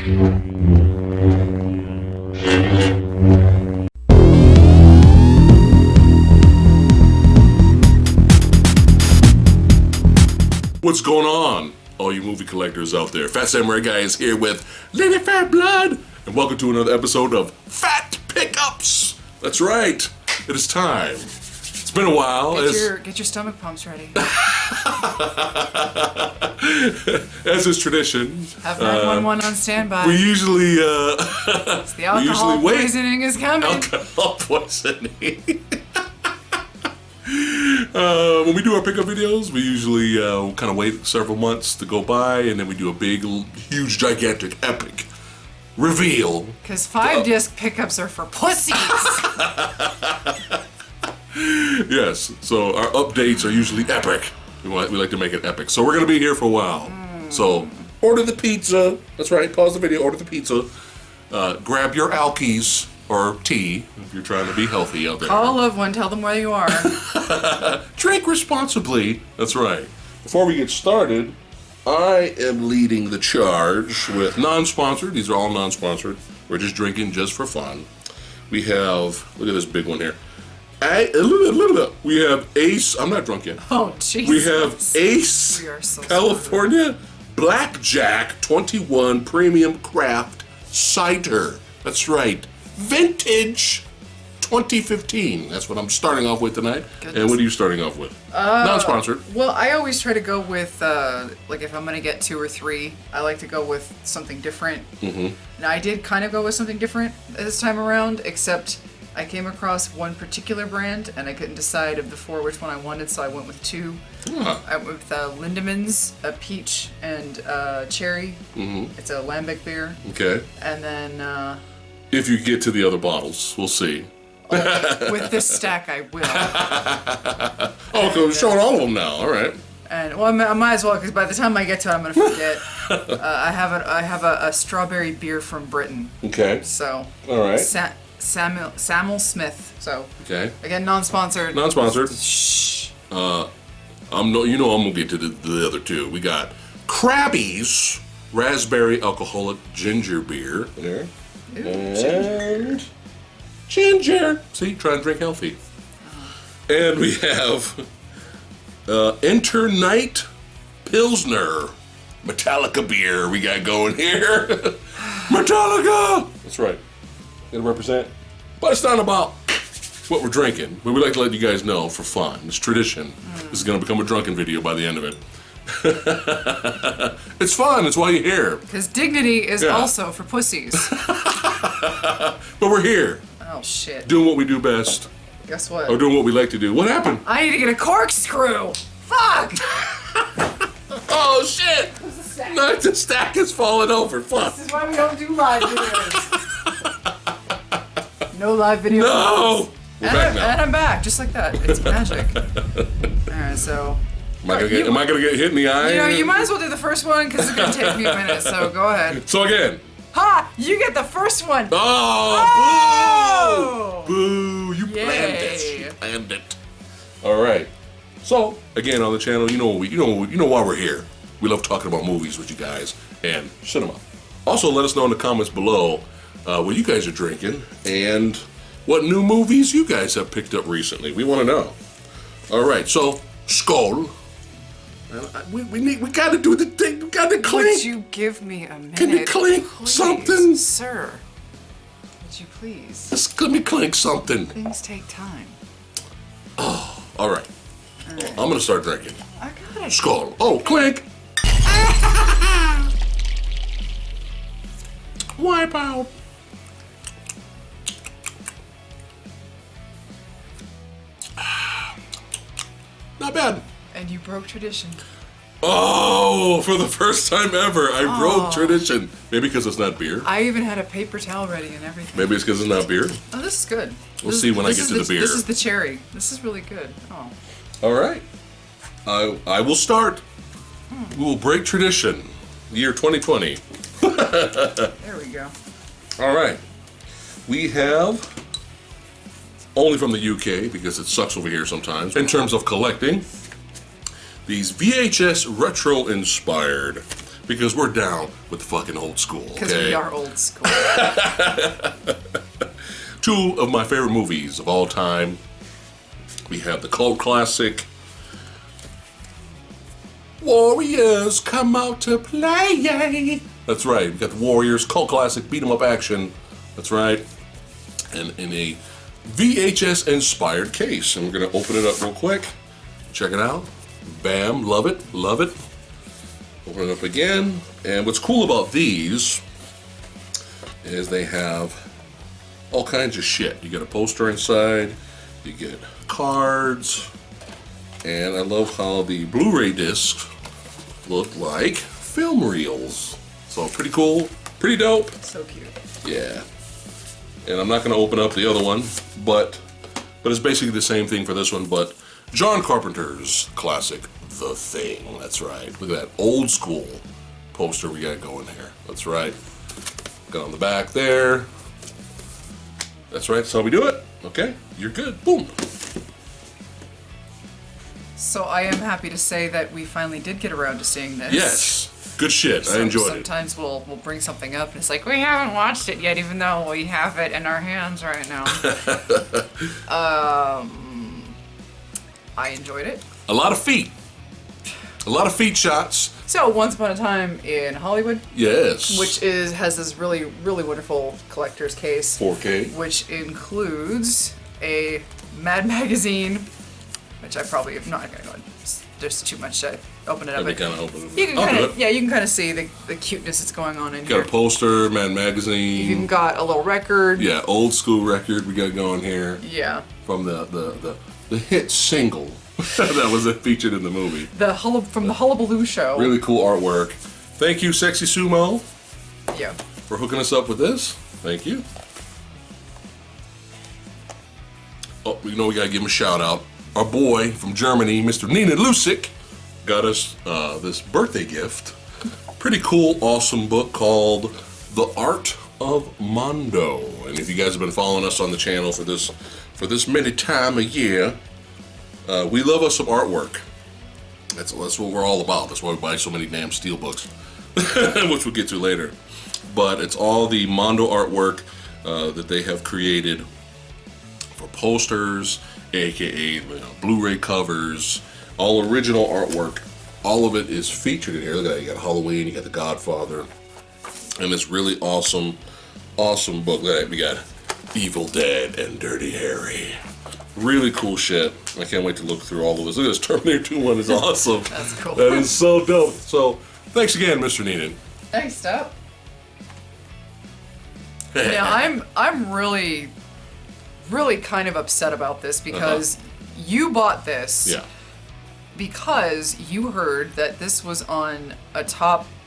What's going on, all you movie collectors out there? Phat Samurai Guy is here with Lady Phat Blood, and welcome to another episode of Phat Pickups. That's right, it is time. It's been a while. Get your stomach pumps ready. As is tradition, have 911 on standby. we usually the alcohol poisoning is coming. Alcohol poisoning. When we do our pickup videos, we usually kind of wait several months to go by, and then we do a big, huge, gigantic, epic reveal. Because 5-disc pickups are for pussies. Yes, so our updates are usually epic. We like to make it epic. So we're going to be here for a while. So order the pizza. That's right, pause the video, order the pizza. Grab your Alkies or tea if you're trying to be healthy out there. Call a loved one, tell them where you are. Drink responsibly. That's right. Before we get started, I am leading the charge with non-sponsored. These are all non-sponsored. We're just drinking just for fun. We have, look at this big one here. We have Ace, I'm not drunk yet. Oh, Jesus. We have Ace, We are so California Blackjack 21 Premium Craft Cider. That's right. Vintage 2015. That's what I'm starting off with tonight. Goodness. And what are you starting off with? Non-sponsored. Well, I always try to go with, like if I'm going to get 2 or 3, I like to go with something different. Mm-hmm. Now, I did kind of go with something different this time around, except I came across one particular brand, and I couldn't decide of the 4 which one I wanted, so I went with 2. I went with Lindemann's, a peach and cherry. Mm-hmm. It's a lambic beer. Okay. And then... if you get to the other bottles, we'll see. With this stack, I will. Oh, so we're showing all of them now. All right. And well, I might as well, because by the time I get to it, I'm gonna forget. I have a strawberry beer from Britain. Okay. So. All right. Samuel Smith. So. Okay. Again, non-sponsored. Non-sponsored. Shh. I'm gonna get to the other 2. We got Krabby's Raspberry Alcoholic Ginger Beer there. Ooh, and ginger. See, try and drink healthy. And we have Internight Pilsner Metallica beer. We got going here. Metallica. That's right. Gotta represent. But it's not about what we're drinking. But we like to let you guys know for fun. It's tradition. This is gonna become a drunken video by the end of it. It's fun. It's why you're here. Because dignity is also for pussies. But we're here. Oh shit. Doing what we do best. Guess what? Or doing what we like to do. What happened? I need to get a corkscrew. Fuck. Oh shit! No, the stack is falling over. Fuck. This is why we don't do live videos. No live videos. No. We're back now. And I'm back, just like that. It's magic. All right, so. Am I gonna get hit in the eye? You know, you might as well do the first one because it's gonna take me a minute. So go ahead. So again. Ha! You get the first one. Oh! Boo! Boo! You planned it. You planned it. All right. So again, on the channel, you know why we're here. We love talking about movies with you guys and cinema. Also, let us know in the comments below what you guys are drinking and what new movies you guys have picked up recently. We want to know. All right. So, skål. We gotta do the thing. We gotta clink. Would you give me a minute? Can you clink something? Sir? Would you please? Just let me clink something. Things take time. Oh, all right. Well, I'm gonna start drinking. I got it. Skål. Oh, clink. Wipe out. Not bad. And you broke tradition. Oh, for the first time ever, I broke tradition. Maybe because it's not beer. I even had a paper towel ready and everything. Maybe it's because it's not beer. Oh, this is good. We'll see when I get to the beer. This is the cherry. This is really good. Oh. All right. I will start. We will break tradition. Year 2020. There we go. All right. We have, only from the UK, because it sucks over here sometimes, in terms of collecting, these VHS retro-inspired because we're down with the fucking old school. Because we are old school. Two of my favorite movies of all time. We have the cult classic Warriors Come Out to Play. That's right. We got the Warriors cult classic beat 'em up action. That's right. And in a VHS inspired case. And we're gonna open it up real quick. Check it out. Bam, love it, love it. Open it up again. And what's cool about these is they have all kinds of shit. You get a poster inside, you get cards, and I love how the Blu-ray discs look like film reels. So pretty cool, pretty dope. So cute. Yeah. And I'm not going to open up the other one, but it's basically the same thing for this one, but John Carpenter's classic, The Thing. That's right. Look at that old school poster we got going here. That's right. Got on the back there. That's right. That's how we do it. Okay. You're good. Boom. So I am happy to say that we finally did get around to seeing this. Yes. Good shit. I enjoyed it. Sometimes we'll bring something up and it's like, we haven't watched it yet, even though we have it in our hands right now. I enjoyed it. A lot of feet. A lot of feet shots. So, Once Upon a Time in Hollywood. Yes. Which has this really, really wonderful collector's case. 4K. Which includes a Mad magazine, which I probably am not going to go. There's too much to open it up. Kind of open it. You can kind of see the cuteness that's going on in here. Got a poster, Mad magazine. You've even got a little record. Yeah, old school record we got going here. Yeah. From the hit single that was featured in the movie. From the Hullabaloo Show. Really cool artwork. Thank you, Sexy Sumo. Yeah. For hooking us up with this. Thank you. Oh, we gotta give him a shout out. Our boy from Germany, Mr. Nina Lusik, got us this birthday gift. Pretty cool, awesome book called The Art of Mondo. And if you guys have been following us on the channel for this many time a year, we love us some artwork. That's what we're all about. That's why we buy so many damn steel books, which we'll get to later. But it's all the Mondo artwork that they have created for posters, aka Blu-ray covers, all original artwork. All of it is featured in here. Look at that. You got Halloween, you got The Godfather, and this really awesome book. Look at that. We got Evil Dead and Dirty Harry. Really cool shit. I can't wait to look through all of this. Look at this Terminator 2 one is awesome. That's cool. That is so dope. So thanks again, Mr. Neenan. Thanks, Step. Now I'm really kind of upset about this because you bought this. Yeah. Because you heard that this was on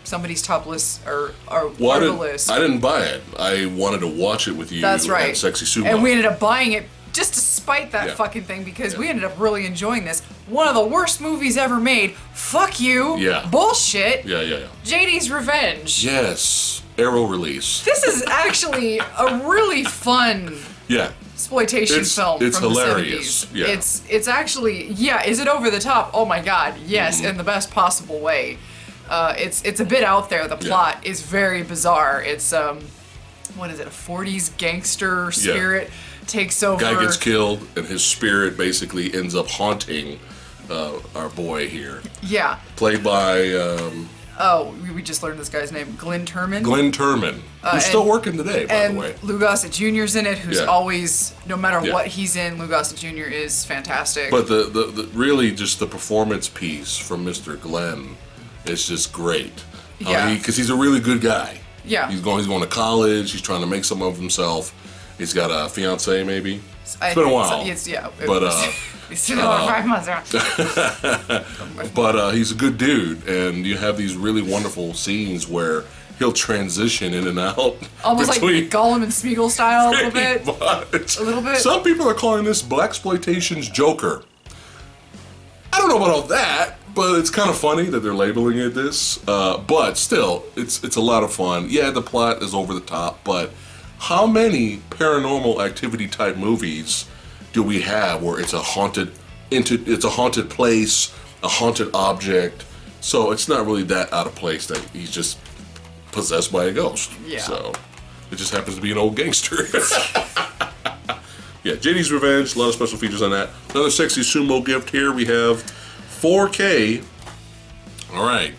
somebody's top list or part of the list. I didn't buy it. I wanted to watch it with you. That's right. At Sexy Sumo. And we ended up buying it just to spite that fucking thing because we ended up really enjoying this. One of the worst movies ever made. Fuck you. Yeah. Bullshit. Yeah. JD's Revenge. Yes. Arrow release. This is actually a really fun exploitation film it's from hilarious. the 70s. It's actually, is it over the top? Oh my god, yes, in the best possible way. It's a bit out there. The plot is very bizarre. It's what is it? A 40s gangster spirit takes over. Guy gets killed, and his spirit basically ends up haunting our boy here. Yeah. Played by. We just learned this guy's name, Glenn Turman. Glenn Turman, who's still working today, by the way. And Lou Gossett Jr.'s in it, who's always, no matter what he's in, Lou Gossett Jr. is fantastic. But the really just the performance piece from Mr. Glenn is just great. Because he's a really good guy. Yeah. He's going to college. He's trying to make some of himself. He's got a fiance, maybe. It's been a while. He's still over 5 months around. But he's a good dude, and you have these really wonderful scenes where he'll transition in and out. Almost like Gollum and Smeagol style, a little bit. A little bit. Some people are calling this blaxploitation's Joker. I don't know about all that, but it's kind of funny that they're labeling it this. But still, it's a lot of fun. Yeah, the plot is over the top, but how many paranormal activity type movies do we have where it's a haunted place, a haunted object, So it's not really that out of place that he's just possessed by a ghost. Yeah. So it just happens to be an old gangster. Yeah, JD's Revenge, a lot of special features on that. Another sexy sumo gift here. We have 4K. All right.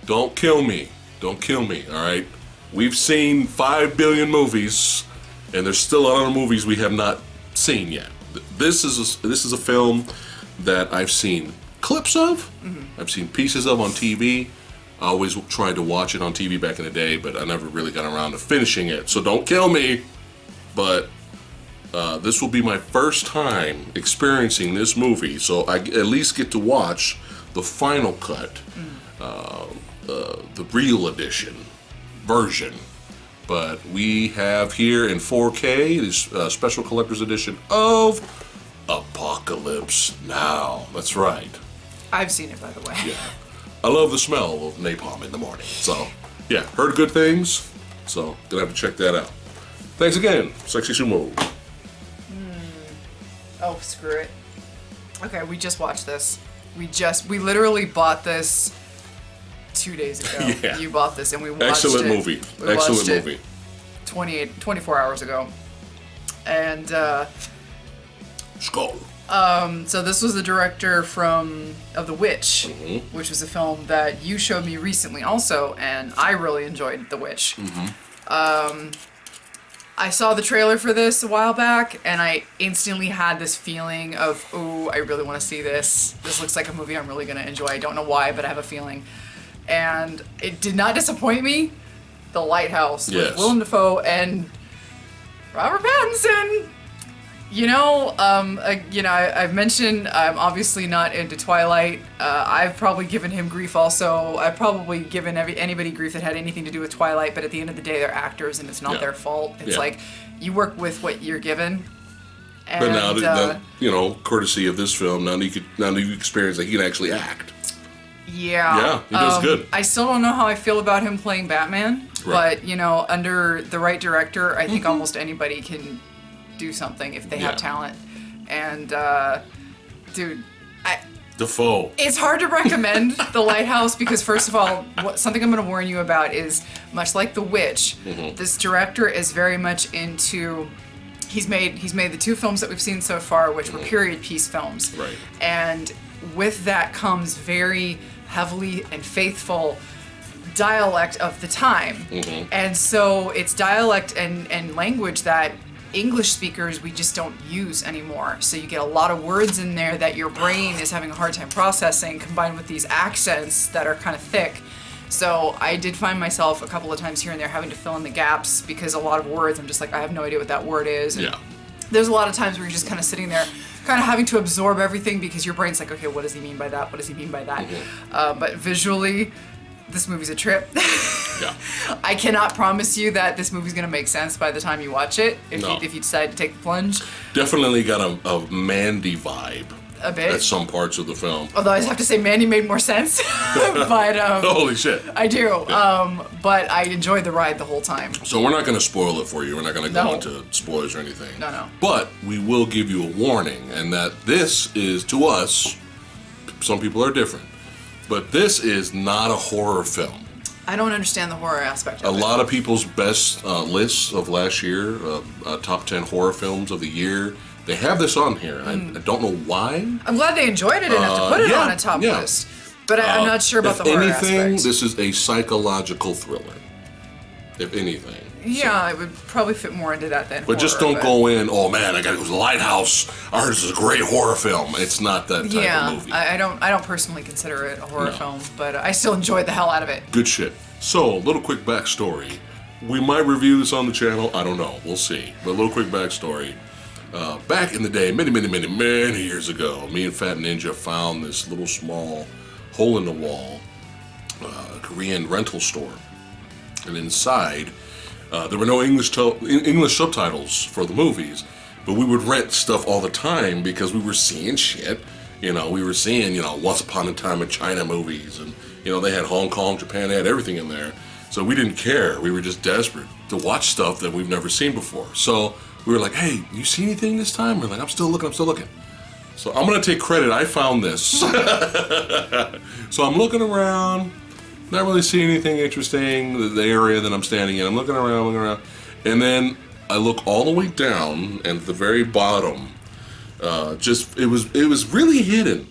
Don't kill me. Don't kill me, all right? We've seen 5 billion movies, and there's still a lot of movies we have not seen yet. This is a film that I've seen clips of. I've seen pieces of on TV. I always tried to watch it on TV back in the day, but I never really got around to finishing it. So don't kill me, but this will be my first time experiencing this movie, so I at least get to watch the final cut, the real edition version. But we have here in 4K this special collector's edition of Apocalypse Now. That's right. I've seen it, by the way. Yeah. I love the smell of napalm in the morning. So, yeah, heard good things. So, gonna have to check that out. Thanks again, Sexy Sumo. Oh, screw it. Okay, we just watched this. We literally bought this 2 days ago. Yeah. You bought this and we watched Excellent it. movie. We Excellent watched movie. It 24 hours ago. And Skull. so this was the director of The Witch, which was a film that you showed me recently also, and I really enjoyed The Witch. I saw the trailer for this a while back, and I instantly had this feeling of, ooh, I really want to see this. This looks like a movie I'm really going to enjoy. I don't know why, but I have a feeling. And it did not disappoint me. The Lighthouse with Willem Dafoe and Robert Pattinson. I've mentioned I'm obviously not into Twilight. I've probably given him grief also. I've probably given anybody grief that had anything to do with Twilight, but at the end of the day, they're actors and it's not their fault. It's like, you work with what you're given. And, but now, courtesy of this film, now you experience that he can actually act. Yeah. Yeah, he does good. I still don't know how I feel about him playing Batman, but, under the right director, I think almost anybody can do something if they have talent. And dude, Defoe. It's hard to recommend The Lighthouse because first of all, something I'm going to warn you about is much like The Witch, this director is very much into he's made the 2 films that we've seen so far, which were period piece films. Right. And with that comes very heavily and faithful dialect of the time. And so it's dialect and language that English speakers we just don't use anymore. So you get a lot of words in there that your brain is having a hard time processing, combined with these accents that are kind of thick. So I did find myself a couple of times here and there having to fill in the gaps because a lot of words I'm just like, I have no idea what that word is. And there's a lot of times where you're just kind of sitting there kind of having to absorb everything because your brain's like, okay, what does he mean by that? What does he mean by that? But visually, this movie's a trip. I cannot promise you that this movie's gonna make sense by the time you watch it. If you decide to take the plunge. Definitely got a Mandy vibe. A bit. At some parts of the film. Although I have to say Mandy made more sense. But holy shit. I do. But I enjoyed the ride the whole time. So we're not gonna spoil it for you. We're not gonna go into spoilers or anything. No. But we will give you a warning, and that this is, to us, some people are different, but this is not a horror film. I don't understand the horror aspect of it. A lot of people's best lists of last year, top 10 horror films of the year, they have this on here. I don't know why. I'm glad they enjoyed it enough to put it on a top list. But I'm not sure about the horror aspect. If anything, this is a psychological thriller. If anything. Yeah, it would probably fit more into that than But horror, just don't go in, oh man, I gotta go to the Lighthouse. I heard this is a great horror film. It's not that type of movie. I don't personally consider it a horror film, but I still enjoyed the hell out of it. Good shit. So, a little quick backstory. We might review this on the channel. I don't know. We'll see. But a little quick backstory. Back in the day, many years ago, me and Phat Ninja found this little small hole in the wall Korean rental store. And inside, there were no English subtitles for the movies, but we would rent stuff all the time because we were seeing shit. We were seeing, Once Upon a Time in China movies, and, they had Hong Kong, Japan, they had everything in there. So we didn't care. We were just desperate to watch stuff that we've never seen before. So we were like, hey, you see anything this time? We're like, I'm still looking. So I'm gonna take credit. I found this. So I'm looking around, not really seeing anything interesting. The area that I'm standing in, I'm looking around, and then I look all the way down, and at the very bottom, it was really hidden.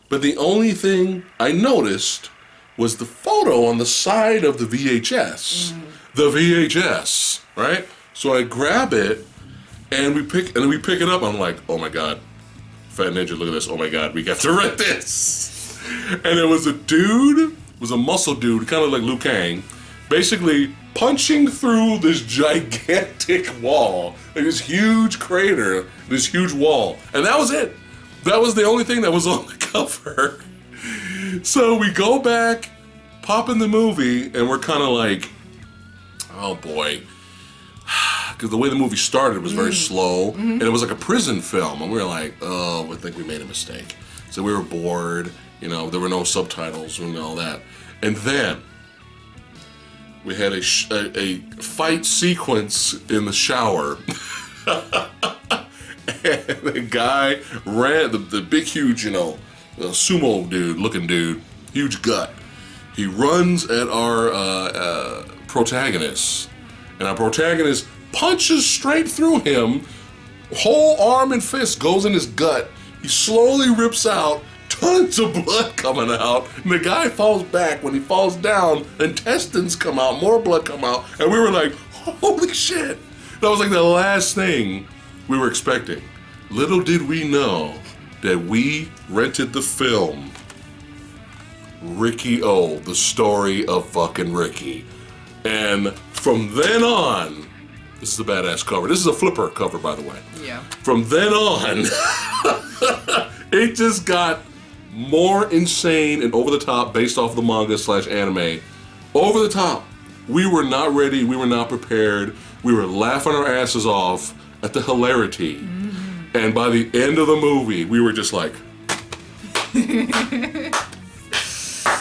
But the only thing I noticed was the photo on the side of the VHS. The VHS, right? So I grab it, and we pick it up. I'm like, oh my god, Phat Ninja, look at this. Oh my god, we got to rent this. And it was a dude, muscle dude, kind of like Liu Kang, basically punching through this gigantic wall, like this huge crater, this huge wall, and that was it. That was the only thing that was on the cover. So we go back, pop in the movie, and we're kind of like, oh boy. Because the way the movie started was very slow, and it was like a prison film, and we were like, oh, I think we made a mistake. So we were bored, you know, there were no subtitles and all that. And then we had a fight sequence in the shower. And the guy ran, the big, huge, you know, sumo dude, looking dude, huge gut. He runs at our protagonist, and our protagonist punches straight through him. Whole arm and fist goes in his gut. He slowly rips out, tons of blood coming out, and the guy falls back. When he falls down, intestines come out, more blood come out, and we were like, holy shit. That was like the last thing we were expecting. Little did we know that we rented the film Ricky O, the story of fucking Ricky. And from then on, this is a badass cover. This is a flipper cover, by the way. Yeah. From then on, it just got more insane and over the top based off the manga / anime. Over the top. We were not ready. We were not prepared. We were laughing our asses off at the hilarity. And by the end of the movie, we were just like...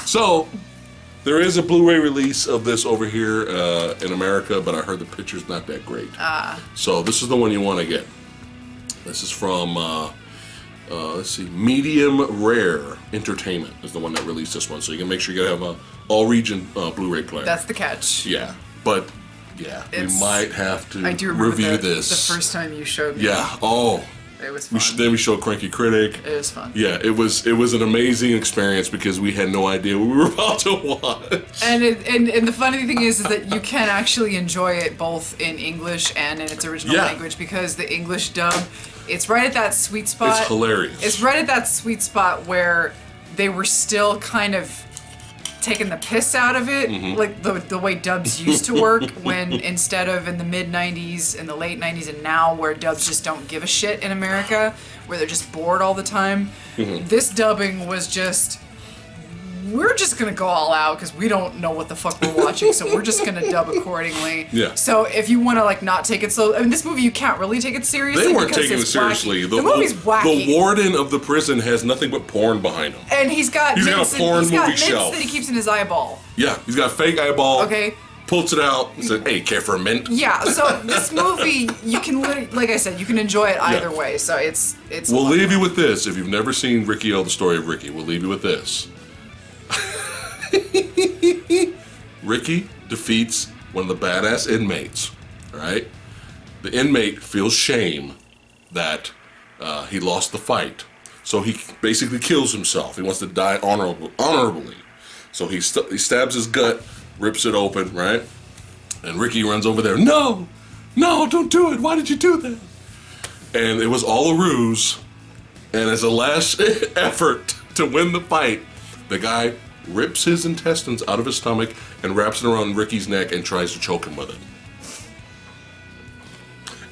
So, there is a Blu-ray release of this over here in America, but I heard the picture's not that great. So this is the one you want to get. This is from, let's see, Medium Rare Entertainment is the one that released this one. So you can make sure you have a all-region Blu-ray player. That's the catch. Yeah, but yeah, we might have to I do remember review this. The first time you showed me. Yeah. Oh. It was fun. Then we showed Cranky Critic. It was fun. Yeah, it was an amazing experience because we had no idea what we were about to watch. And the funny thing is that you can actually enjoy it both in English and in its original language, because the English dub, it's right at that sweet spot. It's hilarious. It's right at that sweet spot where they were still kind of taking the piss out of it, like the way dubs used to work, when instead of in the mid-90s and the late 90s and now, where dubs just don't give a shit in America, where they're just bored all the time. This dubbing was just, we're just gonna go all out because we don't know what the fuck we're watching, so we're just gonna dub accordingly. Yeah. So if you want to like not take it so, I mean, this movie you can't really take it seriously. They weren't taking it seriously. The movie's wacky. The warden of the prison has nothing but porn behind him. And he's got a porn movie shelf that he keeps in his eyeball. Yeah, he's got a fake eyeball. Okay. Pulls it out and says, "Hey, care for a mint?" Yeah. So this movie, you can literally, like I said, you can enjoy it either way. So it's. We'll leave you with this. If you've never seen Ricky O, the story of Ricky, we'll leave you with this. Ricky defeats one of the badass inmates, right? The inmate feels shame that he lost the fight, so he basically kills himself. He wants to die honorably. So he stabs his gut, rips it open, right? And Ricky runs over there. No, don't do it. Why did you do that? And it was all a ruse. And as a last effort to win the fight, the guy rips his intestines out of his stomach and wraps it around Ricky's neck and tries to choke him with it.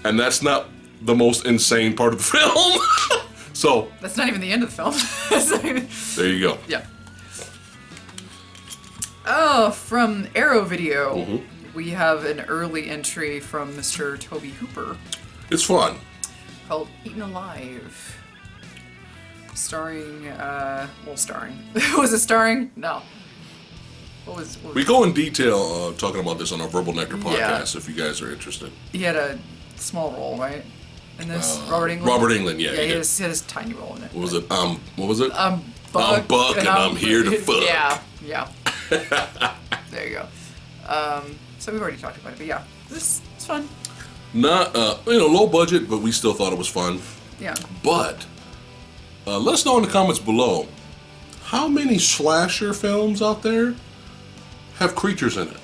And that's not the most insane part of the film. So that's not even the end of the film. There you go. Yeah. Oh, from Arrow Video, we have an early entry from Mr. Toby Hooper. It's fun. Called Eaten Alive. Starring, starring. Was it starring? No. What was we go in detail talking about this on our Verbal Nectar podcast if you guys are interested. He had a small role, right? in this? Robert Englund? Robert Englund, yeah. Yeah, he has a tiny role in it. What was it? I'm Buck and I'm here to fuck. Yeah. There you go. So we've already talked about it, but yeah, it's fun. Not, low budget, but we still thought it was fun. Yeah. But, let us know in the comments below, how many slasher films out there have creatures in it?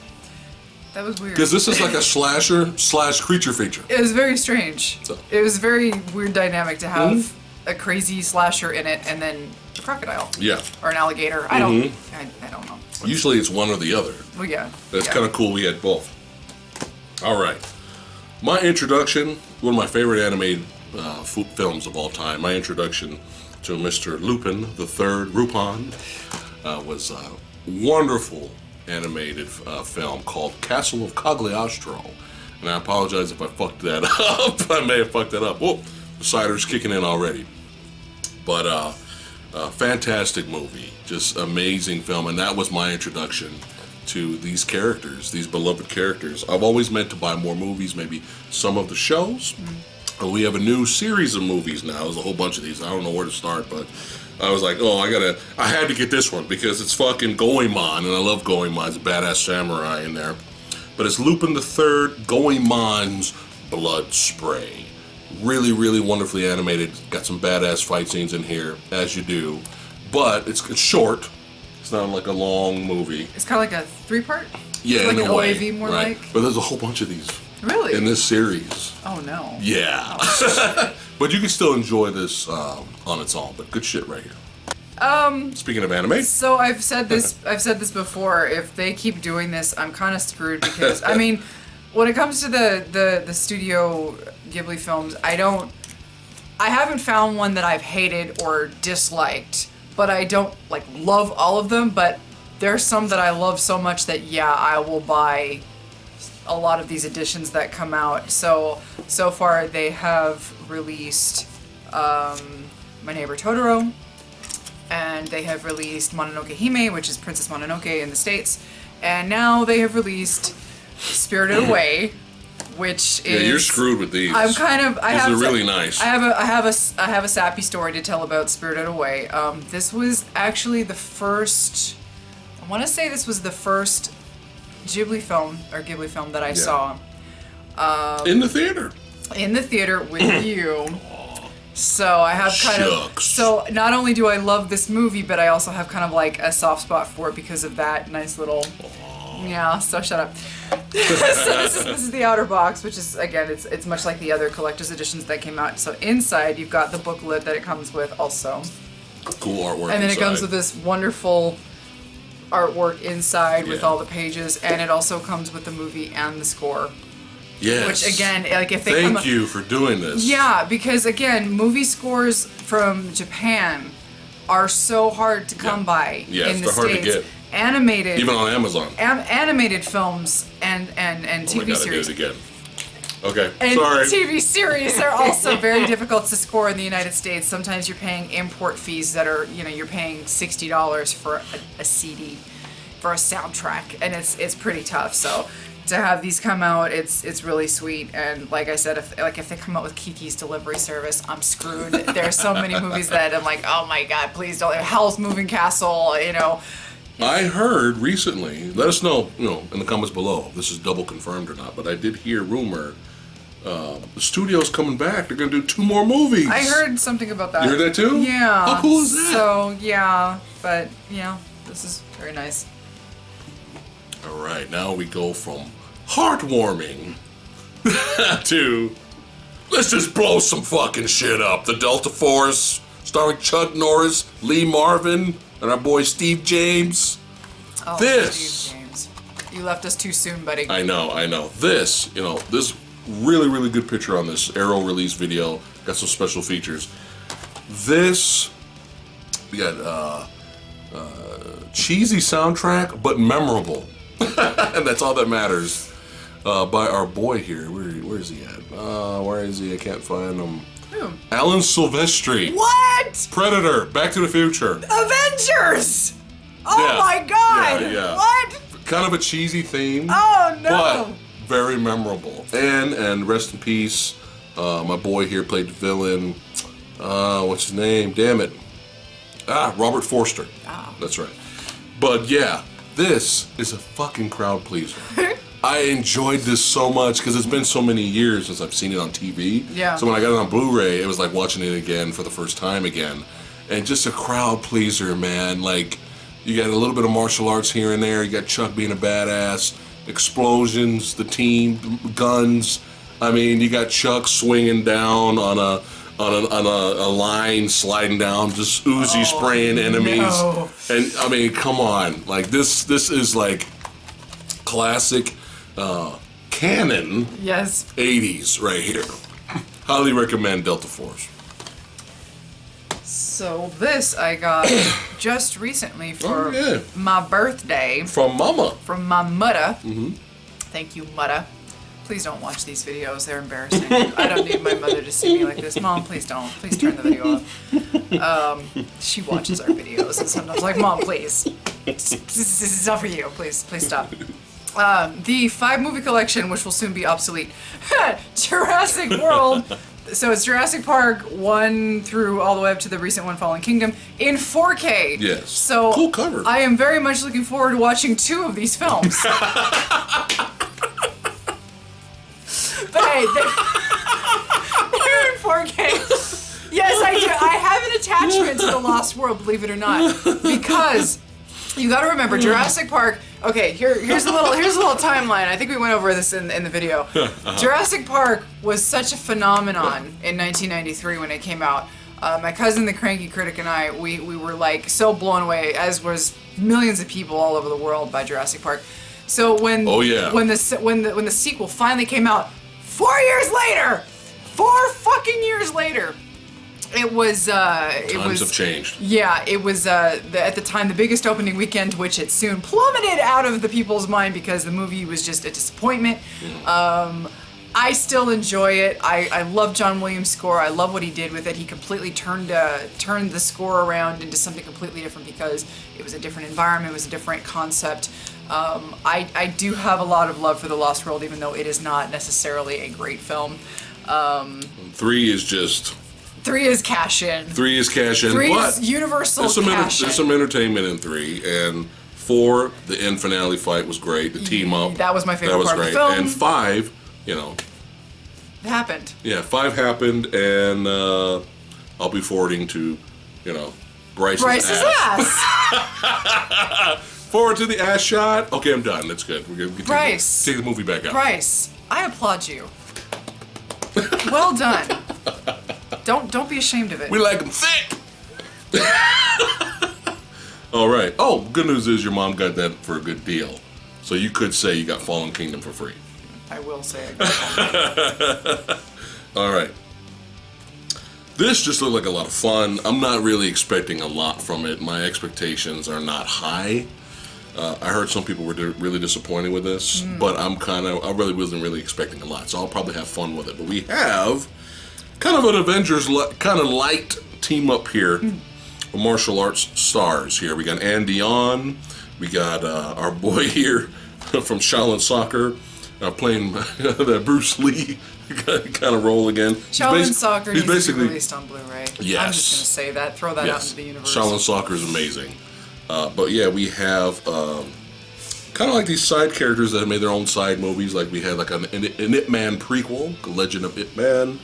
That was weird. Because this is like a slasher/creature feature. It was very strange. So. It was a very weird dynamic to have a crazy slasher in it and then a crocodile. Yeah. Or an alligator. I don't know. Usually it's one or the other. Well, yeah. That's kind of cool we had both. All right. My introduction, one of my favorite animated films of all time, my introduction to Mr. Lupin III, was a wonderful animated film called Castle of Cagliostro. And I apologize if I fucked that up. I may have fucked that up. Whoa, the cider's kicking in already. But fantastic movie, just amazing film, and that was my introduction to these characters, these beloved characters. I've always meant to buy more movies, maybe some of the shows. And we have a new series of movies now. There's a whole bunch of these. I don't know where to start, but I was like, I had to get this one because it's fucking Goemon, and I love Goemon. It's a badass samurai in there. But it's Lupin III, Goemon's Blood Spray. Really, really wonderfully animated. Got some badass fight scenes in here, as you do. But it's short. It's not like a long movie. It's kind of like a 3-part? Yeah, it's like in an a way, OAV more right? like? But there's a whole bunch of these. Really? In this series. Oh, no. Yeah. But you can still enjoy this on its own. But good shit right here. Speaking of anime. So I've said this before. If they keep doing this, I'm kind of screwed because, I mean, when it comes to the Studio Ghibli films, I haven't found one that I've hated or disliked, but I don't love all of them, but there's some that I love so much that I will buy a lot of these editions that come out. So far they have released My Neighbor Totoro, and they have released Mononoke Hime, which is Princess Mononoke in the States, and now they have released Spirited Away, which is... Yeah, you're screwed with these. I'm kind of... These are really nice. I have a sappy story to tell about Spirited Away. This was actually the first... I want to say this was the first Ghibli film that I saw. In the theater. In the theater with you. So I have kind of... So not only do I love this movie, but I also have kind of like a soft spot for it because of that nice little... Yeah, so shut up. So this is the outer box, which is, again, it's much like the other collector's editions that came out. So inside, you've got the booklet that it comes with also. Cool artwork And then inside. it comes with this wonderful artwork inside with all the pages, and it also comes with the movie and the score. Yes. Which, again, like if they Thank you for doing this. Yeah, because, again, movie scores from Japan are so hard to come by in the States. Hard to get. Animated, even on Amazon. Animated films and TV series. Do it again. Okay, and sorry. TV series are also very difficult to score in the United States. Sometimes you're paying import fees that are, you're paying $60 for a CD, for a soundtrack, and it's pretty tough. So to have these come out, it's really sweet. And like I said, if they come out with Kiki's Delivery Service, I'm screwed. There's so many movies that I'm like, oh my god, please don't. Hell's Moving Castle, I heard recently, let us know, in the comments below if this is double confirmed or not, but I did hear rumor the studio's coming back. They're going to do 2 more movies. I heard something about that. You heard that too? Yeah. How cool is that? So, yeah, but, this is very nice. All right, now we go from heartwarming to let's just blow some fucking shit up. The Delta Force, starring Chuck Norris, Lee Marvin, and our boy Steve James. Oh, Steve James. You left us too soon, buddy. I know. This, this really, really good picture on this Arrow release video. Got some special features. This, we got cheesy soundtrack, but memorable. And that's all that matters. By our boy here. Where is he at? Where is he? I can't find him. Who? Alan Silvestri. What? Predator. Back to the Future. Avengers! Oh my god! Yeah. What? Kind of a cheesy theme. Oh no! But very memorable. And rest in peace, My boy here played the villain. What's his name? Damn it. Robert Forster. Oh. That's right. But yeah, this is a fucking crowd pleaser. I enjoyed this so much because it's been so many years since I've seen it on TV. Yeah. So when I got it on Blu-ray, it was like watching it again for the first time again. And just a crowd pleaser, man. Like, you got a little bit of martial arts here and there. You got Chuck being a badass. Explosions, the team, guns. I mean, you got Chuck swinging down on a line, sliding down, just Uzi spraying enemies. No. And I mean, come on, like this is like classic canon. Yes. 80s right here. Highly recommend Delta Force. So this I got just recently for my birthday. From Mama. From my mudda. Mm-hmm. Thank you, mudda. Please don't watch these videos. They're embarrassing. I don't need my mother to see me like this. Mom, please don't. Please turn the video off. She watches our videos and sometimes like, Mom, please. This is not for you. Please stop. The 5-movie collection, which will soon be obsolete. Jurassic World. So it's Jurassic Park 1 through all the way up to the recent one, Fallen Kingdom, in 4K. Yes. So cool cover. I am very much looking forward to watching 2 of these films. But hey, they're in 4K. Yes, I do. I have an attachment to The Lost World, believe it or not, because you got to remember Jurassic Park. Okay, here's a little timeline. I think we went over this in the video. Jurassic Park was such a phenomenon in 1993 when it came out. My cousin, the Cranky Critic, and I, we were like so blown away, as was millions of people all over the world, by Jurassic Park. So when the sequel finally came out, 4 years later, 4 fucking years later, it was Times have changed. Yeah, it was at the time the biggest opening weekend, which it soon plummeted out of the people's mind because the movie was just a disappointment. I still enjoy it. I love John Williams' score. I love what he did with it. He completely turned the score around into something completely different because it was a different environment. It was a different concept. I do have a lot of love for The Lost World, even though it is not necessarily a great film. 3 is just... 3 is cash in. 3 is cash in. 3 but is universal cash in. There's some entertainment in 3, and 4, the end finale fight was great. The team up. That was my favorite part of the film. And 5, you know. It happened. Yeah, 5 happened, and I'll be forwarding to, you know, Bryce's ass. Forward to the ass shot. Okay, I'm done. That's good. We're gonna Bryce, take the movie back out. Bryce, I applaud you. Well done. Don't be ashamed of it. We like them thick. All right. Oh, good news is your mom got that for a good deal. So you could say you got Fallen Kingdom for free. I will say I got Fallen Kingdom. All right. This just looked like a lot of fun. I'm not really expecting a lot from it. My expectations are not high. I heard some people were really disappointed with this, but I really wasn't really expecting a lot, so I'll probably have fun with it. But we have kind of an Avengers kind of light team up here, martial arts stars here. We got Andy On, we got our boy here from Shaolin Soccer, playing that Bruce Lee kind of role again. Shaolin Soccer needs to be released on Blu-ray. Yes. I'm just going to say that, throw that out into the universe. Shaolin Soccer is amazing. But yeah, we have kind of like these side characters that have made their own side movies. Like we had like an Ip Man prequel, The Legend of Ip Man.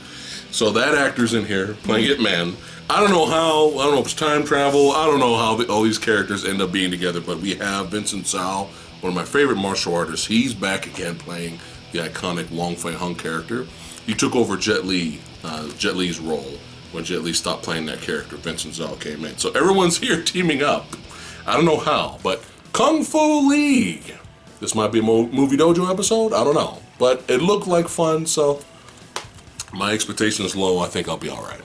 So that actor's in here playing Ip Man. I don't know if it's time travel. I don't know how all these characters end up being together. But we have Vincent Zhao, one of my favorite martial artists. He's back again playing the iconic Wong Fei Hung character. He took over Jet Li's role when Jet Li stopped playing that character. Vincent Zhao came in. So everyone's here teaming up. I don't know how, but Kung Fu League. This might be a Movie Dojo episode. I don't know. But it looked like fun, so my expectation is low. I think I'll be all right.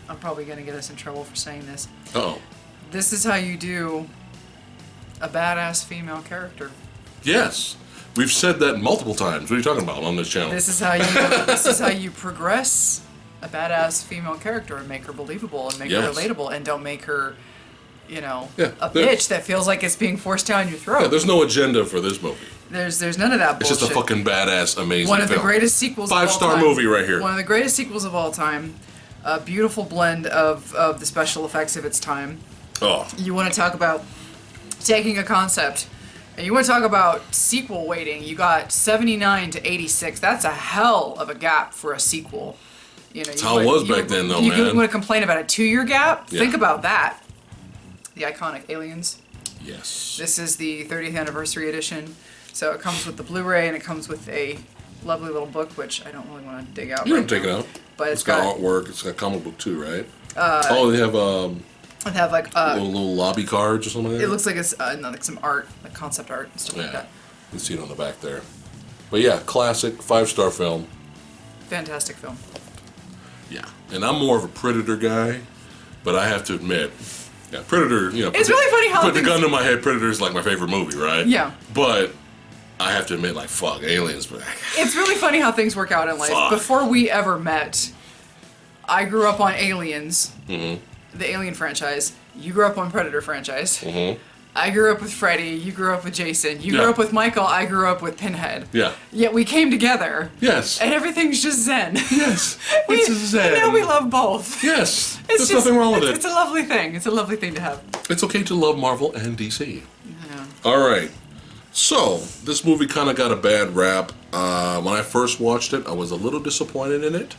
I'm probably going to get us in trouble for saying this. Uh-oh. This is how you do a badass female character. Yes. We've said that multiple times. What are you talking about on this channel? This is how you progress a badass female character and make her believable and make her relatable and don't make her, a bitch that feels like it's being forced down your throat. Yeah, there's no agenda for this movie. There's none of that bullshit. It's just a fucking badass, amazing One of film. the greatest sequels of all time. 5-star movie right here. One of the greatest sequels of all time. A beautiful blend of the special effects of its time. Oh. You want to talk about taking a concept, and you want to talk about sequel waiting. You got 79 to 86. That's a hell of a gap for a sequel. You know, That's how it was back then, though, man. You want to complain about a 2-year gap? Yeah. Think about that. The iconic Aliens. Yes. This is the 30th anniversary edition. So it comes with the Blu-ray, and it comes with a lovely little book, which I don't really want to dig out. You right don't take now. it out. But It's got artwork. It's got comic book too, right? They have like little lobby cards or something like that. it looks like it's like some art, like concept art and stuff like that. You can see it on the back there. But yeah, classic 5-star film. Fantastic film. Yeah, and I'm more of a Predator guy, but I have to admit, yeah, Predator. You know, It's really funny how put the things- gun to my head. Predator is like my favorite movie, right? Yeah. But I have to admit, like, fuck, Aliens. But It's really funny how things work out in life. Fuck. Before we ever met, I grew up on Aliens, Mm-hmm. the Alien franchise. You grew up on Predator franchise. Mm-hmm. I grew up with Freddy. You grew up with Jason. You Yeah. grew up with Michael. I grew up with Pinhead. Yeah. Yet we came together. Yes. And everything's just zen. Yes. It's zen. And now we love both. Yes. It's There's just, nothing wrong with it's a lovely thing. It's a lovely thing to have. It's okay to love Marvel and DC. Yeah. All right. So, this movie kind of got a bad rap. When I first watched it, I was a little disappointed in it.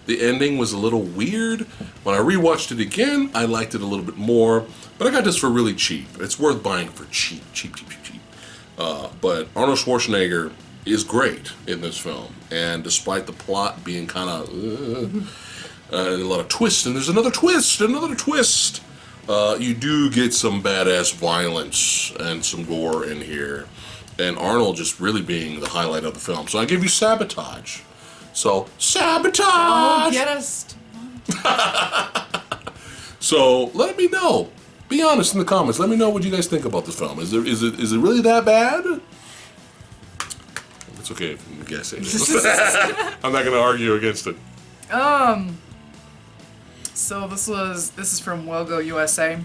The ending was a little weird. When I rewatched it again, I liked it a little bit more. But I got this for really cheap. It's worth buying for cheap. But Arnold Schwarzenegger is great in this film. And despite the plot being kind of a lot of twists, and there's another twist, you do get some badass violence and some gore in here. And Arnold just really being the highlight of the film. So I give you Sabotage. So, Sabotage! Oh, get us. So, let me know. Be honest in the comments. Let me know what you guys think about this film. Is it really that bad? It's okay if you guess it. I'm not going to argue against it. So this is from Wogo USA.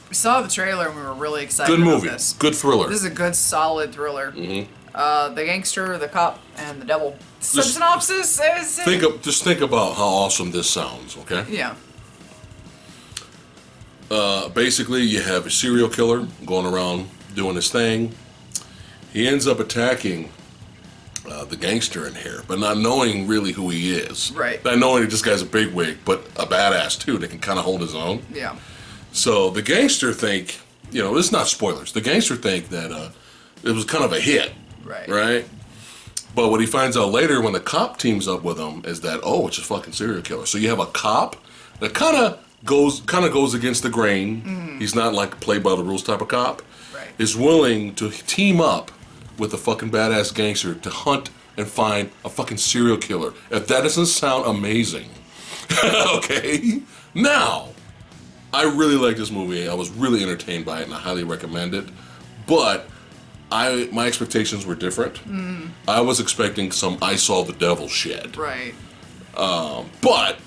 We saw the trailer and we were really excited Good about movie. this. Good thriller. This is a good, solid thriller. Mm-hmm. The gangster, the cop, and the devil. Just Synopsis is... Just think about how awesome this sounds, okay? Yeah. Basically, you have a serial killer going around doing his thing. He ends up attacking the gangster in here, but not knowing really who he is. Right. Not knowing this guy's a bigwig, but a badass too that can kind of hold his own. Yeah. So the gangster think, this is not spoilers. The gangster think that it was kind of a hit. Right. Right? But what he finds out later when the cop teams up with him is that, it's a fucking serial killer. So you have a cop that kind of goes against the grain. Mm-hmm. He's not like play by the rules type of cop. Right. Is willing to team up with a fucking badass gangster to hunt and find a fucking serial killer. If that doesn't sound amazing. Okay? Now, I really like this movie. I was really entertained by it and I highly recommend it. But my expectations were different. Mm. I was expecting some I Saw the Devil shit. Right. But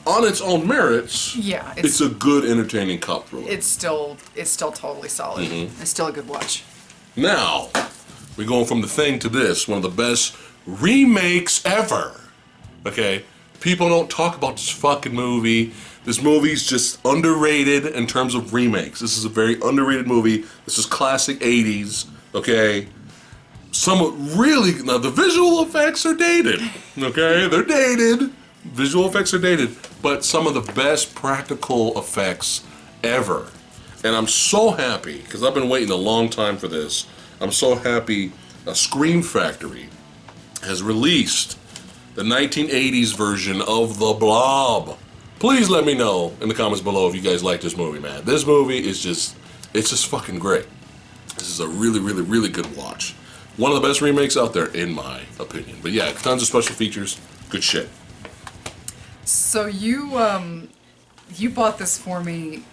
on its own merits, Yeah, it's a good, entertaining cop thriller. It's still totally solid. Mm-hmm. It's still a good watch. Now, we're going from The Thing to this, one of the best remakes ever. Okay? People don't talk about this fucking movie. This movie's just underrated in terms of remakes. This is a very underrated movie. This is classic 80s, okay? Now the visual effects are dated, okay? They're dated. Visual effects are dated, but some of the best practical effects ever. And I'm so happy, because I've been waiting a long time for this. I'm so happy Scream Factory has released the 1980s version of The Blob. Please let me know in the comments below if you guys like this movie, man. This movie is it's just fucking great. This is a really, really, really good watch. One of the best remakes out there, in my opinion. But yeah, tons of special features. Good shit. So you bought this for me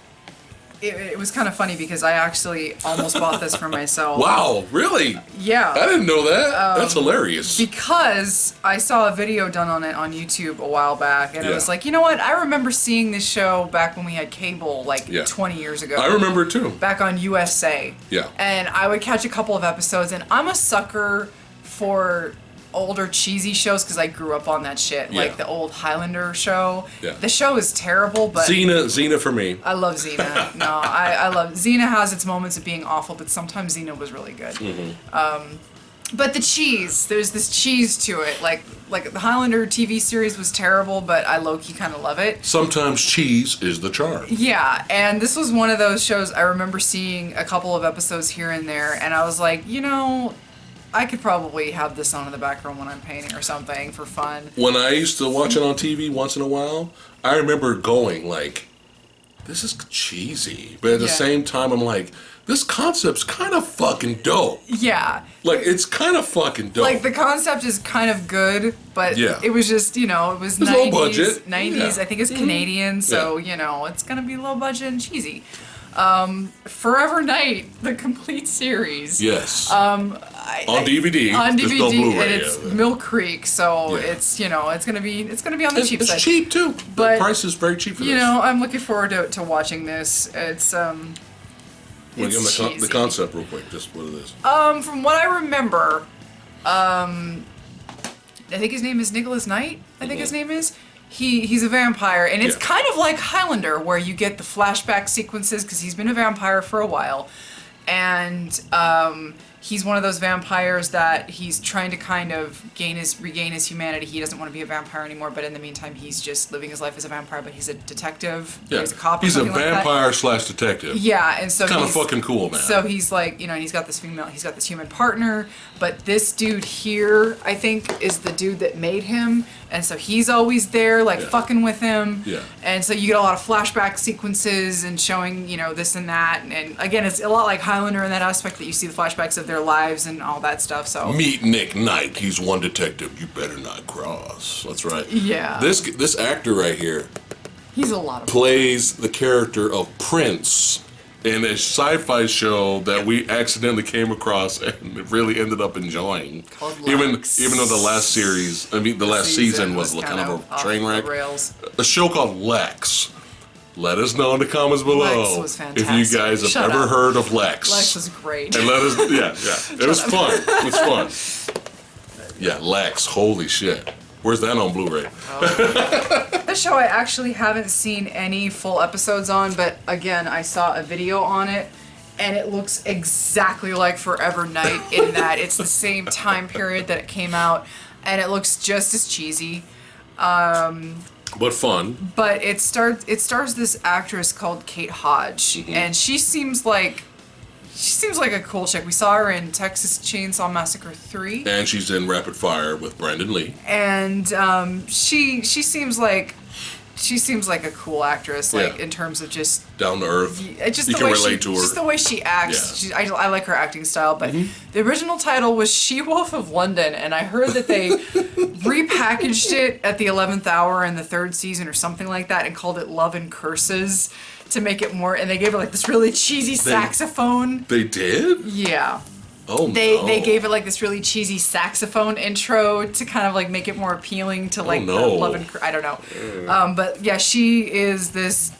it was kind of funny because I actually almost bought this for myself. Wow, really? Yeah. I didn't know that. That's hilarious. Because I saw a video done on it on YouTube a while back, and I was like, you know what? I remember seeing this show back when we had cable, like 20 years ago. I remember it too. Back on USA. Yeah. And I would catch a couple of episodes, and I'm a sucker for older cheesy shows because I grew up on that shit, like the old Highlander show. Yeah. The show is terrible, but Xena for me. I love Xena. No, I love Xena. Has its moments of being awful, but sometimes Xena was really good. But the cheese, there's this cheese to it. Like the Highlander TV series was terrible, but I low-key kind of love it. Sometimes cheese is the charm. Yeah, and this was one of those shows I remember seeing a couple of episodes here and there, and I was like, you know, I could probably have this on in the background when I'm painting or something for fun. When I used to watch it on TV once in a while, I remember going like, this is cheesy. But at the same time, I'm like, this concept's kind of fucking dope. Yeah. Like, it's kind of fucking dope. Like, the concept is kind of good, but it was just, you know, it was 90s. Low budget. 90s, I think it's Canadian, so, you know, it's going to be low budget and cheesy. Forever Night, the complete series. Yes. On DVD. On DVD, no Blu-ray, and it's Mill Creek, so it's, you know, it's gonna be on the cheap side. It's cheap too. But the price is very cheap for this. You know, I'm looking forward to watching this. It's It's cheesy. The concept real quick, just what it is. From what I remember, I think his name is Nicholas Knight. I think his name is. He's a vampire, and it's kind of like Highlander, where you get the flashback sequences because he's been a vampire for a while, and he's one of those vampires that he's trying to kind of regain his humanity. He doesn't want to be a vampire anymore, but in the meantime, he's just living his life as a vampire. But he's a detective. Yeah. He's a cop. He's a vampire / detective. Yeah, and so it's kind of fucking cool, man. So he's like, you know, he's got this human partner, but this dude here, I think, is the dude that made him, and so he's always there, like fucking with him. Yeah. And so you get a lot of flashback sequences and showing, you know, this and that, and again, it's a lot like Highlander in that aspect that you see the flashbacks of their lives and all that stuff. So meet Nick Knight. He's one detective you better not cross. That's right. Yeah. This actor right here. He's a lot of plays the character of Prince in a sci-fi show that we accidentally came across and really ended up enjoying. Called even though the last season was kind of a train wreck. A show called Lex. Let us know in the comments below Lex was fantastic. if you guys have ever heard of Lex. Lex was great. And let us, it was fun. It was fun. Yeah, Lex. Holy shit. Where's that on Blu-ray? This show I actually haven't seen any full episodes on, but again, I saw a video on it, and it looks exactly like Forever Night in that it's the same time period that it came out, and it looks just as cheesy. But fun. But it stars this actress called Kate Hodge, and she seems like a cool chick. We saw her in Texas Chainsaw Massacre 3. And she's in Rapid Fire with Brandon Lee. And she seems like a cool actress, like in terms of just down to earth. Just you the can way relate to her. Just the way she acts. Yeah. I like her acting style. But the original title was She-Wolf of London, and I heard that they repackaged it at the 11th hour in the 3rd season or something like that, and called it Love and Curses to make it more. And they gave it like this really cheesy saxophone. They did? Yeah. Oh, they gave it like this really cheesy saxophone intro to kind of like make it more appealing to like the Love and I don't know. But yeah, she is this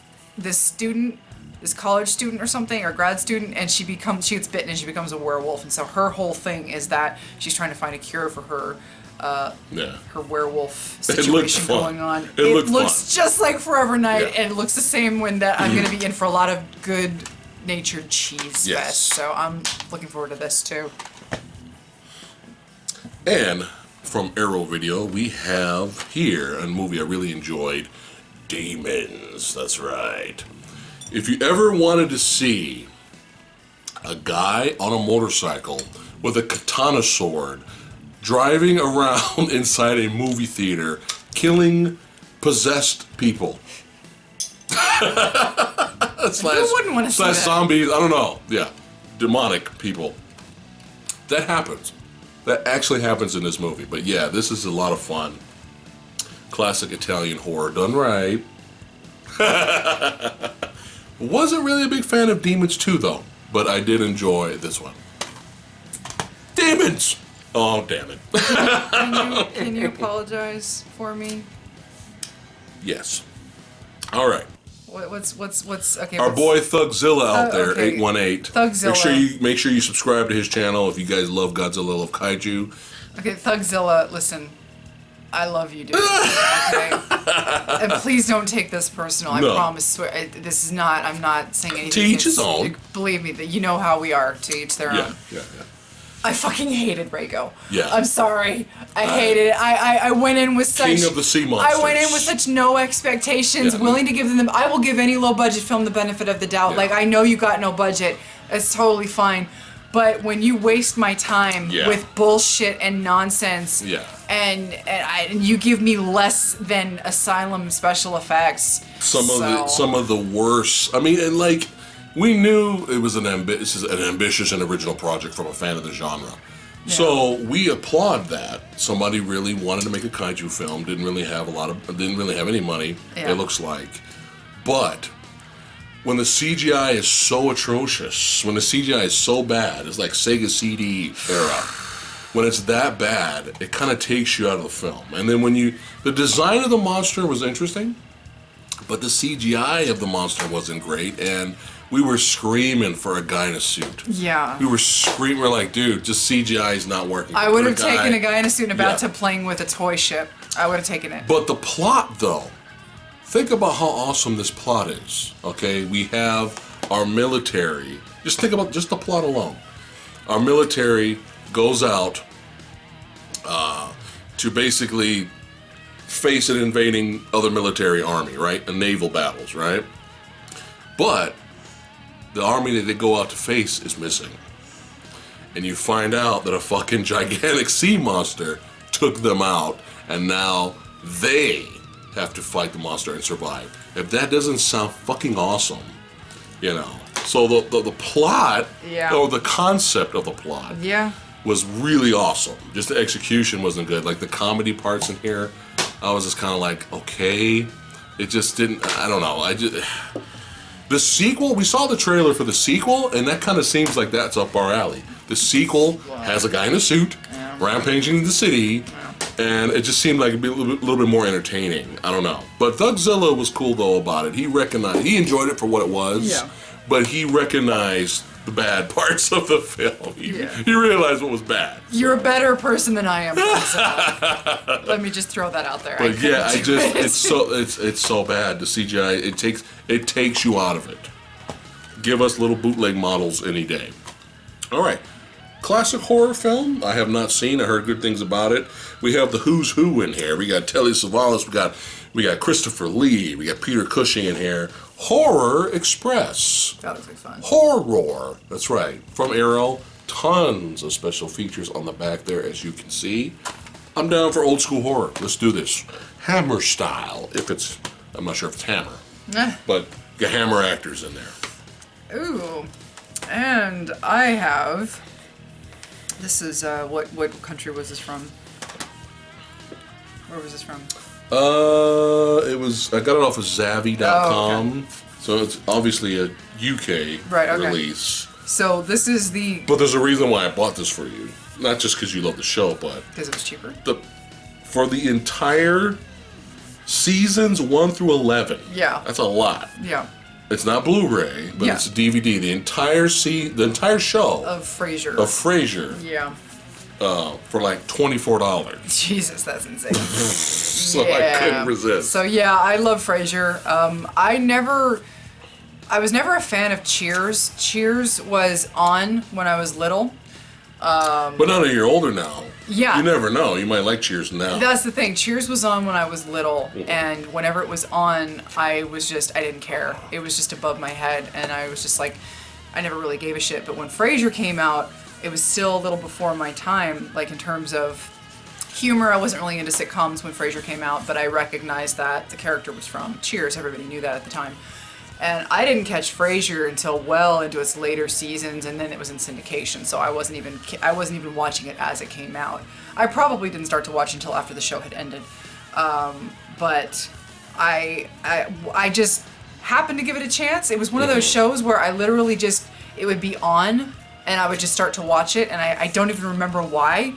student, this college student or something, or grad student, and she gets bitten and she becomes a werewolf. And so her whole thing is that she's trying to find a cure for her werewolf situation going on. It looks just like Forever Night, and it looks the same when that I'm going to be in for a lot of good natured cheese fest. So I'm looking forward to this too. And from Arrow Video, we have here a movie I really enjoyed, Demons. That's right. If you ever wanted to see a guy on a motorcycle with a katana sword driving around inside a movie theater killing possessed people Who wouldn't want to see that? zombies, I don't know. Yeah. Demonic people. That happens. That actually happens in this movie. But yeah, this is a lot of fun. Classic Italian horror done right. Wasn't really a big fan of Demons 2 though, but I did enjoy this one. Demons! Oh, damn it. Can you apologize for me? Yes. All right. What's okay? Our boy Thugzilla out there, okay. 818. Thugzilla. Make sure you subscribe to his channel if you guys love Godzilla, love Kaiju. Okay, Thugzilla, listen. I love you, dude. Okay? And please don't take this personal. I promise. Swear, this is not. I'm not saying anything. To each his own. Believe me, that you know how we are. To each their own. Yeah. I fucking hated Rhaego. Yeah. I'm sorry. I hated it. I went in with such... King of the sea monsters. I went in with such no expectations, willing to give them... I will give any low-budget film the benefit of the doubt. Yeah. Like, I know you got no budget. It's totally fine. But when you waste my time with bullshit and nonsense... And you give me less than Asylum special effects. Some of the worst... I mean, and like... We knew it was an ambitious and original project from a fan of the genre. Yeah. So we applaud that. Somebody really wanted to make a kaiju film, didn't really have any money, it looks like. But when the CGI is so atrocious, when the CGI is so bad, it's like Sega CD era. When it's that bad, it kind of takes you out of the film. And then the design of the monster was interesting, but the CGI of the monster wasn't great, and we were screaming for a guy in a suit. Yeah. We were screaming. We're like, dude, just CGI is not working. I would have taken a guy in a suit and about to playing with a toy ship. I would have taken it. But the plot, though, think about how awesome this plot is. Okay, we have our military. Just think about just the plot alone. Our military goes out to basically face an invading other military army, right? And naval battles, right? But the army that they go out to face is missing. And you find out that a fucking gigantic sea monster took them out, and now they have to fight the monster and survive. If that doesn't sound fucking awesome, you know. So the plot, or the concept of the plot, was really awesome. Just the execution wasn't good. Like the comedy parts in here, I was just kind of like, okay. It just didn't, I don't know. The sequel, we saw the trailer for the sequel, and that kind of seems like that's up our alley. The sequel has a guy in a suit, rampaging the city, and it just seemed like it'd be a little bit more entertaining. I don't know. But Thugzilla was cool, though, about it. He enjoyed it for what it was, but he recognized the bad parts of the film. He realized what was bad. You're a better person than I am. Let me just throw that out there. But it's so bad. The CGI, it takes you out of it. Give us little bootleg models any day. All right, classic horror film. I have not seen. I heard good things about it. We have the who's who in here. We got Telly Savalas. We got Christopher Lee. We got Peter Cushing in here. Horror Express. That looks like fun. Horror. That's right. From Arrow. Tons of special features on the back there, as you can see. I'm down for old school horror. Let's do this. Hammer style. I'm not sure if it's Hammer. But got Hammer actors in there. Ooh. And I have... This is, what country was this from? Where was this from? I got it off of Zavvi.com. Oh, okay. So it's obviously a UK release. So this is the... But there's a reason why I bought this for you. Not just because you love the show, but... Because it was cheaper? For the entire seasons 1 through 11. Yeah. That's a lot. Yeah. It's not Blu-ray, but it's a DVD. The entire show... Of Frasier. Yeah. For like $24. Jesus, that's insane. So I couldn't resist. So yeah, I love Frasier. I was never a fan of Cheers. Cheers was on when I was little. But now that you're older now, you never know. You might like Cheers now. That's the thing. Cheers was on when I was little, and whenever it was on, I didn't care. It was just above my head, and I was just like, I never really gave a shit. But when Frasier came out, it was still a little before my time, like in terms of humor. I wasn't really into sitcoms when Frasier came out, but I recognized that the character was from Cheers. Everybody knew that at the time. And I didn't catch Frasier until well into its later seasons, and then it was in syndication, so I wasn't even watching it as it came out. I probably didn't start to watch until after the show had ended. But I happened to give it a chance. It was one of those shows where I literally just, it would be on and I would just start to watch it, and I don't even remember why,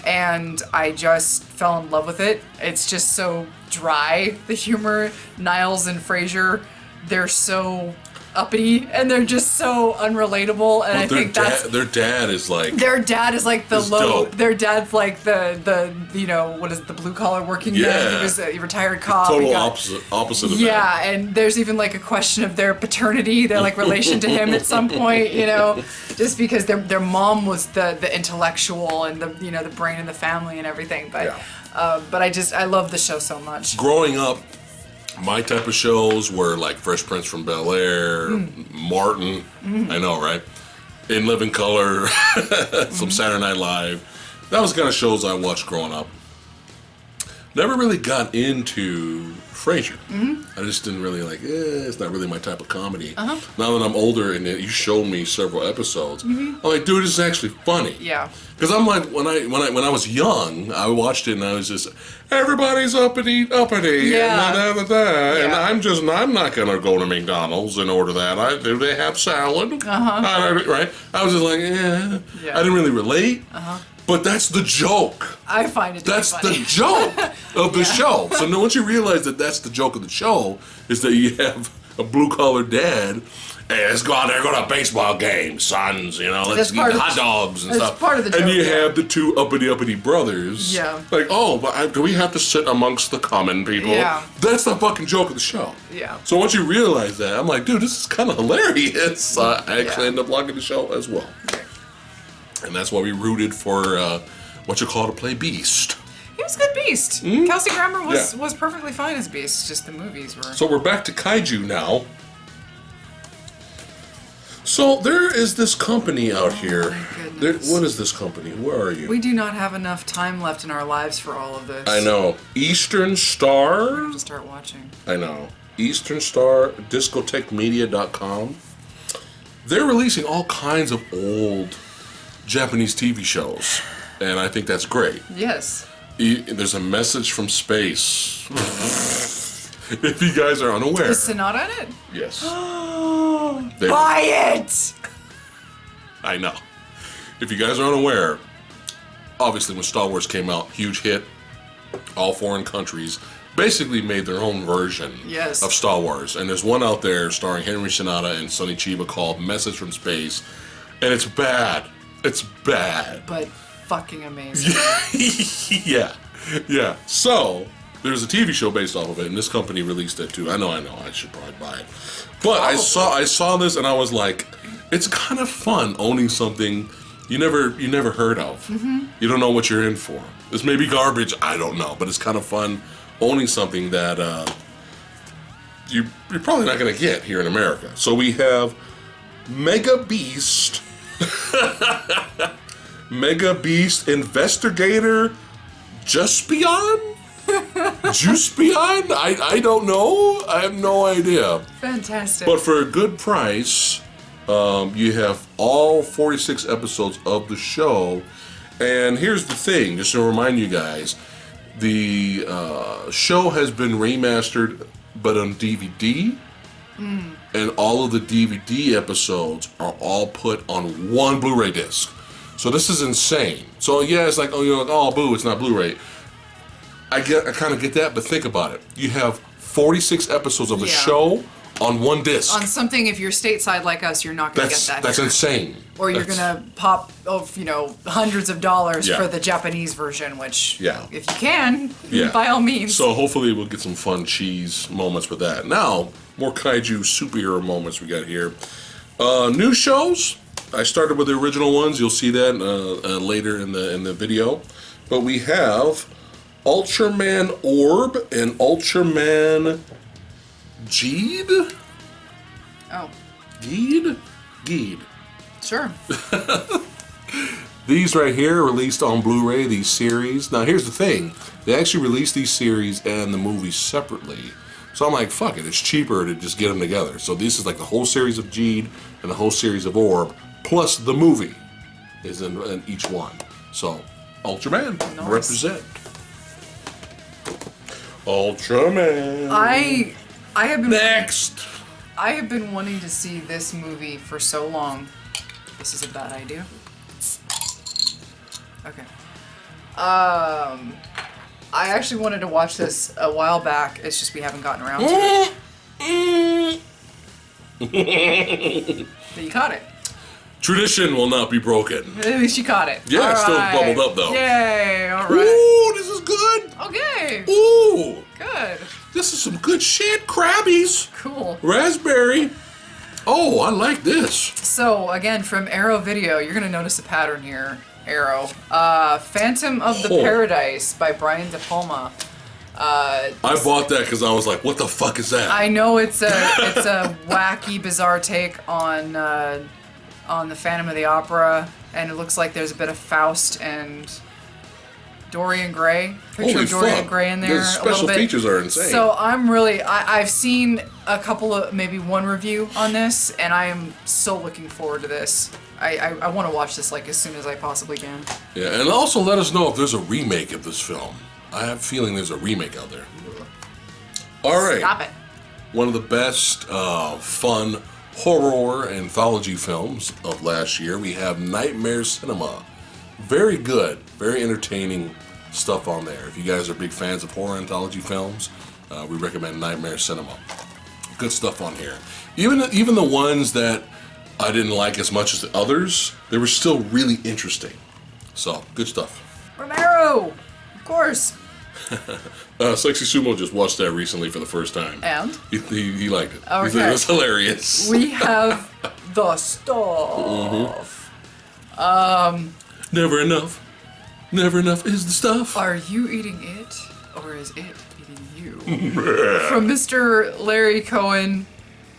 and I just fell in love with it. It's just so dry, the humor. Niles and Frasier, they're so uppity and they're just so unrelatable, and I think that's their dad is like the low dope. Their dad's like the you know, what is it, the blue collar working man. He was a retired cop. Total opposite of that. And there's even like a question of their paternity, their like relation to him at some point, you know, just because their mom was the intellectual and the, you know, the brain in the family and everything, but I love the show so much. Growing up, my type of shows were like Fresh Prince from Bel-Air, Martin, I know, right? In Living Color, some Saturday Night Live. That was the kind of shows I watched growing up. Never really got into Frasier. I just didn't really like, it's not really my type of comedy. Now that I'm older and you showed me several episodes, I'm like, dude, this is actually funny. Yeah. Because I'm like, when I was young, I watched it and I was just, everybody's uppity, Yeah. and I'm not gonna go to McDonald's and order that. Do they have salad? Right? I was just like, yeah. I didn't really relate. But that's the joke. I find it That's funny. the joke of the show. So now once you realize that that's the joke of the show, is that you have a blue-collar dad, hey, let's go out there, go to a baseball game, sons, you know, let's eat hot dogs and stuff. Part of the joke, and you have the two uppity brothers. Yeah. Like, but do we have to sit amongst the common people? Yeah. That's the fucking joke of the show. Yeah. So once you realize that, I'm like, dude, this is kind of hilarious. I actually end up liking the show as well. And that's why we rooted for to play Beast. He was a good Beast. Kelsey Grammer was perfectly fine as Beast. Just the movies were. So we're back to kaiju now. So there is this company out here. My goodness. What is this company? Where are you? We do not have enough time left in our lives for all of this. I know. Eastern Star. I have to start watching. I know. Eastern Star, discothequemedia.com. They're releasing all kinds of old Japanese TV shows, and I think that's great. Yes. There's a message from space. If you guys are unaware. Is Sonata in it? Yes. Buy it! I know. If you guys are unaware, obviously when Star Wars came out, huge hit. All foreign countries basically made their own version of Star Wars. And there's one out there starring Henry Sonata and Sonny Chiba called Message from Space. And it's bad. It's bad. But fucking amazing. Yeah. So, there's a TV show based off of it, and this company released it too. I know, I should probably buy it. But I saw this and I was like, it's kind of fun owning something you never heard of. You don't know what you're in for. This may be garbage, I don't know, but it's kind of fun owning something that you're probably not going to get here in America. So we have Mega Beast. Mega Beast Investigator Juspion? Juspion? I don't know. I have no idea. Fantastic. But for a good price, you have all 46 episodes of the show. And here's the thing, just to remind you guys, the show has been remastered, but on DVD. And all of the DVD episodes are all put on one Blu-ray disc. So this is insane. So yeah, it's like, you're like, oh, boo, it's not Blu-ray. I kind of get that, but think about it. You have 46 episodes of the show on one disc. On something, if you're stateside like us, you're not going to get that. That's here. insane. Or you're going to pop, hundreds of dollars for the Japanese version, which, if you can, by all means. So hopefully we'll get some fun cheese moments with that. Now, more kaiju superhero moments we got here. New shows. I started with the original ones. You'll see that later in the video. But we have Ultraman Orb and Ultraman Geed? Oh. Geed. Sure. These right here released on Blu-ray, these series. Now here's the thing. They actually released these series and the movies separately. So I'm like, fuck it, it's cheaper to just get them together. So this is like the whole series of Geed and the whole series of Orb, plus the movie is in each one. So, Ultraman, represent. Ultraman. I have been... Next. I have been wanting to see this movie for so long. This is a bad idea. Okay. I actually wanted to watch this a while back. It's just we haven't gotten around to it. But you caught it. Tradition will not be broken. At least you caught it. Yeah, it's still bubbled up though. Yay, alright. Ooh, this is good. Okay. Ooh. Good. This is some good shit. Crabbies. Cool. Raspberry. Oh, I like this. So, again, from Arrow Video, you're going to notice a pattern here. Arrow. Phantom of the Paradise by Brian De Palma. I bought that because I was like, what the fuck is that? I know it's a wacky, bizarre take on the Phantom of the Opera, and it looks like there's a bit of Faust and Dorian Gray. Picture of Dorian Gray in there. The special features are insane. So I've seen a couple of, maybe one review on this, and I am so looking forward to this. I want to watch this like as soon as I possibly can. Yeah, and also let us know if there's a remake of this film. I have a feeling there's a remake out there. All right. Stop it. One of the best fun horror anthology films of last year, we have Nightmare Cinema. Very good, very entertaining stuff on there. If you guys are big fans of horror anthology films, we recommend Nightmare Cinema. Good stuff on here. Even the ones that I didn't like as much as the others, they were still really interesting. So, good stuff. Romero! Of course. Sexy Sumo just watched that recently for the first time. And? He liked it. Okay. He thought it was hilarious. We have the stuff. Never enough. Never enough is the stuff. Are you eating it, or is it eating you? From Mr. Larry Cohen,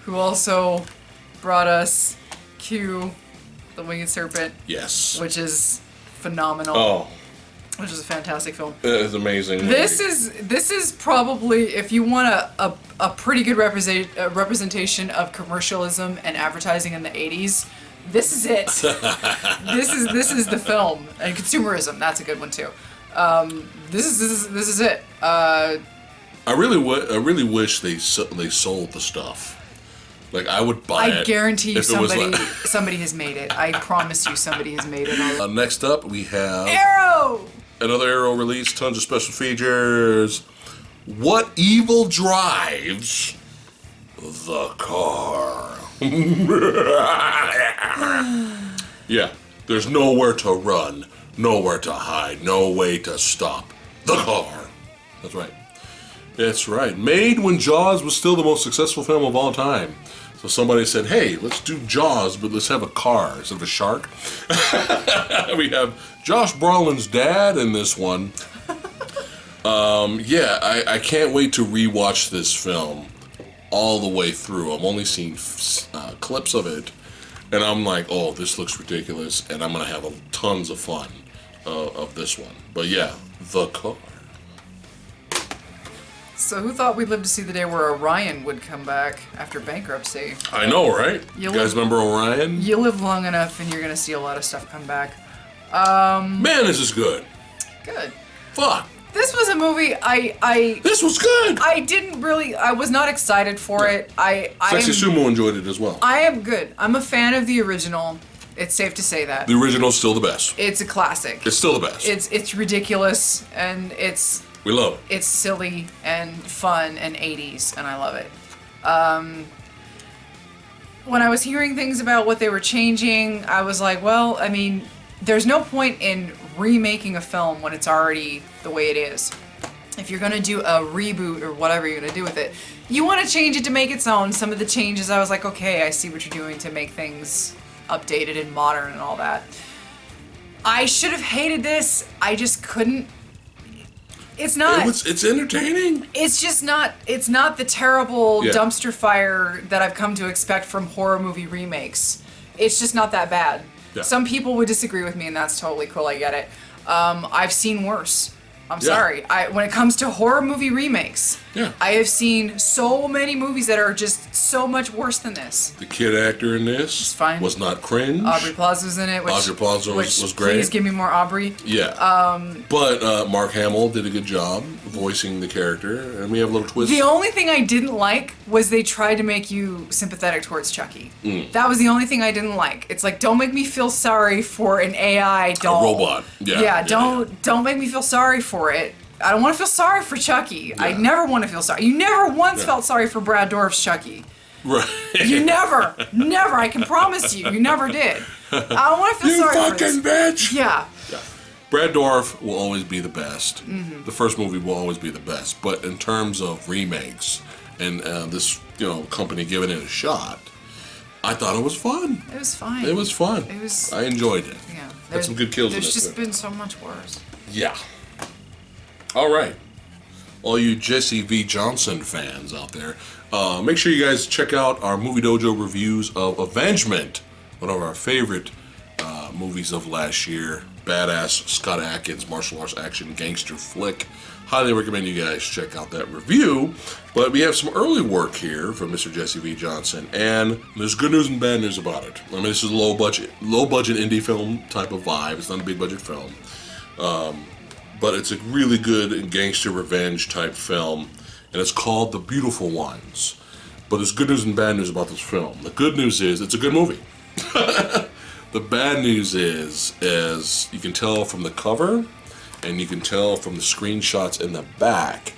who also brought us Q, the Winged Serpent. Yes. Which is phenomenal. Oh. Which is a fantastic film. It is amazing. This is probably, if you want a pretty good representation of commercialism and advertising in the 80s, this is it. This is the film. And consumerism, that's a good one too. This is it. I really wish they sold the stuff. Like, I would buy it. I guarantee you somebody has made it. I promise you somebody has made it. Next up, we have Arrow! Another Arrow release, tons of special features. What evil drives the car? Yeah, there's nowhere to run, nowhere to hide, no way to stop. The car. That's right. That's right. Made when Jaws was still the most successful film of all time. So somebody said, hey, let's do Jaws, but let's have a car instead of a shark. We have Josh Brolin's dad in this one. Yeah, I can't wait to rewatch this film all the way through. I've only seen clips of it, and I'm like, oh, this looks ridiculous, and I'm going to have tons of fun of this one. But yeah, the car. So who thought we'd live to see the day where Orion would come back after bankruptcy? I know, right? You guys remember Orion? You live long enough and you're going to see a lot of stuff come back. Man, this is good. Good. Fuck. This was a movie This was good! I was not excited for it. Sexy Sumo enjoyed it as well. I am good. I'm a fan of the original. It's safe to say that. The original's still the best. It's a classic. It's still the best. It's ridiculous and we love it. It's silly and fun and 80s, and I love it. When I was hearing things about what they were changing, I was like, well, I mean, there's no point in remaking a film when it's already the way it is. If you're going to do a reboot or whatever you're going to do with it, you want to change it to make its own. Some of the changes, I was like, okay, I see what you're doing to make things updated and modern and all that. I should have hated this. I just couldn't. It's not. It's entertaining. It's just not. It's not the terrible dumpster fire that I've come to expect from horror movie remakes. It's just not that bad. Yeah. Some people would disagree with me, and that's totally cool. I get it. I've seen worse. I'm sorry. When it comes to horror movie remakes, Yeah. I have seen so many movies that are just so much worse than this. The kid actor in this fine. was not cringe. Aubrey Plaza's in it. Aubrey Plaza was great. Please give me more Aubrey. Yeah. But Mark Hamill did a good job voicing the character, and we have a little twist. The only thing I didn't like was they tried to make you sympathetic towards Chucky. That was the only thing I didn't like. It's like, don't make me feel sorry for an AI doll. A robot. Yeah. Don't make me feel sorry for it. I don't want to feel sorry for Chucky. Yeah. I never want to feel sorry. You never once felt sorry for Brad Dourif's Chucky. Right. You never. I can promise you. You never did. I don't want to feel sorry for this. You fucking bitch! Yeah. Brad Dourif will always be the best. The first movie will always be the best. But in terms of remakes and this company giving it a shot, I thought it was fun. It was fine. It was fun. I enjoyed it. Yeah. Had some good kills in it. There's just been so much worse. Yeah. All right. All you Jesse V. Johnson fans out there, make sure you guys check out our Movie Dojo reviews of Avengement, one of our favorite movies of last year. Badass Scott Adkins martial arts action gangster flick. Highly recommend you guys check out that review. But we have some early work here from Mr. Jesse V. Johnson, and there's good news and bad news about it. I mean, this is a low budget indie film type of vibe. It's not a big budget film. But it's a really good gangster revenge type film, and it's called The Beautiful Ones. But there's good news and bad news about this film. The good news is it's a good movie. The bad news is, as you can tell from the cover, and you can tell from the screenshots in the back,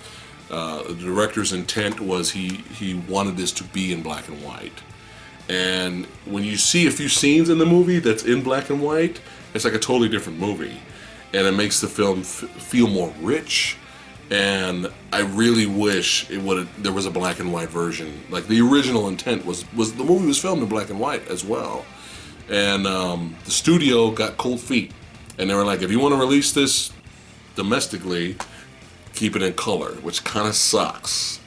the director's intent was he wanted this to be in black and white. And when you see a few scenes in the movie that's in black and white, it's like a totally different movie. And it makes the film feel more rich, and I really wish there was a black and white version. Like the original intent was the movie was filmed in black and white as well, and the studio got cold feet, and they were like, if you want to release this domestically, keep it in color, which kind of sucks.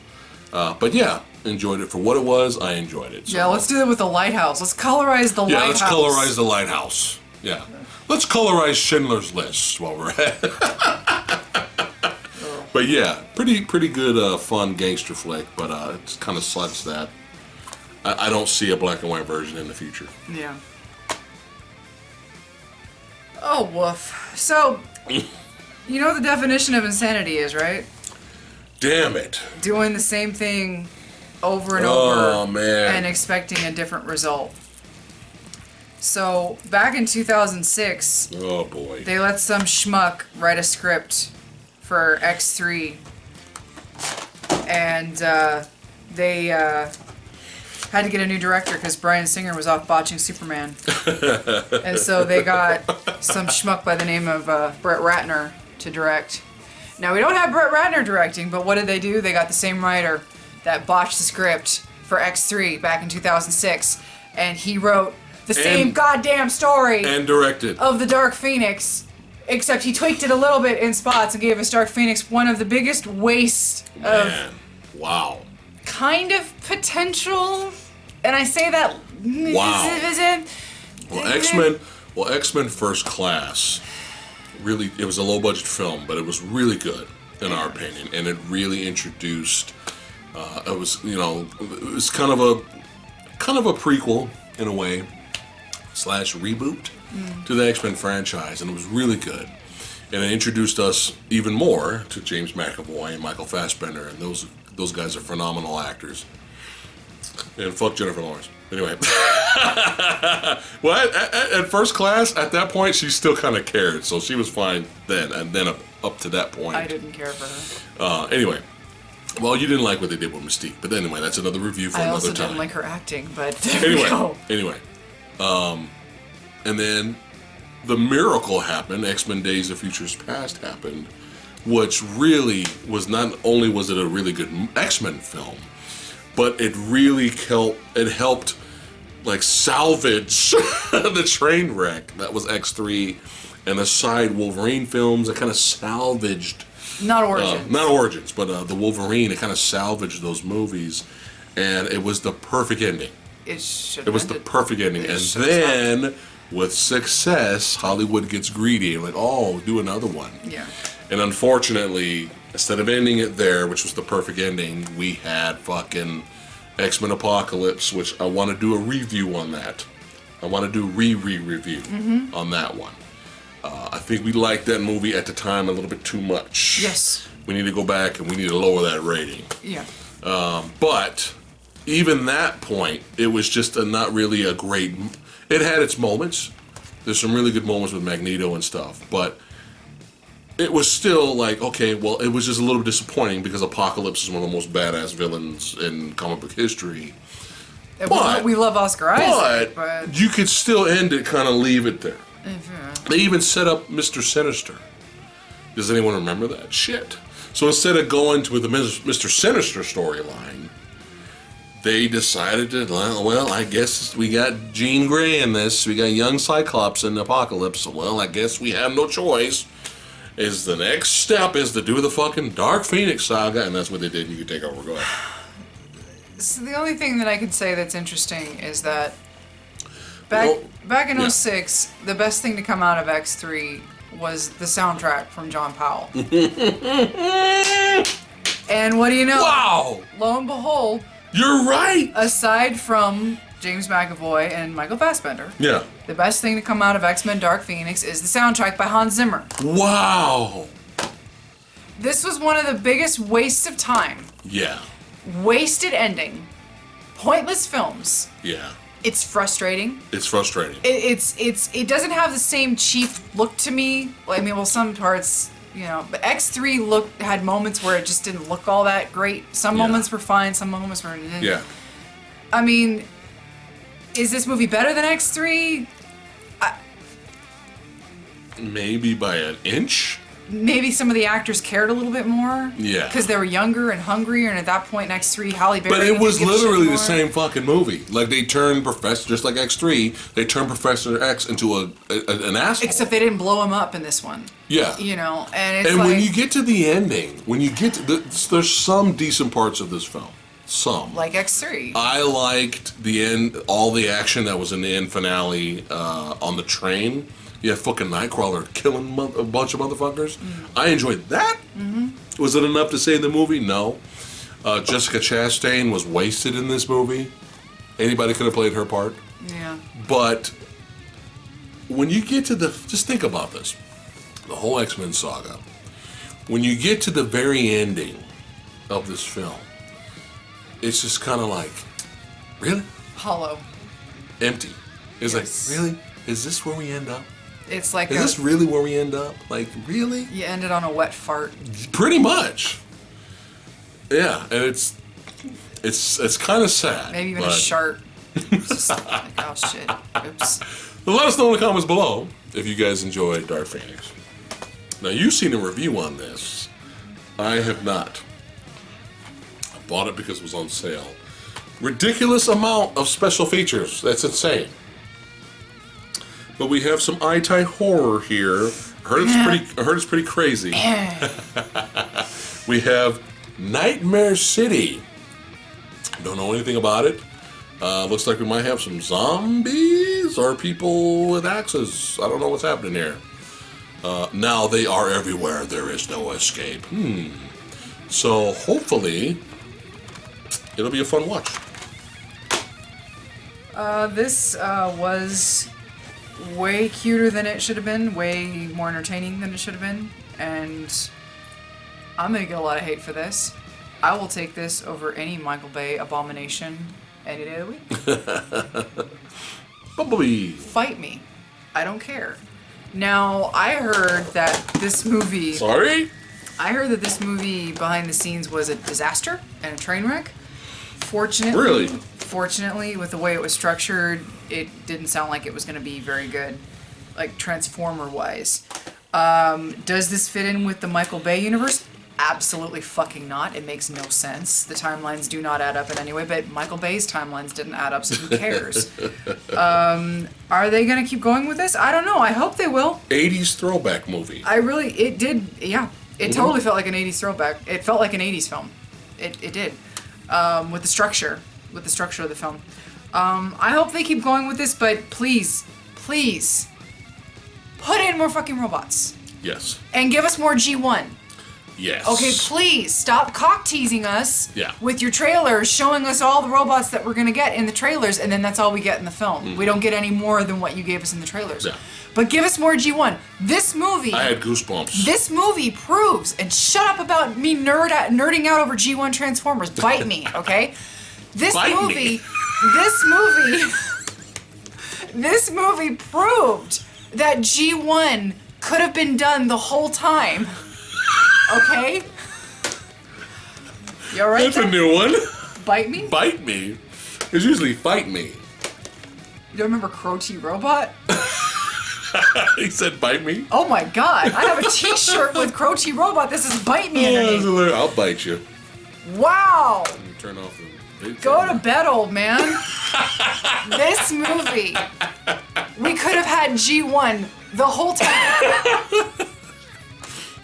But yeah, enjoyed it for what it was. I enjoyed it. So. Yeah, let's do it with the Lighthouse. Let's colorize the Lighthouse. Yeah, let's colorize the Lighthouse. Yeah. Let's colorize Schindler's List while we're at it. But yeah, pretty good fun gangster flick, but it kind of sucks that I don't see a black and white version in the future. Yeah. Oh, woof. So, you know what the definition of insanity is, right? Damn it. Doing the same thing over and over. Oh, man. And expecting a different result. So, back in 2006, oh boy, they let some schmuck write a script for X3, and they had to get a new director because Bryan Singer was off botching Superman. And so they got some schmuck by the name of Brett Ratner to direct. Now, we don't have Brett Ratner directing, but what did they do? They got the same writer that botched the script for X3 back in 2006, and he wrote the same goddamn story and directed of the Dark Phoenix, except he tweaked it a little bit in spots and gave us Dark Phoenix one of the biggest wastes of kind of potential. And I say that X-Men First Class, really, it was a low budget film, but it was really good in our opinion, and it really introduced it was kind of a prequel in a way / reboot to the X-Men franchise, and it was really good. And it introduced us even more to James McAvoy and Michael Fassbender, and those guys are phenomenal actors. And fuck Jennifer Lawrence. Anyway. Well, at First Class, at that point, she still kind of cared, so she was fine then, and then up to that point. I didn't care for her. Anyway. Well, you didn't like what they did with Mystique, but anyway, that's another review for another time. I also didn't like her acting, but there we go. Anyway. And then the miracle happened, X-Men Days of Futures Past happened, which really was, not only was it a really good X-Men film, but it really helped like salvage the train wreck that was X3 and the side Wolverine films that kind of salvaged not Origins, but the Wolverine, it kind of salvaged those movies, and it was the perfect ending. It was the perfect ending. And then, with success, Hollywood gets greedy and like, oh, do another one. Yeah. And unfortunately, instead of ending it there, which was the perfect ending, we had fucking X-Men Apocalypse, which I want to do a review on that. I want to do review on that one. I think we liked that movie at the time a little bit too much. Yes. We need to go back and we need to lower that rating. Yeah. But even that point, it was just not really a great... It had its moments. There's some really good moments with Magneto and stuff, but it was still like, okay, well, it was just a little disappointing because Apocalypse is one of the most badass villains in comic book history. But we love Oscar Isaac, but you could still end it, kind of leave it there. They even set up Mr. Sinister. Does anyone remember that? Shit. So instead of going with the Mr. Sinister storyline, they decided to, well, I guess we got Jean Grey in this. We got young Cyclops in Apocalypse. So, well, I guess we have no choice. The next step is to do the fucking Dark Phoenix saga, and that's what they did. You can take over. Go ahead. So the only thing that I could say that's interesting is that back in 06, the best thing to come out of X3 was the soundtrack from John Powell. And what do you know? Wow! Lo and behold, you're right! Aside from James McAvoy and Michael Fassbender, yeah, the best thing to come out of X-Men Dark Phoenix is the soundtrack by Hans Zimmer. Wow! This was one of the biggest wastes of time. Yeah. Wasted ending. Pointless films. Yeah. It's frustrating. It's frustrating. It doesn't have the same cheap look to me. I mean, well, some parts, you know, but X3 had moments where it just didn't look all that great. Some moments were fine, some moments were... Yeah. I mean, is this movie better than X3? Maybe by an inch? Maybe some of the actors cared a little bit more. Yeah. Because they were younger and hungrier, and at that point in X3, Halle Berry... But it was literally the same fucking movie. Like, they turned Professor, just like X3, they turned Professor X into an asshole. Except they didn't blow him up in this one. Yeah. You know, and it's and like... when you get to the ending, there's some decent parts of this film. Some. Like X3. I liked the end, all the action that was in the end finale on the train. You have fucking Nightcrawler killing a bunch of motherfuckers. I enjoyed that. Was it enough to save the movie? No. Jessica Chastain was wasted in this movie. Anybody could have played her part. Yeah. But when you get to just think about this. The whole X-Men saga. When you get to the very ending of this film, it's just kind of like, really? Hollow. Empty. It's like, really? Is this where we end up? It's like Is this really where we end up? Like, really? You ended on a wet fart. Pretty much. Yeah, and it's kind of sad. Maybe even a shart. It's just like, oh shit. Oops. Well, let us know in the comments below if you guys enjoy Dark Phoenix. Now, you've seen a review on this. I have not. I bought it because it was on sale. Ridiculous amount of special features. That's insane. But we have some eye-tie horror here. I heard it's pretty crazy. We have Nightmare City. Don't know anything about it. Looks like we might have some zombies or people with axes. I don't know what's happening here. Now they are everywhere. There is no escape. So hopefully it'll be a fun watch. This was way cuter than it should have been, way more entertaining than it should have been, and I'm gonna get a lot of hate for this. I will take this over any Michael Bay abomination any day of the week. Bumblebee. Fight me. I don't care. Now, I heard that this movie... Sorry? I heard that this movie behind the scenes was a disaster and a train wreck. Fortunately... Really? Fortunately, with the way it was structured, it didn't sound like it was going to be very good, like Transformer-wise. Does this fit in with the Michael Bay universe? Absolutely fucking not. It makes no sense. The timelines do not add up in any way, but Michael Bay's timelines didn't add up, so who cares? Are they going to keep going with this? I don't know. I hope they will. 80s throwback movie. It did, yeah. It totally felt like an 80s throwback. It felt like an 80s film. It did. With the structure of the film. I hope they keep going with this, but please, put in more fucking robots. Yes. And give us more G1. Yes. Okay, please stop cock teasing us Yeah. with your trailers, showing us all the robots that we're gonna get in the trailers, and then that's all we get in the film. We don't get any more than what you gave us in the trailers. Yeah. But give us more G1. This movie. I had goosebumps. This movie proves, and shut up about me nerding out over G1 Transformers. Bite me, okay? This movie proved that G1 could have been done the whole time. Okay? You alright? That's a new one. Bite me? Bite me. It's usually fight me. You don't remember Crow T Robot? He said bite me. Oh my god, I have a t-shirt with Crow T Robot. This is Bite Me underneath. I'll bite you. Wow. Let me turn off the... Go to bed, old man. This movie, we could have had G1 the whole time.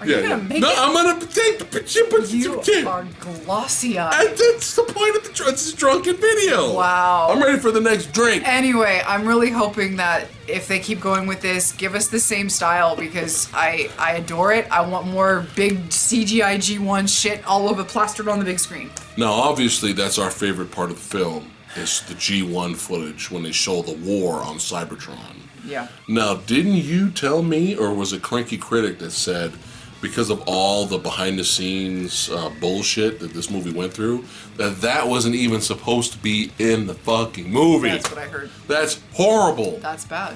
Are you gonna make it? No, I'm gonna take the picture. You are glossy-eyed. That's the point of it's a drunken video. Wow. I'm ready for the next drink. Anyway, I'm really hoping that if they keep going with this, give us the same style because I adore it. I want more big CGI G1 shit all over plastered on the big screen. Now, obviously, that's our favorite part of the film is the G1 footage when they show the war on Cybertron. Yeah. Now, didn't you tell me, or was it Cranky Critic that said, because of all the behind-the-scenes bullshit that this movie went through, that wasn't even supposed to be in the fucking movie? That's what I heard. That's horrible. That's bad.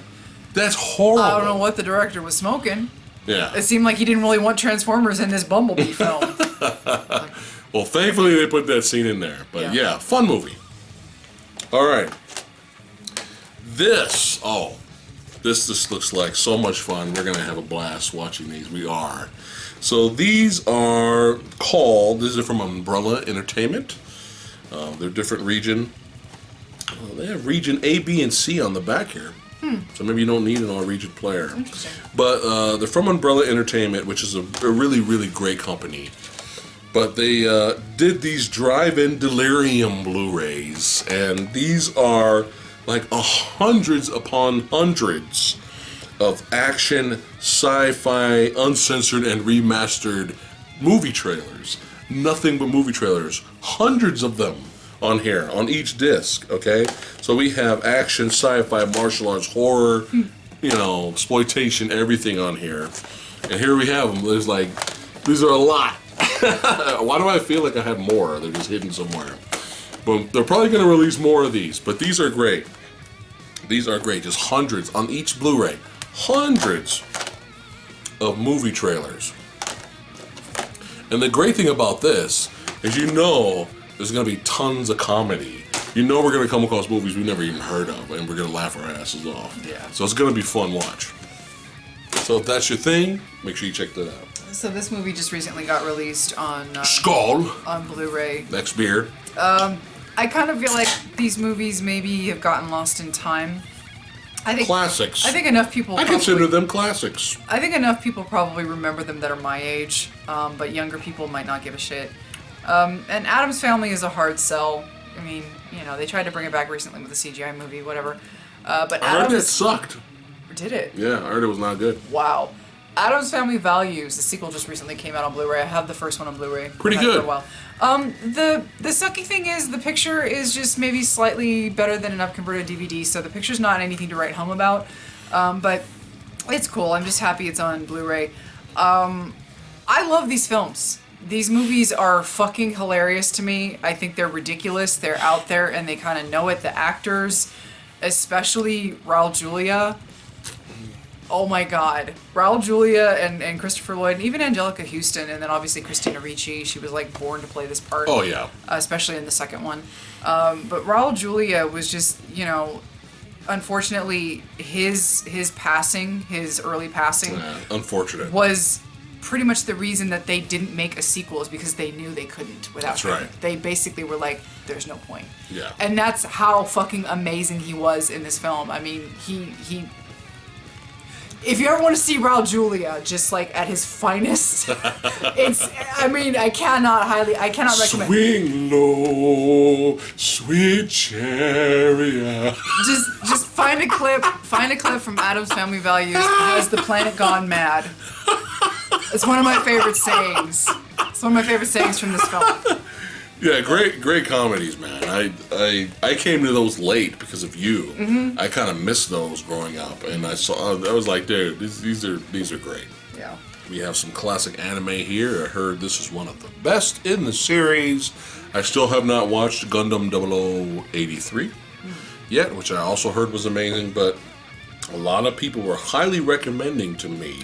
That's horrible. I don't know what the director was smoking. Yeah. It seemed like he didn't really want Transformers in this Bumblebee film. Well, thankfully they put that scene in there. But yeah, fun movie. All right. This looks like so much fun. We're going to have a blast watching these. We are. So these are these are from Umbrella Entertainment. They're different region. They have region A, B, and C on the back here. So maybe you don't need an all-region player. Interesting. But they're from Umbrella Entertainment, which is a really, really great company. But they did these drive-in Delirium Blu-rays, and these are like hundreds upon hundreds of action, sci-fi, uncensored, and remastered movie trailers. Nothing but movie trailers. Hundreds of them on here, on each disc, okay? So we have action, sci-fi, martial arts, horror, exploitation, everything on here. And here we have them. There's like, these are a lot. Why do I feel like I have more? They're just hidden somewhere. But they're probably going to release more of these, but these are great. These are great. Just hundreds on each Blu-ray. Hundreds of movie trailers. And the great thing about this is there's going to be tons of comedy. We're going to come across movies we've never even heard of, and we're going to laugh our asses off. Yeah. So it's going to be fun watch. So if that's your thing, make sure you check that out. So this movie just recently got released on Skull. On Blu-ray. Next beer. I kind of feel like these movies maybe have gotten lost in time. Classics. I think enough people. I consider them classics. I think enough people probably remember them that are my age, but younger people might not give a shit. And Addams Family is a hard sell. I mean, they tried to bring it back recently with a CGI movie, whatever. But I heard it sucked. Did it? Yeah, I heard it was not good. Wow. Addams Family Values, the sequel just recently came out on Blu-ray. I have the first one on Blu-ray. Pretty good. For a while. The sucky thing is the picture is just maybe slightly better than an up-converted DVD, so the picture's not anything to write home about. But it's cool. I'm just happy it's on Blu-ray. I love these films. These movies are fucking hilarious to me. I think they're ridiculous. They're out there, and they kind of know it. The actors, especially Raul Julia. Oh my god. Raul Julia and Christopher Lloyd, and even Angelica Houston, and then obviously Christina Ricci. She was like born to play this part. Oh yeah. Especially in the second one. But Raul Julia was just, unfortunately, his passing, his early passing, unfortunate, was pretty much the reason that they didn't make a sequel is because they knew they couldn't without That's him. right. They basically were like, there's no point. Yeah. And that's how fucking amazing he was in this film. I mean, he if you ever want to see Raul Julia just like at his finest, I cannot recommend. Swing low, sweet chariot. Just find a clip from Addams Family Values. Has the planet gone mad? It's one of my favorite sayings. It's one of my favorite sayings from this film. Yeah, great comedies, man. I came to those late because of you. Mm-hmm. I kind of missed those growing up, and I was like, dude, these are great. Yeah. We have some classic anime here. I heard this is one of the best in the series. I still have not watched Gundam 0083 yet, which I also heard was amazing, but a lot of people were highly recommending to me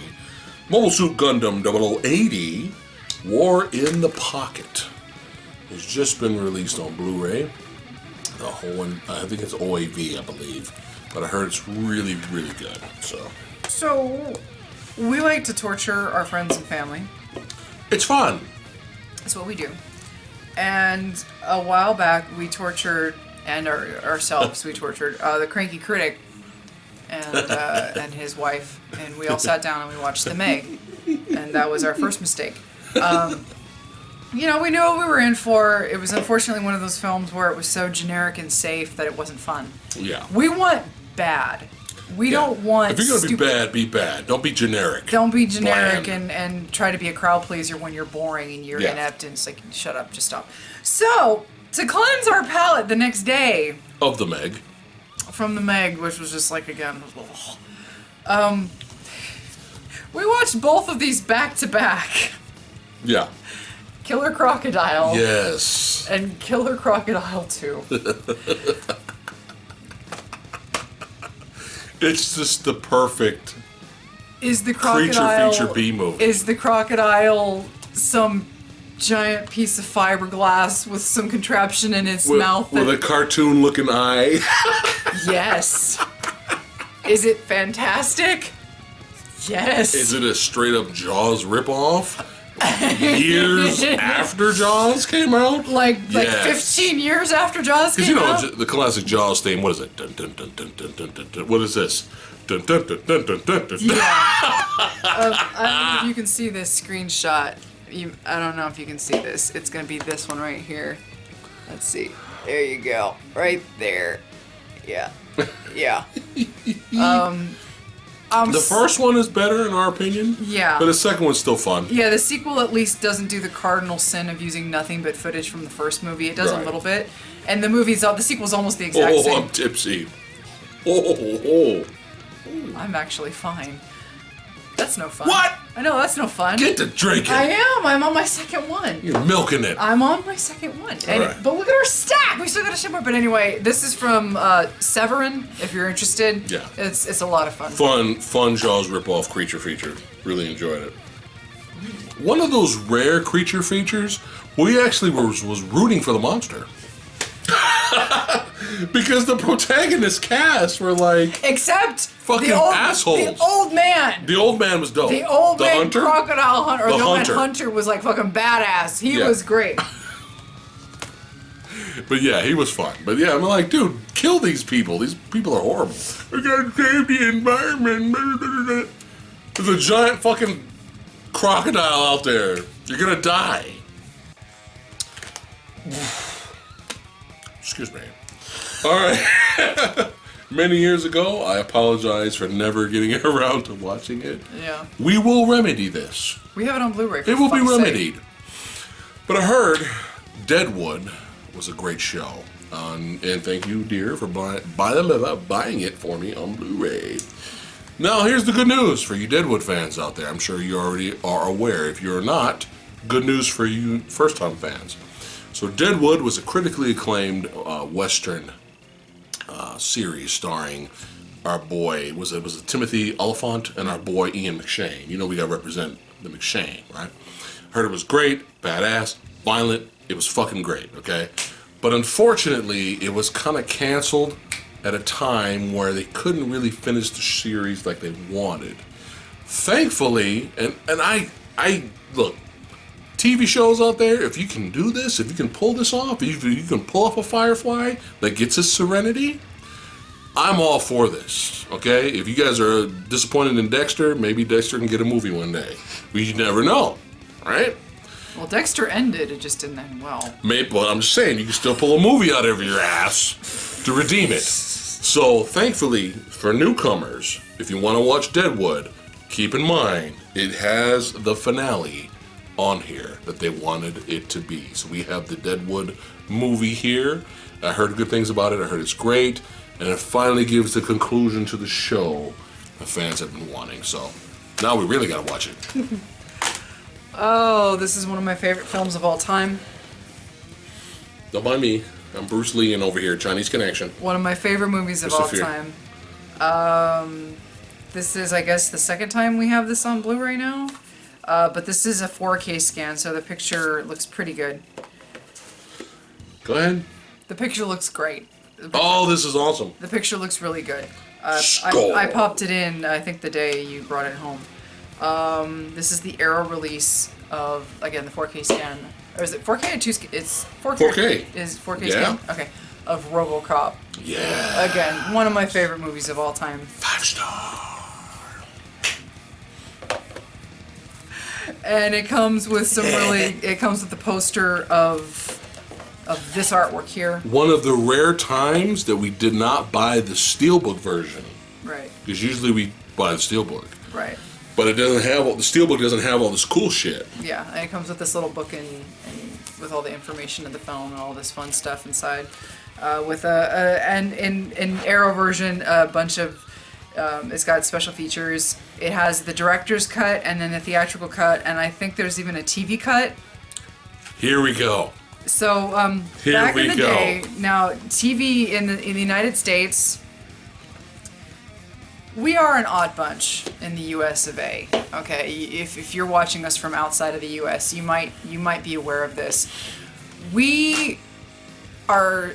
Mobile Suit Gundam 0080 War in the Pocket. It's just been released on Blu-ray. The whole one, I think it's OAV, I believe, but I heard it's really, really good. So we like to torture our friends and family. It's fun. That's what we do. And a while back, we tortured, and ourselves, we tortured the cranky critic and his wife, and we all sat down and we watched The Meg, and that was our first mistake. You know, we knew what we were in for. It was unfortunately one of those films where it was so generic and safe that it wasn't fun. Yeah. We want bad. We don't want. If you're gonna be bad, be bad. Don't be generic. Don't be generic and try to be a crowd pleaser when you're boring and you're inept and it's like, shut up, just stop. So, to cleanse our palate the next day of The Meg. From The Meg, which was just like, again, we watched both of these back to back. Yeah. Killer Crocodile. Yes. And Killer Crocodile 2. It's just the perfect creature feature B movie. Is the crocodile some giant piece of fiberglass with some contraption in its mouth? With a cartoon-looking eye. Yes. Is it fantastic? Yes. Is it a straight-up Jaws ripoff? Years after Jaws came out? Like 15 years after Jaws came out? Because, the classic Jaws theme, what is it? Dun, dun, dun, dun, dun, dun, dun, dun. What is this? Dun, dun, dun, dun, dun, dun, dun. Yeah. I don't know if you can see this screenshot. I don't know if you can see this. It's going to be this one right here. Let's see. There you go. Right there. Yeah. Yeah. The first one is better in our opinion. Yeah. But the second one's still fun. Yeah, the sequel at least doesn't do the cardinal sin of using nothing but footage from the first movie. It does a little bit. And the sequel's almost the exact same. Oh, I'm tipsy. Oh. I'm actually fine. That's no fun. What? I know, that's no fun. Get to drinking. I am. I'm on my second one. You're milking it. I'm on my second one. Right. But look at our stack. We still got a shit more. But anyway, this is from Severin, if you're interested. Yeah. It's a lot of fun. Fun Jaws ripoff creature feature. Really enjoyed it. One of those rare creature features, we actually was rooting for the monster. Because the protagonist cast were like... Except... fucking assholes. The old man. The old man was dope. The old man hunter? crocodile hunter. Or the old man hunter was like fucking badass. He was great. But yeah, he was fun. But yeah, I'm like, dude, kill these people. These people are horrible. We gotta save the environment. There's a giant fucking crocodile out there. You're gonna die. Excuse me. Alright. Many years ago, I apologize for never getting around to watching it. Yeah. We will remedy this. We have it on Blu-ray. It will be remedied. But I heard Deadwood was a great show. And thank you, dear, for buying it for me on Blu-ray. Now, here's the good news for you Deadwood fans out there. I'm sure you already are aware. If you're not, good news for you first-time fans. So Deadwood was a critically acclaimed Western series starring our boy, was it Timothy Oliphant and our boy Ian McShane. You know we gotta represent the McShane, right? Heard it was great, badass, violent, it was fucking great, okay? But unfortunately, it was kind of canceled at a time where they couldn't really finish the series like they wanted. Thankfully, and I look, TV shows out there, if you can do this, if you can pull this off, if you can pull off a Firefly that gets his serenity, I'm all for this, okay? If you guys are disappointed in Dexter, maybe Dexter can get a movie one day. We never know, right? Well, Dexter ended, it just didn't end well. But I'm just saying, you can still pull a movie out of your ass to redeem it. So, thankfully, for newcomers, if you want to watch Deadwood, keep in mind, it has the finale on here that they wanted it to be. So we have the Deadwood movie here. I heard good things about it. I heard it's great. And it finally gives the conclusion to the show the fans have been wanting. So now we really got to watch it. Oh, this is one of my favorite films of all time. Don't mind me. I'm Bruce Lee and over here, Chinese Connection. One of my favorite movies of all time. This is, I guess, the second time we have this on Blu-ray now. But this is a 4K scan, so the picture looks pretty good. Go ahead. The picture looks great. Oh, this is awesome. The picture looks really good. I popped it in, I think, the day you brought it home. This is the Arrow release of, again, the 4K scan. Or is it 4K or 2K? It's 4K. 4K. Is 4K scan? Okay. Of Robocop. Yeah. Again, one of my favorite movies of all time. 5-star. And it comes with some really, it comes with the poster of this artwork here. One of the rare times that we did not buy the Steelbook version. Right. Because usually we buy the Steelbook. Right. But it doesn't have the Steelbook doesn't have all this cool shit. Yeah, and it comes with this little book and with all the information of the film and all this fun stuff inside. With and in Arrow version, a bunch of it's got special features. It has the director's cut and then the theatrical cut, and I think there's even a TV cut. Here we go. So back in the day, now TV in the United States. We are an odd bunch in the U.S. of A. Okay, if you're watching us from outside of the U.S., you might be aware of this. We are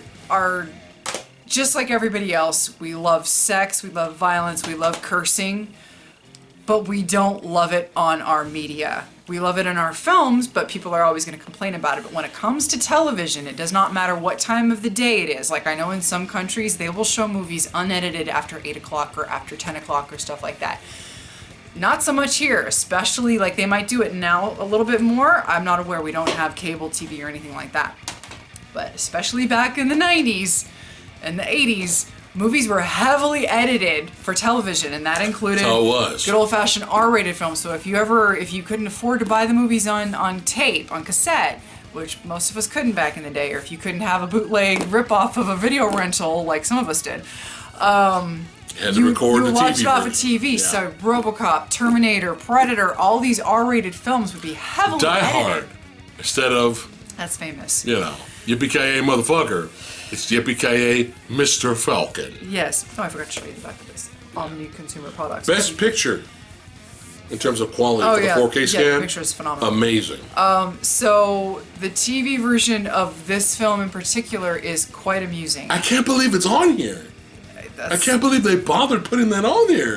just like everybody else. We love sex, we love violence, we love cursing, but we don't love it on our media. We love it in our films, but people are always going to complain about it. But when it comes to television, it does not matter what time of the day it is. Like I know in some countries, they will show movies unedited after 8 o'clock or after 10 o'clock or stuff like that. Not so much here, especially like they might do it now a little bit more. I'm not aware. We don't have cable TV or anything like that. But especially back in the 90s and the 80s, movies were heavily edited for television, and that included good old-fashioned R-rated films. So if you couldn't afford to buy the movies on tape, on cassette, which most of us couldn't back in the day, or if you couldn't have a bootleg rip-off of a video rental like some of us did, you watched it off of TV. Yeah. So Robocop, Terminator, Predator, all these R-rated films would be heavily edited. Die Hard, instead of... That's famous. You know, yippee-ki-yay motherfucker. It's yippee-ki-yay Mr. Falcon. Yes. Oh, I forgot to show you the back of this. Omni Consumer Products. Best picture in terms of quality for the 4K scan. Yeah, the picture is phenomenal. Amazing. So the TV version of this film in particular is quite amusing. I can't believe it's on here. I can't believe they bothered putting that on there.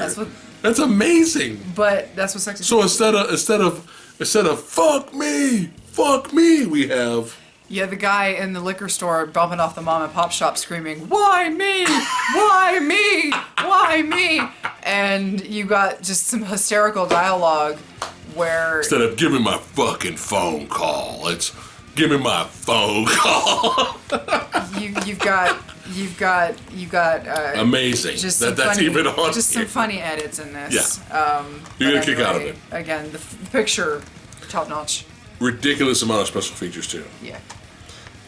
That's amazing. But that's what sexy. So instead of fuck me, we have. Yeah, the guy in the liquor store bumping off the mom and pop shop screaming, "Why me? Why me? Why me?" And you got just some hysterical dialogue where instead of "give me my fucking phone call," it's "give me my phone call." you've got amazing. Just that's funny, even on. Just some funny edits in this. Yeah. You're gonna kick out of it. Again, the picture, top notch. Ridiculous amount of special features too. Yeah.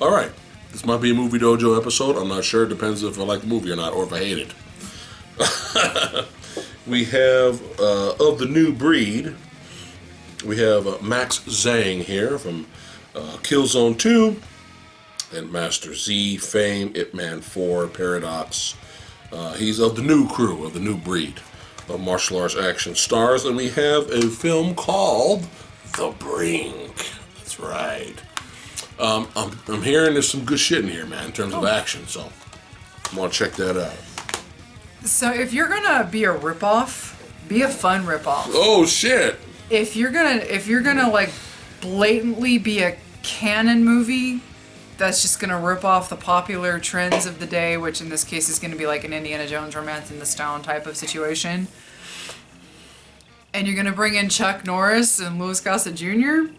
All right, this might be a Movie Dojo episode. I'm not sure. It depends if I like the movie or not, or if I hate it. We have of the new breed. We have Max Zhang here from Killzone 2 and Master Z, Fame, Ip Man 4, Paradox. He's of the new crew, of the new breed of martial arts action stars, and we have a film called The Brink. That's right. I'm hearing there's some good shit in here, man, in terms of action, so I want to check that out. So if you're gonna be a ripoff, be a fun ripoff. Oh shit! If you're gonna like blatantly be a canon movie that's just gonna rip off the popular trends of the day, which in this case is gonna be like an Indiana Jones Romance in the Stone type of situation, and you're gonna bring in Chuck Norris and Louis Gossett Jr.,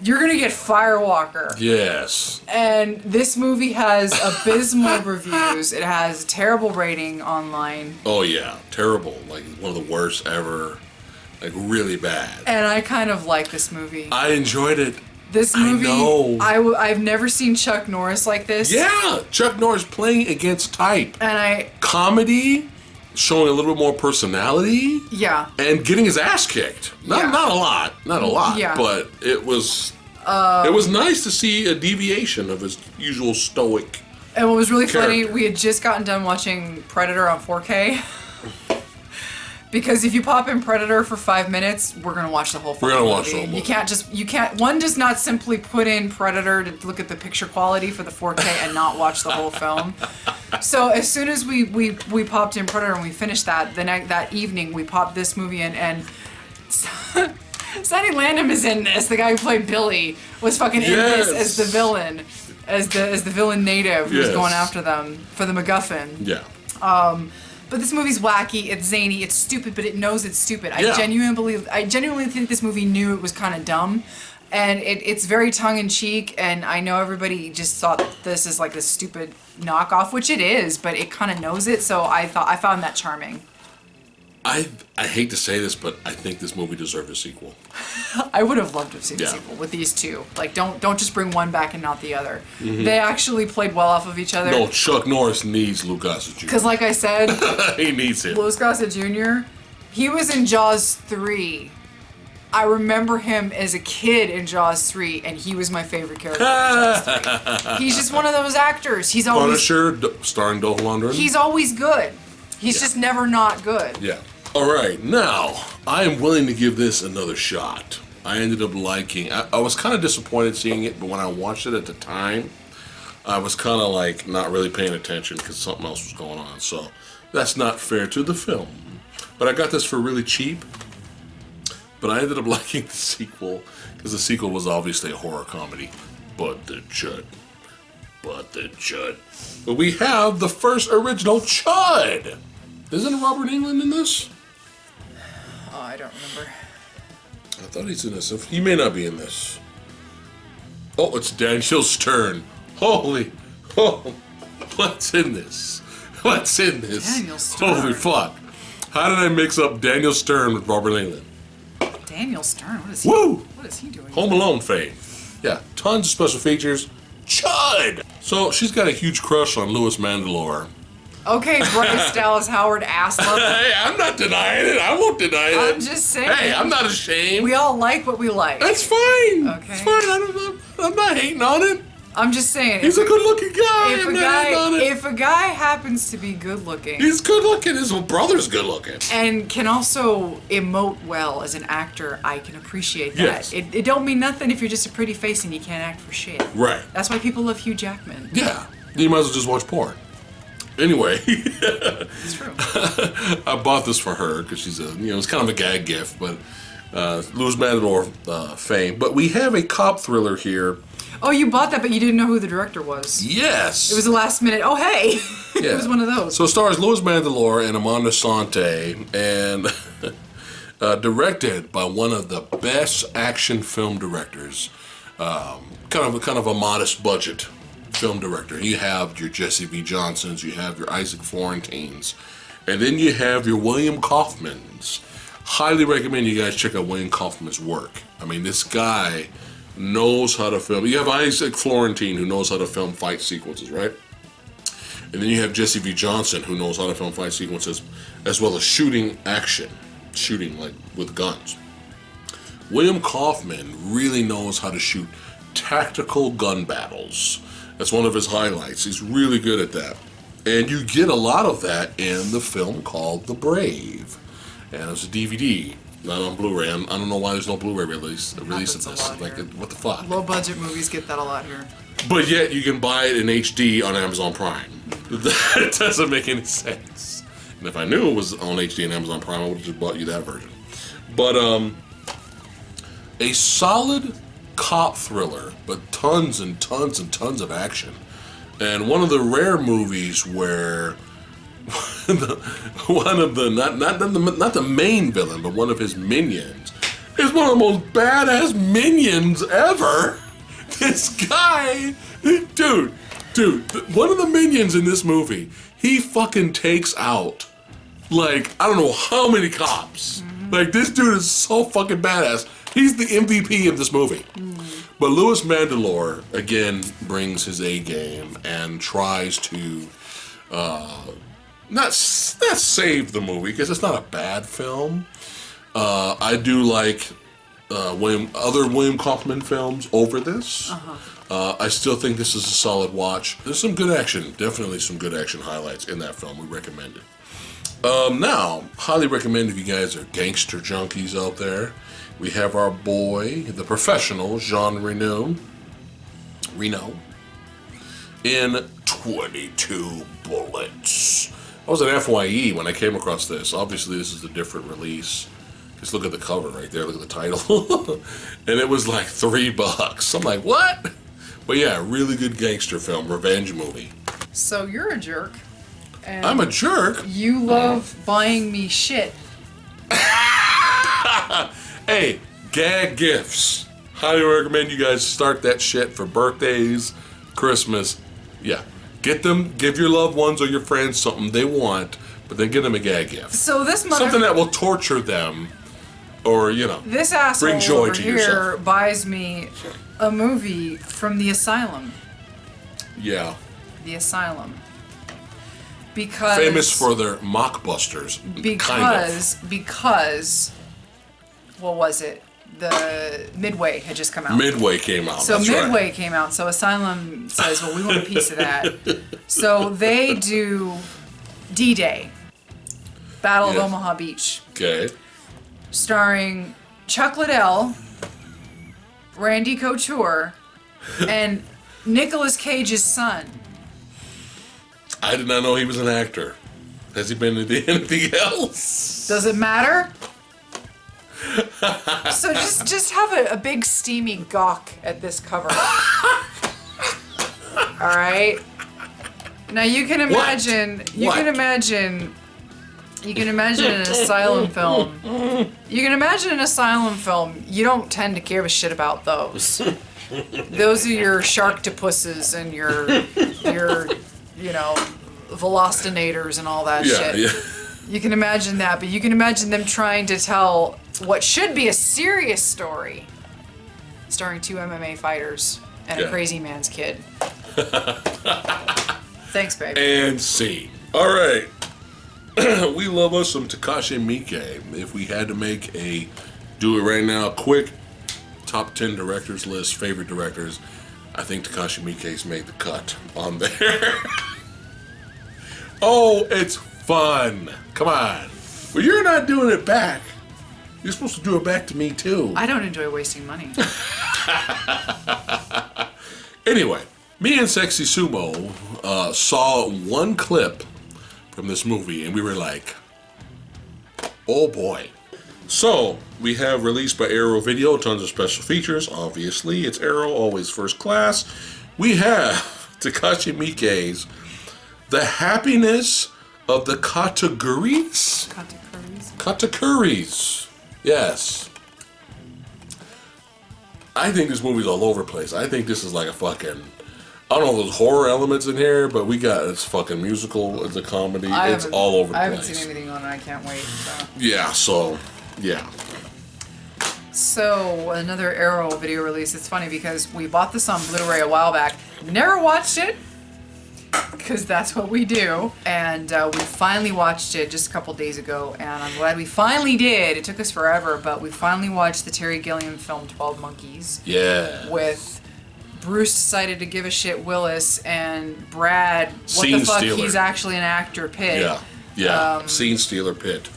you're gonna get Firewalker. Yes. And this movie has abysmal reviews. It has a terrible rating online. Oh yeah, terrible. Like one of the worst ever. Like really bad. And I kind of like this movie. I enjoyed it. This movie, I know. I've never seen Chuck Norris like this. Yeah, Chuck Norris playing against type. And comedy, showing a little bit more personality. Yeah. And getting his ass kicked. Not a lot. Yeah. But it was nice to see a deviation of his usual stoic. And what was really character. funny, we had just gotten done watching Predator on 4K. Because if you pop in Predator for 5 minutes, we're gonna watch the whole fucking movie. We're gonna watch the whole movie. You can't. One does not simply put in Predator to look at the picture quality for the 4K and not watch the whole film. So as soon as we popped in Predator and we finished that, that evening we popped this movie in, and Sonny Landham is in this. The guy who played Billy was fucking in this as the villain, as the villain native who's going after them for the MacGuffin. Yeah. But this movie's wacky, it's zany, it's stupid, but it knows it's stupid. I genuinely think this movie knew it was kind of dumb, and it's very tongue-in-cheek, and I know everybody just thought this is like this stupid knockoff, which it is, but it kind of knows it, so I found that charming. I hate to say this, but I think this movie deserved a sequel. I would have loved to have seen a sequel with these two. Like, don't just bring one back and not the other. Mm-hmm. They actually played well off of each other. No, Chuck Norris needs Lou Gossett Jr. Because, like I said, he needs him. Lou Gossett Jr. He was in Jaws 3. I remember him as a kid in Jaws 3, and he was my favorite character in Jaws 3. He's just one of those actors. He's always Punisher, starring Dolph Lundgren. He's always good. He's just never not good. Yeah. All right, now, I am willing to give this another shot. I ended up liking, I was kind of disappointed seeing it, but when I watched it at the time, I was kind of like not really paying attention because something else was going on. So that's not fair to the film. But I got this for really cheap. But I ended up liking the sequel because the sequel was obviously a horror comedy. But the Chud. But we have the first original Chud. Isn't Robert Englund in this? Oh, I don't remember. I thought he's in this. He may not be in this. Oh, it's Daniel Stern. Holy what's in this? Daniel Stern. Holy fuck. How did I mix up Daniel Stern with Robert Englund? Daniel Stern? What is he? Woo! What is he doing? Home Alone fame. Yeah, tons of special features. Chud! So she's got a huge crush on Louis Mandylor. Okay, Bryce Dallas Howard asslet. Hey, I'm not denying it. I won't deny it. I'm just saying. Hey, I'm not ashamed. We all like what we like. That's fine. Okay. It's fine. I'm not hating on it. I'm just saying. He's a good-looking guy. If a guy happens to be good-looking, he's good-looking. His brother's good-looking, and can also emote well as an actor, I can appreciate that. Yes. It don't mean nothing if you're just a pretty face and you can't act for shit. Right. That's why people love Hugh Jackman. Yeah. You might as well just watch porn. Anyway, it's true. I bought this for her because she's it's kind of a gag gift, but Louis Mandylor fame. But we have a cop thriller here. Oh, you bought that, but you didn't know who the director was. Yes. It was a last minute. Oh, hey. Yeah. It was one of those. So it stars Louis Mandylor and Amanda Sante, and directed by one of the best action film directors. Kind of a modest budget film director. You have your Jesse V. Johnsons, you have your Isaac Florentines, and then you have your William Kaufmans. Highly recommend you guys check out William Kaufman's work. I mean, this guy knows how to film. You have Isaac Florentine, who knows how to film fight sequences, right? And then you have Jesse V. Johnson, who knows how to film fight sequences, as well as shooting like with guns. William Kaufman really knows how to shoot tactical gun battles. That's one of his highlights. He's really good at that. And you get a lot of that in the film called The Brave. And it's a DVD, not on Blu-ray. I don't know why there's no Blu-ray release of this. Like, what the fuck? Low budget movies get that a lot here. But yet you can buy it in HD on Amazon Prime. That doesn't make any sense. And if I knew it was on HD and Amazon Prime, I would have just bought you that version. But a solid cop thriller, but tons and tons and tons of action. And one of the rare movies where not the main villain, but one of his minions is one of the most badass minions ever. This guy, dude, one of the minions in this movie, he fucking takes out, like, I don't know how many cops. Like, this dude is so fucking badass. He's the MVP of this movie. But Louis Mandylor, again, brings his A game and tries to not save the movie, because it's not a bad film. I do like other William Kaufman films over this. I still think this is a solid watch. There's some good action, definitely some good action highlights in that film. We recommend it. Now, highly recommend if you guys are gangster junkies out there. We have our boy, the professional, Jean Reno, in 22 Bullets. I was at FYE when I came across this. Obviously, this is a different release. Just look at the cover right there, look at the title. And it was like $3. I'm like, what? But yeah, really good gangster film, revenge movie. So you're a jerk. And I'm a jerk? You love buying me shit. Hey, gag gifts. Highly recommend you guys start that shit for birthdays, Christmas. Yeah. Get them, give your loved ones or your friends something they want, but then get them a gag gift. So this something that will torture them, or, you know, this asshole bring joy over to here yourself. buys me a movie from the asylum. Yeah. The asylum. Because famous for their mockbusters. Because what was it? The Midway had just come out. Midway came out. So that's Midway right. came out. So Asylum says, well, we want a piece of that. So they do D-Day, Battle of Omaha Beach. Okay. Starring Chuck Liddell, Randy Couture, and Nicolas Cage's son. I did not know he was an actor. Has he been in anything else? Does it matter? So just have a big steamy gawk at this cover. All right. Now you can imagine. You can imagine an asylum film. You can imagine an asylum film. You don't tend to give a shit about those. Those are your sharktopusses and your Velocitors and all that shit. Yeah. You can imagine that, but you can imagine them trying to tell what should be a serious story, starring 2 MMA fighters and a crazy man's kid. Thanks, babe. And scene. All right. We love us some Takashi Miike. If we had to make do it right now, quick top 10 directors list, favorite directors, I think Takashi Miike's made the cut on there. Oh, it's fun. Come on. Well, you're not doing it back. You're supposed to do it back to me, too. I don't enjoy wasting money. Anyway, me and Sexy Sumo saw one clip from this movie, and we were like, oh boy. So, we have released by Arrow Video, tons of special features. Obviously, it's Arrow, always first class. We have Takashi Miike's The Happiness of the Katakuris? Katakuris. Yes. I think this movie's all over the place. I think this is like a fucking, I don't know if there's horror elements in here, but we got, it's fucking musical, it's a comedy, it's all over the place. I haven't seen anything on it, I can't wait. So. Yeah. So, another Arrow video release. It's funny because we bought this on Blu-ray a while back, never watched it, because that's what we do. And we finally watched it just a couple days ago, and I'm glad we finally did. It took us forever, but we finally watched the Terry Gilliam film 12 Monkeys. Yeah. With Bruce decided to give a shit Willis and Brad, what Scene the fuck, stealer. he's actually an actor, Pitt. Yeah. Scene stealer Pitt.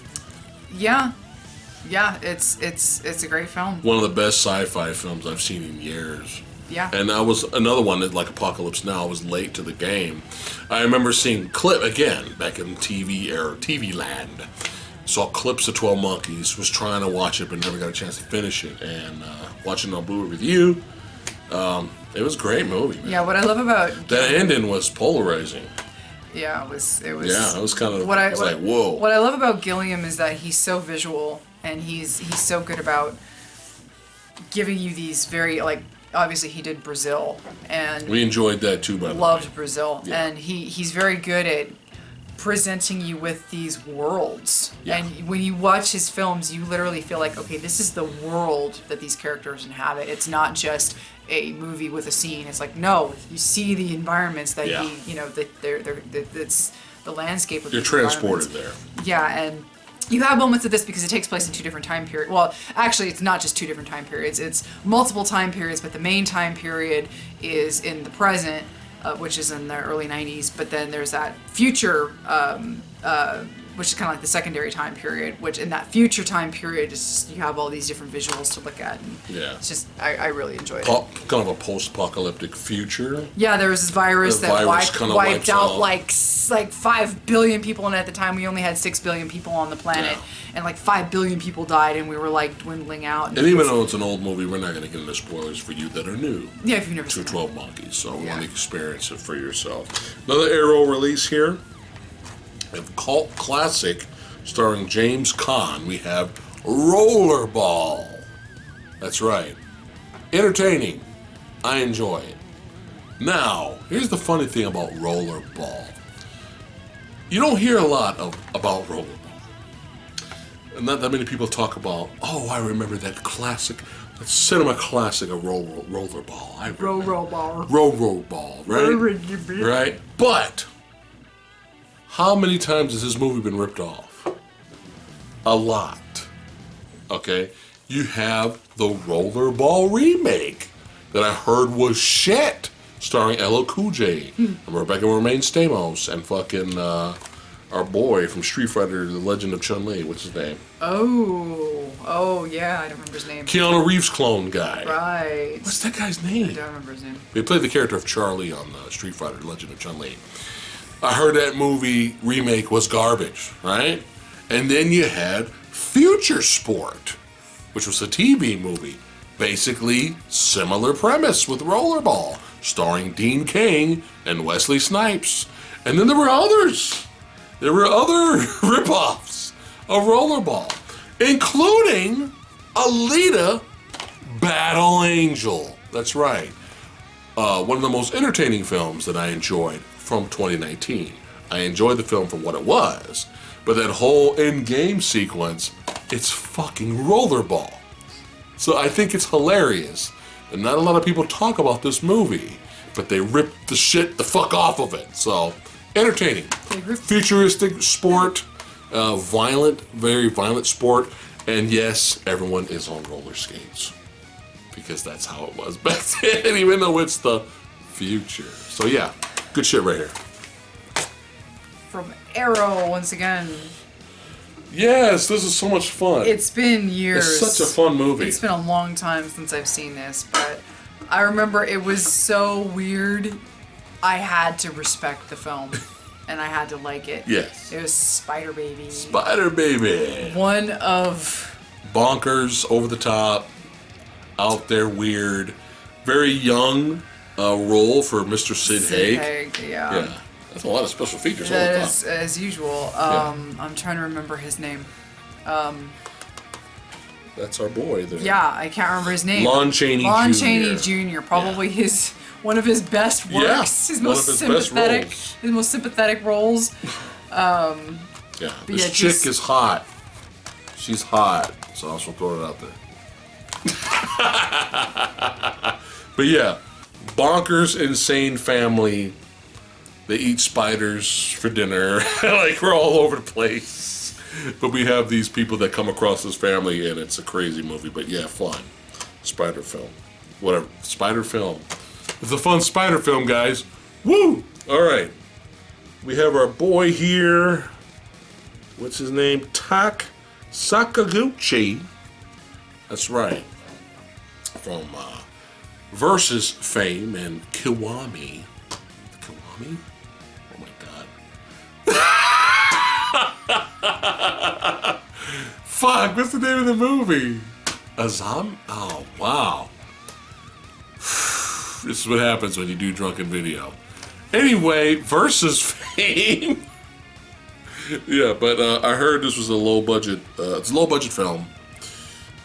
Yeah. Yeah, it's a great film. One of the best sci-fi films I've seen in years. Yeah. And I was another one that, like Apocalypse Now, was late to the game. I remember seeing clip again back in TV era, TV land. Saw clips of 12 Monkeys, was trying to watch it but never got a chance to finish it. And watching it on Blu-ray with you, it was a great movie, man. Yeah, what I love about that ending was polarizing. Yeah, it was. Yeah, it was kind of. Like, whoa. What I love about Gilliam is that he's so visual and he's so good about giving you these very, like, obviously he did Brazil, and we enjoyed that too, by the way. Loved Brazil, yeah. and he's very good at presenting you with these worlds. Yeah. And when you watch his films, you literally feel like, okay, this is the world that these characters inhabit. It's not just a movie with a scene. It's like, no, you see the environments that yeah. he, you know, it's the landscape of. You're transported there. Yeah, and you have moments of this because it takes place in two different time periods. Well, actually, it's not just two different time periods. It's multiple time periods, but the main time period is in the present, which is in the early 90s. But then there's that future, which is kind of like the secondary time period, which in that future time period, is just, you have all these different visuals to look at. And yeah. It's just, I really enjoyed it. Kind of a post-apocalyptic future. Yeah, there was this virus that wiped out like 5 billion people, and at the time we only had 6 billion people on the planet, and like 5 billion people died, and we were like dwindling out. And even though it's an old movie, we're not going to get into spoilers for you that are new. Yeah, if you've never seen 12 Monkeys, so we want to experience it for yourself. Another Arrow release here. A cult classic starring James Caan. We have Rollerball. That's right. Entertaining. I enjoy it. Now, here's the funny thing about Rollerball. You don't hear a lot about Rollerball. And not that many people talk about, oh, I remember that classic, that cinema classic of Rollerball. Rollerball, right? Right? But how many times has this movie been ripped off? A lot. Okay? You have the Rollerball remake that I heard was shit, starring LL Cool J, and Rebecca Romaine Stamos, and fucking our boy from Street Fighter, The Legend of Chun-Li. What's his name? Oh, yeah, I don't remember his name. Keanu Reeves clone guy. Right. What's that guy's name? I don't remember his name. He played the character of Charlie on Street Fighter, The Legend of Chun-Li. I heard that movie remake was garbage, right? And then you had Future Sport, which was a TV movie. Basically, similar premise with Rollerball, starring Dean Cain and Wesley Snipes. And then there were others. There were other ripoffs of Rollerball, including Alita Battle Angel. That's right. One of the most entertaining films that I enjoyed from 2019. I enjoyed the film for what it was, but that whole in-game sequence, it's fucking Rollerball. So I think it's hilarious, and not a lot of people talk about this movie, but they rip the fuck off of it. So, entertaining. Futuristic sport, very violent sport, and yes, everyone is on roller skates. Because that's how it was back then, even though it's the future. So yeah, good shit right here. From Arrow, once again. Yes, this is so much fun. It's been years. It's such a fun movie. It's been a long time since I've seen this, but I remember it was so weird. I had to respect the film, and I had to like it. Yes. It was Spider Baby. Spider Baby. One of... bonkers, over the top, out there, weird, very young role for Mr. Sid Haig. Yeah. That's a lot of special features. As usual. I'm trying to remember his name. That's our boy there. Yeah, I can't remember his name. Lon Chaney Jr. Lon Chaney Jr. Probably one of his best works. Yeah, his most sympathetic. His most sympathetic roles. This chick is hot. She's hot. So I'll just throw it out there. But yeah, bonkers, insane family. They eat spiders for dinner. Like, we're all over the place. But we have these people that come across this family, and it's a crazy movie. But yeah, fun. Spider film. Whatever. Spider film. It's a fun spider film, guys. Woo! All right. We have our boy here. What's his name? Tak Sakaguchi. That's right. From Versus fame and Kiwami. Kiwami? Oh my god. Fuck, what's the name of the movie? Azam? Oh, wow. This is what happens when you do drunken video. Anyway, Versus fame. Yeah, but I heard this was a low budget, it's a low budget film.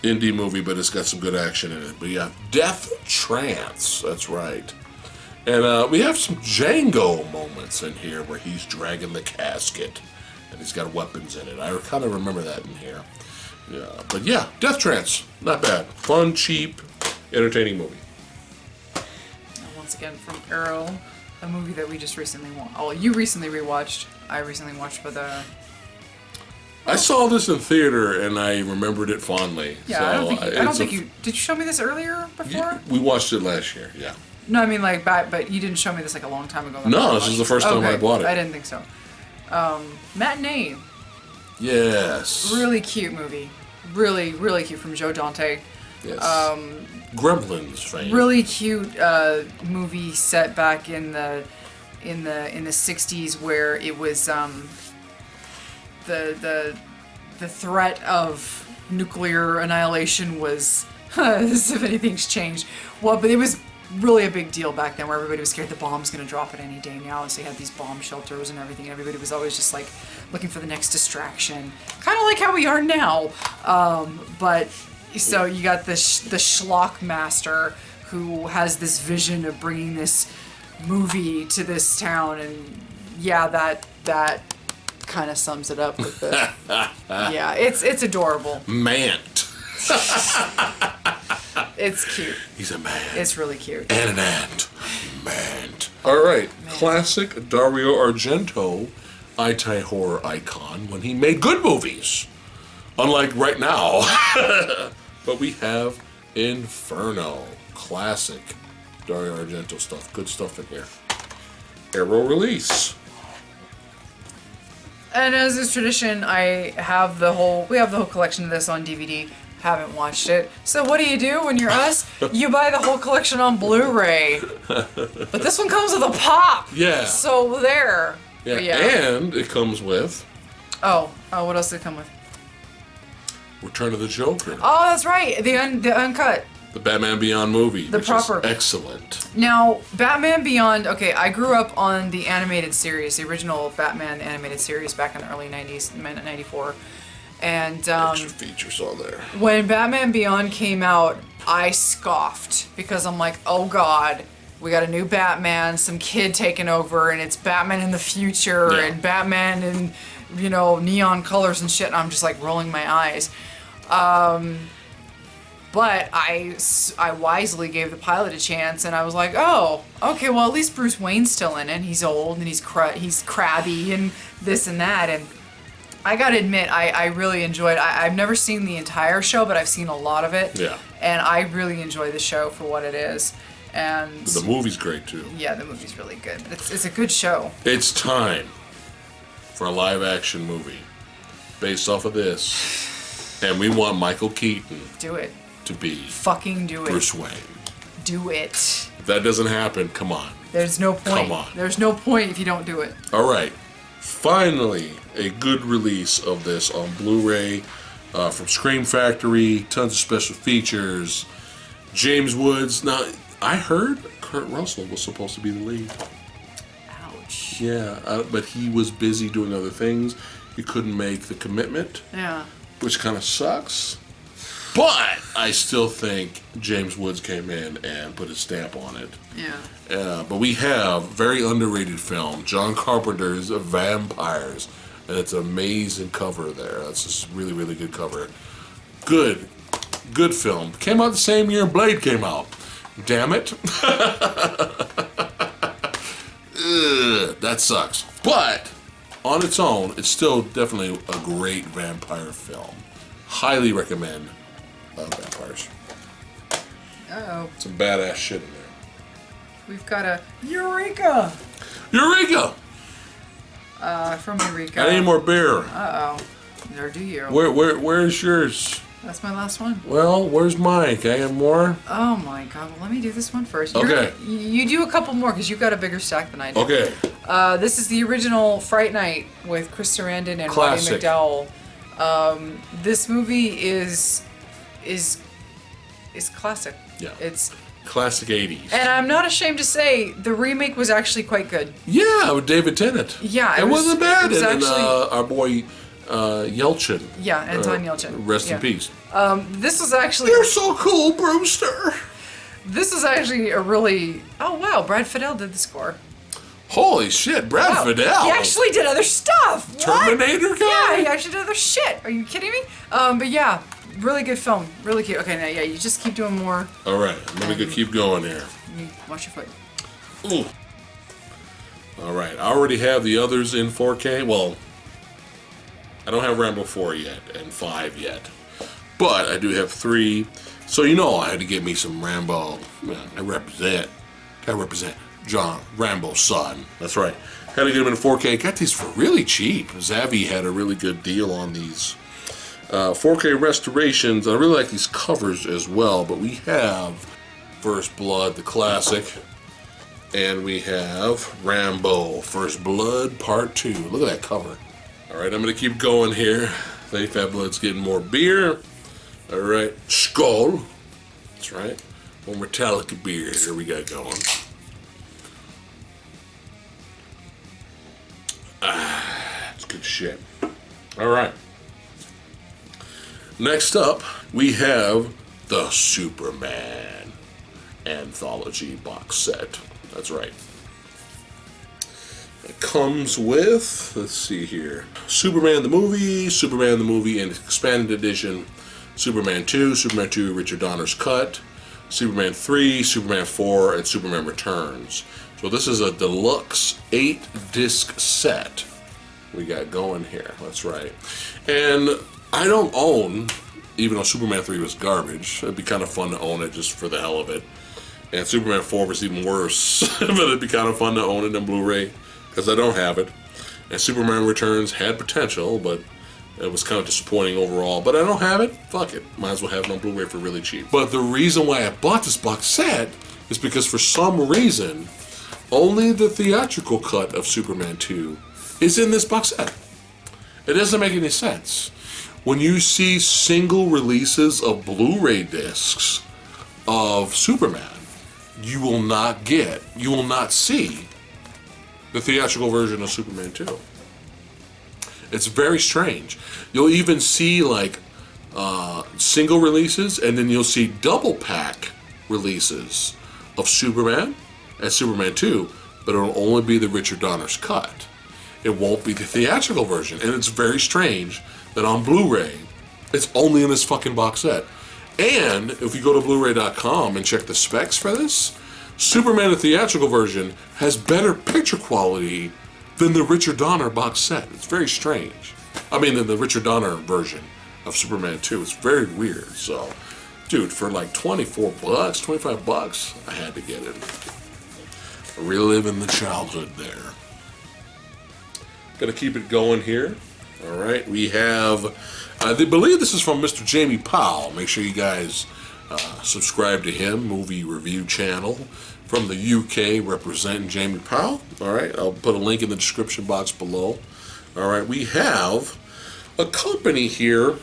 indie movie, but it's got some good action in it. But yeah, Death Trance, that's right. And we have some Django moments in here where he's dragging the casket and he's got weapons in it. I kind of remember that in here. Yeah, but yeah, Death Trance, not bad. Fun, cheap, entertaining movie. Once again, from Arrow, a movie that we just recently watched. Oh, you recently rewatched. I recently watched for the... I saw this in theater and I remembered it fondly. Yeah, so I don't think you... Did you show me this earlier, before? We watched it last year, yeah. No, I mean like back, but you didn't show me this like a long time ago. No, this is the first time I bought it. I didn't think so. Matinee. Yes. Really cute movie. Really, really cute, from Joe Dante. Yes. Gremlins fame. Really cute movie set back in the 60s, where it was the threat of nuclear annihilation was as if anything's changed. Well, but it was really a big deal back then, where everybody was scared the bomb's gonna drop at any day now, and so you had these bomb shelters and everything, and everybody was always just like looking for the next distraction, kind of like how we are now. But so you got the schlock master who has this vision of bringing this movie to this town, and yeah, that kind of sums it up with the yeah, it's adorable. Mant. It's cute. He's a man. It's really cute. And an ant. Mant. All right. Man. Classic Dario Argento, Itai horror icon when he made good movies. Unlike right now. But we have Inferno. Classic Dario Argento stuff. Good stuff in here. Arrow release. And as is tradition, we have the whole collection of this on DVD. Haven't watched it. So what do when you're us? You buy the whole collection on Blu-ray. But this one comes with a pop. Yeah. So there. Yeah. Yeah. And it comes with... Oh, what else did it come with? Return of the Joker. Oh, that's right. The uncut. The Batman Beyond movie. The proper. Excellent. Now, Batman Beyond, okay, I grew up on the animated series, the original Batman animated series back in the early 90s, 94. And extra features on there. When Batman Beyond came out, I scoffed because I'm like, oh god, we got a new Batman, some kid taking over, and it's Batman in the future, and Batman in, neon colors and shit, and I'm just like rolling my eyes. But I wisely gave the pilot a chance, and I was like, oh, okay, well at least Bruce Wayne's still in it. He's old and he's crabby and this and that, and I gotta admit, I really enjoyed. I've never seen the entire show, but I've seen a lot of it. Yeah. And I really enjoy the show for what it is. And the movie's great too. Yeah, the movie's really good. It's a good show. It's time for a live action movie based off of this, and we want Michael Keaton. Do it. To be. Fucking do it. Bruce Wayne. Do it. If that doesn't happen, come on. There's no point. Come on. There's no point if you don't do it. All right. Finally, a good release of this on Blu-ray from Scream Factory. Tons of special features. James Woods. Now, I heard Kurt Russell was supposed to be the lead. Ouch. Yeah, but he was busy doing other things. He couldn't make the commitment. Yeah. Which kind of sucks. But I still think James Woods came in and put his stamp on it. Yeah. But we have very underrated film, John Carpenter's Vampires, and it's an amazing cover there. That's just really, really good cover. Good film. Came out the same year Blade came out. Damn it. That sucks. But on its own, it's still definitely a great vampire film. Highly recommend Vampires. Uh-oh. Some badass shit in there. We've got a Eureka! Eureka! From Eureka. I need more beer. Uh-oh. Or do you? Where's yours? That's my last one. Well, where's mine? Can I have more? Oh my god, well let me do this one first. Okay. You do a couple more because you've got a bigger stack than I do. Okay. This is the original Fright Night with Chris Sarandon and Classic. Roddy McDowell. This movie is classic. Yeah. It's classic 80s. And I'm not ashamed to say the remake was actually quite good. Yeah, with David Tennant. Yeah, it wasn't bad. It was and actually, our boy Yelchin. Yeah, Anton Yelchin. Rest yeah. in peace. This was actually... You're so cool, Brewster. This is actually a really... Oh, wow, Brad Fiedel did the score. Holy shit, Brad Fiedel. He actually did other stuff. Terminator What? guy? Yeah, he actually did other shit. Are you kidding me? But yeah, really good film. Really cute. Okay, now, yeah, you just keep doing more. All right, I'm going to keep going here. Watch your foot. Ooh. All right, I already have the others in 4K. Well, I don't have Rambo 4 yet and 5 yet. But I do have 3. So you know I had to get me some Rambo. I represent. Gotta represent John Rambo's son. That's right. Had to get them in 4K. Got these for really cheap. Zavvi had a really good deal on these 4K restorations. I really like these covers as well. But we have First Blood, the classic. And we have Rambo, First Blood, Part 2. Look at that cover. All right, I'm going to keep going here. Thank Fat Blood's getting more beer. All right, Skull. That's right. One Metallica beer. Here we got going. That's good shit. All right. Next up, we have the Superman Anthology box set. That's right. It comes with, let's see here, Superman the movie in expanded edition, Superman 2, Superman 2 Richard Donner's cut, Superman 3, Superman 4, and Superman Returns. So this is a deluxe 8-disc set we got going here. That's right. And I don't own, even though Superman 3 was garbage, it'd be kind of fun to own it just for the hell of it. And Superman 4 was even worse, but it'd be kind of fun to own it on Blu-ray, because I don't have it. And Superman Returns had potential, but it was kind of disappointing overall. But I don't have it, fuck it. Might as well have it on Blu-ray for really cheap. But the reason why I bought this box set is because for some reason, only the theatrical cut of Superman 2 is in this box set. It doesn't make any sense. When you see single releases of Blu-ray discs of Superman, you will not see the theatrical version of Superman 2. It's very strange. You'll even see like single releases, and then you'll see double pack releases of Superman and Superman 2, but it'll only be the Richard Donner's cut. It won't be the theatrical version, and it's very strange that on Blu-ray, it's only in this fucking box set. And if you go to Blu-ray.com and check the specs for this, Superman, the theatrical version, has better picture quality than the Richard Donner box set. It's very strange. I mean, than the Richard Donner version of Superman 2. It's very weird. So, dude, for like $24, $25, I had to get it. Reliving the childhood there. Gonna keep it going here. All right, we have, I believe this is from Mr. Jamie Powell. Make sure you guys subscribe to him, movie review channel from the UK, representing Jamie Powell. All right, I'll put a link in the description box below. All right, we have a company here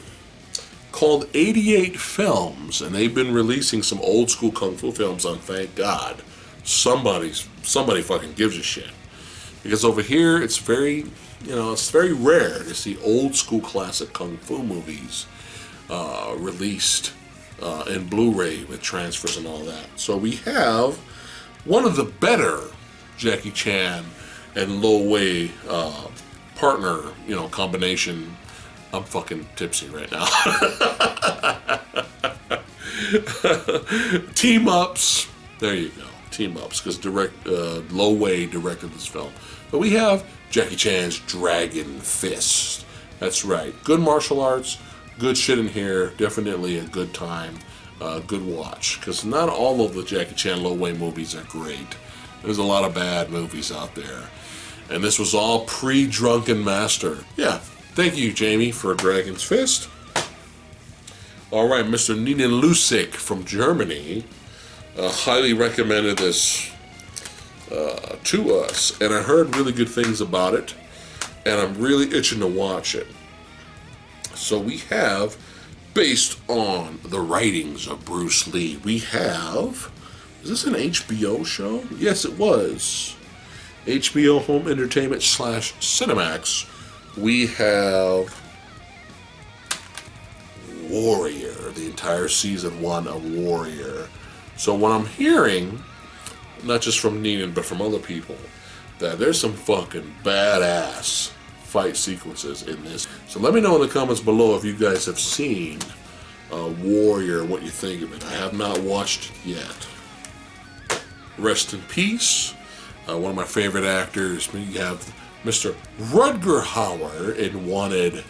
called 88 Films, and they've been releasing some old school kung fu films on, thank God, somebody fucking gives a shit. Because over here, it's very, it's very rare to see old school classic kung fu movies released in Blu-ray with transfers and all that. So we have one of the better Jackie Chan and Lo Wei partner, combination. I'm fucking tipsy right now. Team ups. There you go. Team ups, because Lo Wei directed this film. But we have Jackie Chan's Dragon Fist. That's right. Good martial arts. Good shit in here. Definitely a good time. Good watch. Because not all of the Jackie Chan Lo Wei movies are great. There's a lot of bad movies out there. And this was all pre-Drunken Master. Yeah. Thank you, Jamie, for Dragon's Fist. All right, Mr. Nina Lusik from Germany highly recommended this to us, and I heard really good things about it, and I'm really itching to watch it. So we have, based on the writings of Bruce Lee, we have, is this an HBO show? Yes, it was. HBO Home Entertainment / Cinemax. We have Warrior. the entire season 1 of Warrior. So what I'm hearing, not just from Neenan, but from other people, that there's some fucking badass fight sequences in this. So let me know in the comments below if you guys have seen Warrior, what you think of it. I have not watched it yet. Rest in peace. One of my favorite actors. You have Mr. Rutger Hauer in Wanted.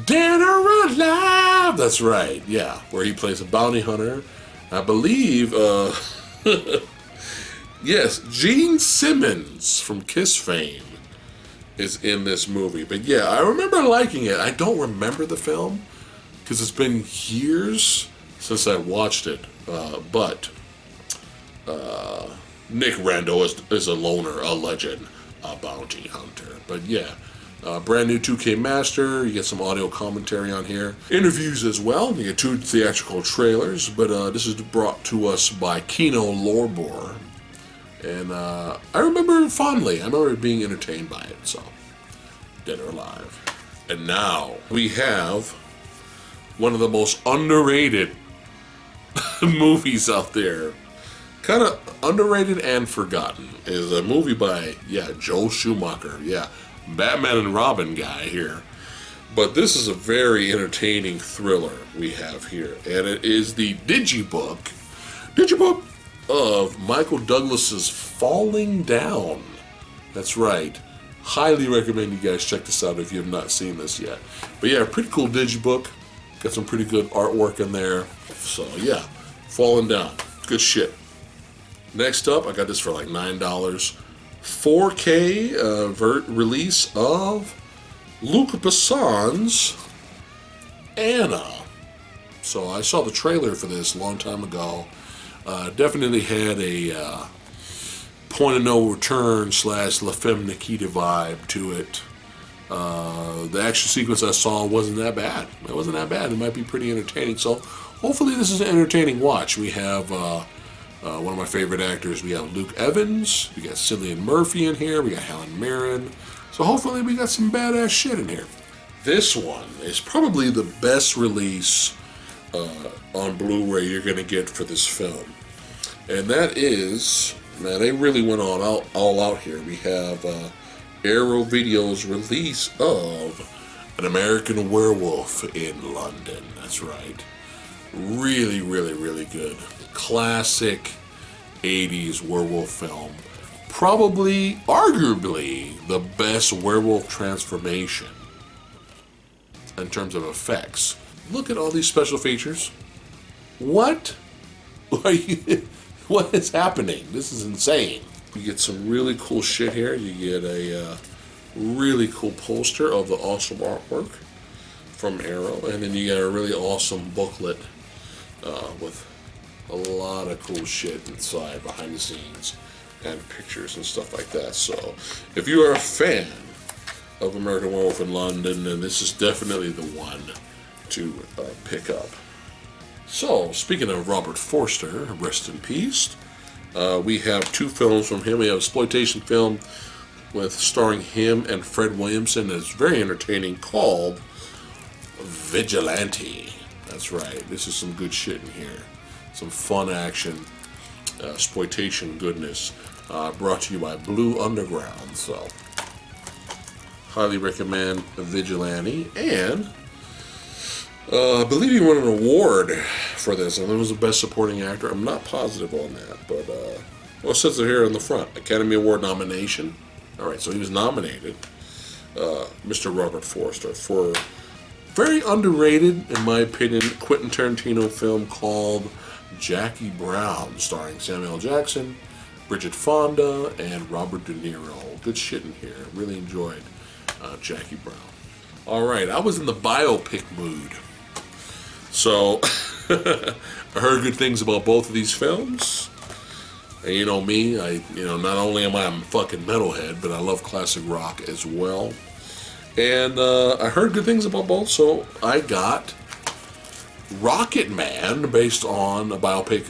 Dead or Alive! That's right, yeah. Where he plays a bounty hunter. I believe, yes, Gene Simmons from Kiss fame is in this movie. But yeah, I remember liking it. I don't remember the film because it's been years since I watched it. But Nick Rando is a loner, a legend, a bounty hunter. But yeah, brand new 2K Master. You get some audio commentary on here. Interviews as well. You get 2 theatrical trailers. But this is brought to us by Kino Lorber. And I remember it fondly. I remember being entertained by it. So, Dead or Alive. And now we have one of the most underrated movies out there. Kind of underrated and forgotten. Is a movie by, Joel Schumacher. Yeah, Batman and Robin guy here. But this is a very entertaining thriller we have here. And it is the Digibook of Michael Douglas's Falling Down. That's right. Highly recommend you guys check this out if you have not seen this yet. But yeah, pretty cool Digibook. Got some pretty good artwork in there. So yeah, Falling Down. Good shit. Next up, I got this for like $9. 4K release of Luc Besson's Anna. So I saw the trailer for this a long time ago. Definitely had a point of no return / La Femme Nikita vibe to it. The action sequence I saw wasn't that bad. It wasn't that bad. It might be pretty entertaining. So hopefully this is an entertaining watch. We have one of my favorite actors. We have Luke Evans. We got Cillian Murphy in here. We got Helen Mirren. So hopefully we got some badass shit in here. This one is probably the best release on Blu-ray you're going to get for this film. And that is, man, they really went all out here. We have Arrow Video's release of An American Werewolf in London. That's right. Really, really, really good. Classic 80s werewolf film. Probably, arguably, the best werewolf transformation in terms of effects. Look at all these special features. What is happening? This is insane. You get some really cool shit here. You get a really cool poster of the awesome artwork from Arrow, and then you get a really awesome booklet with a lot of cool shit inside, behind the scenes, and pictures and stuff like that. So, if you are a fan of American Werewolf in London, then this is definitely the one to pick up. So, speaking of Robert Forster, rest in peace, we have 2 films from him. We have an exploitation film starring him and Fred Williamson that's very entertaining called Vigilante. That's right. This is some good shit in here. Some fun action, exploitation goodness, brought to you by Blue Underground. So, highly recommend Vigilante. And I believe he won an award for this, and it was the best supporting actor. I'm not positive on that, but well, it says it here on the front, Academy Award nomination. All right, so he was nominated, Mr. Robert Forster, for very underrated, in my opinion, Quentin Tarantino film called Jackie Brown, starring Samuel L. Jackson, Bridget Fonda, and Robert De Niro. Good shit in here. Really enjoyed Jackie Brown. All right, I was in the biopic mood. So, I heard good things about both of these films. And you know me, not only am I a fucking metalhead, but I love classic rock as well. And I heard good things about both, so I got Rocket Man, based on a biopic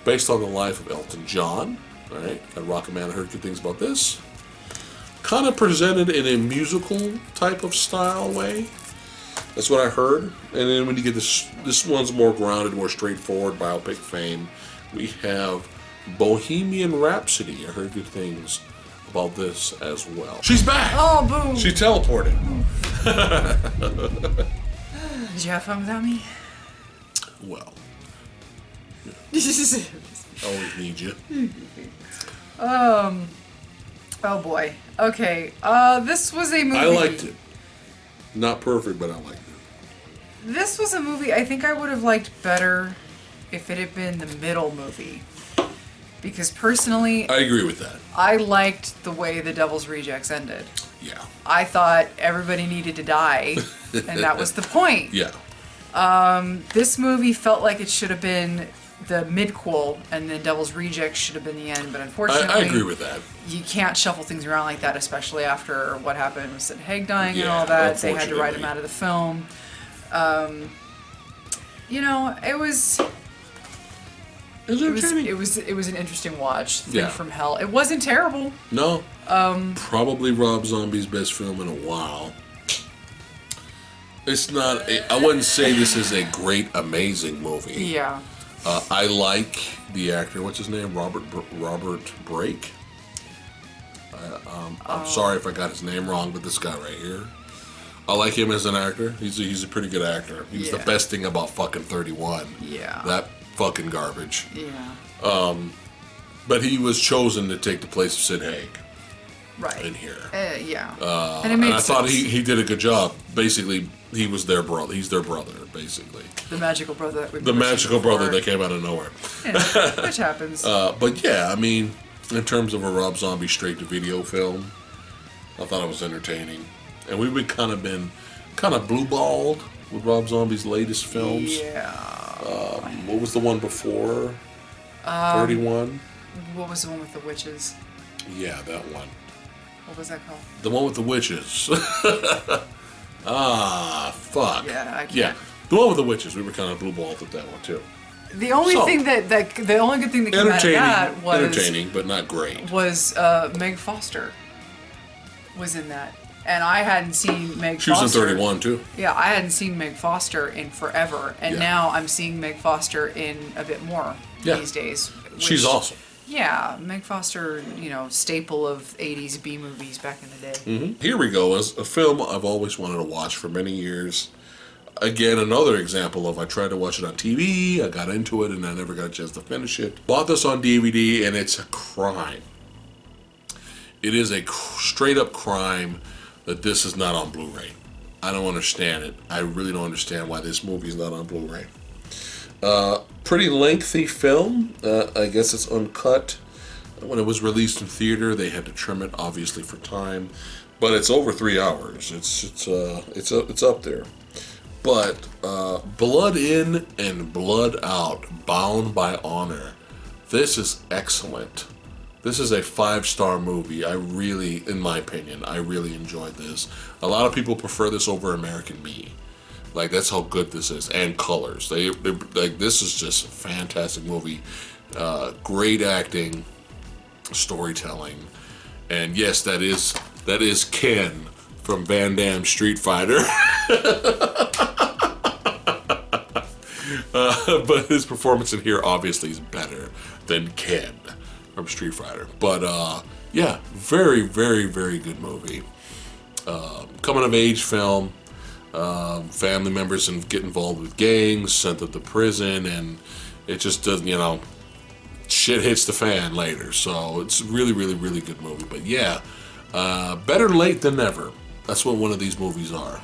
based on the life of Elton John. All right, got Rocket Man. I heard good things about this. Kind of presented in a musical type of style way. That's what I heard. And then when you get this one's more grounded, more straightforward biopic fame. We have Bohemian Rhapsody. I heard good things about this as well. She's back! Oh, boom! She teleported. Did you have fun without me? Well. I always need you. Oh boy. Okay. This was a movie. I liked it. Not perfect, but I liked it. This was a movie I think I would have liked better if it had been the middle movie. Because personally, I agree with that. I liked the way The Devil's Rejects ended. Yeah. I thought everybody needed to die, and that was the point. Yeah. This movie felt like it should have been the midquel, and then Devil's Rejects should have been the end, but unfortunately... I agree with that. You can't shuffle things around like that, especially after what happened with Sid Haig dying and all that. They had to write him out of the film. You know, it was an interesting watch. Thing from Hell. It wasn't terrible. No. Probably Rob Zombie's best film in a while. It's not. I wouldn't say this is a great, amazing movie. Yeah. I like the actor. What's his name? Robert Brake. I'm sorry if I got his name wrong, but this guy right here. I like him as an actor. He's a pretty good actor. He was the best thing about fucking 31. Yeah. That fucking garbage. Yeah. But he was chosen to take the place of Sid Haig. Right. In here. Yeah. And it made sense. I thought he did a good job. Basically, he was their brother. He's their brother, basically. The magical brother that that came out of nowhere. Yeah, which happens. But yeah, I mean, in terms of a Rob Zombie straight-to-video film, I thought it was entertaining. And we've been kind of blue-balled with Rob Zombie's latest films. Yeah. What was the one before? 31? What was the one with the witches? Yeah, that one. What was that called? The one with the witches. Fuck. Yeah, I can't. Yeah, the one with the witches. We were kind of blue-balled with that one, too. The only thing the only good thing that came out of that was... Entertaining, but not great. Was Meg Foster was in that. And I hadn't seen Meg Foster. She was in 31, too. Yeah, I hadn't seen Meg Foster in forever. And now I'm seeing Meg Foster in a bit more these days. She's awesome. Yeah, Meg Foster, staple of 80s B movies back in the day. Mm-hmm. Here we go, is a film I've always wanted to watch for many years. Again, another example of I tried to watch it on TV, I got into it, and I never got a chance to finish it. Bought this on DVD, and it's a crime. It is a straight-up crime that this is not on Blu-ray. I don't understand it. I really don't understand why this movie is not on Blu-ray. Pretty lengthy film. I guess it's uncut. When it was released in theater, they had to trim it, obviously, for time. But it's over 3 hours. It's up there. But Blood In and Blood Out, Bound by Honor. This is excellent. This is a 5-star movie. In my opinion, I really enjoyed this. A lot of people prefer this over American Me. Like, that's how good this is. And Colors. This is just a fantastic movie. Great acting, storytelling. And yes, that is Ken from Van Damme Street Fighter. But his performance in here obviously is better than Ken from Street Fighter. But yeah, very, very, very good movie. Coming of age film. Family members get involved with gangs, sent them to prison, and it just doesn't, shit hits the fan later. So it's really, really, really good movie. But yeah, better late than never. That's what one of these movies are.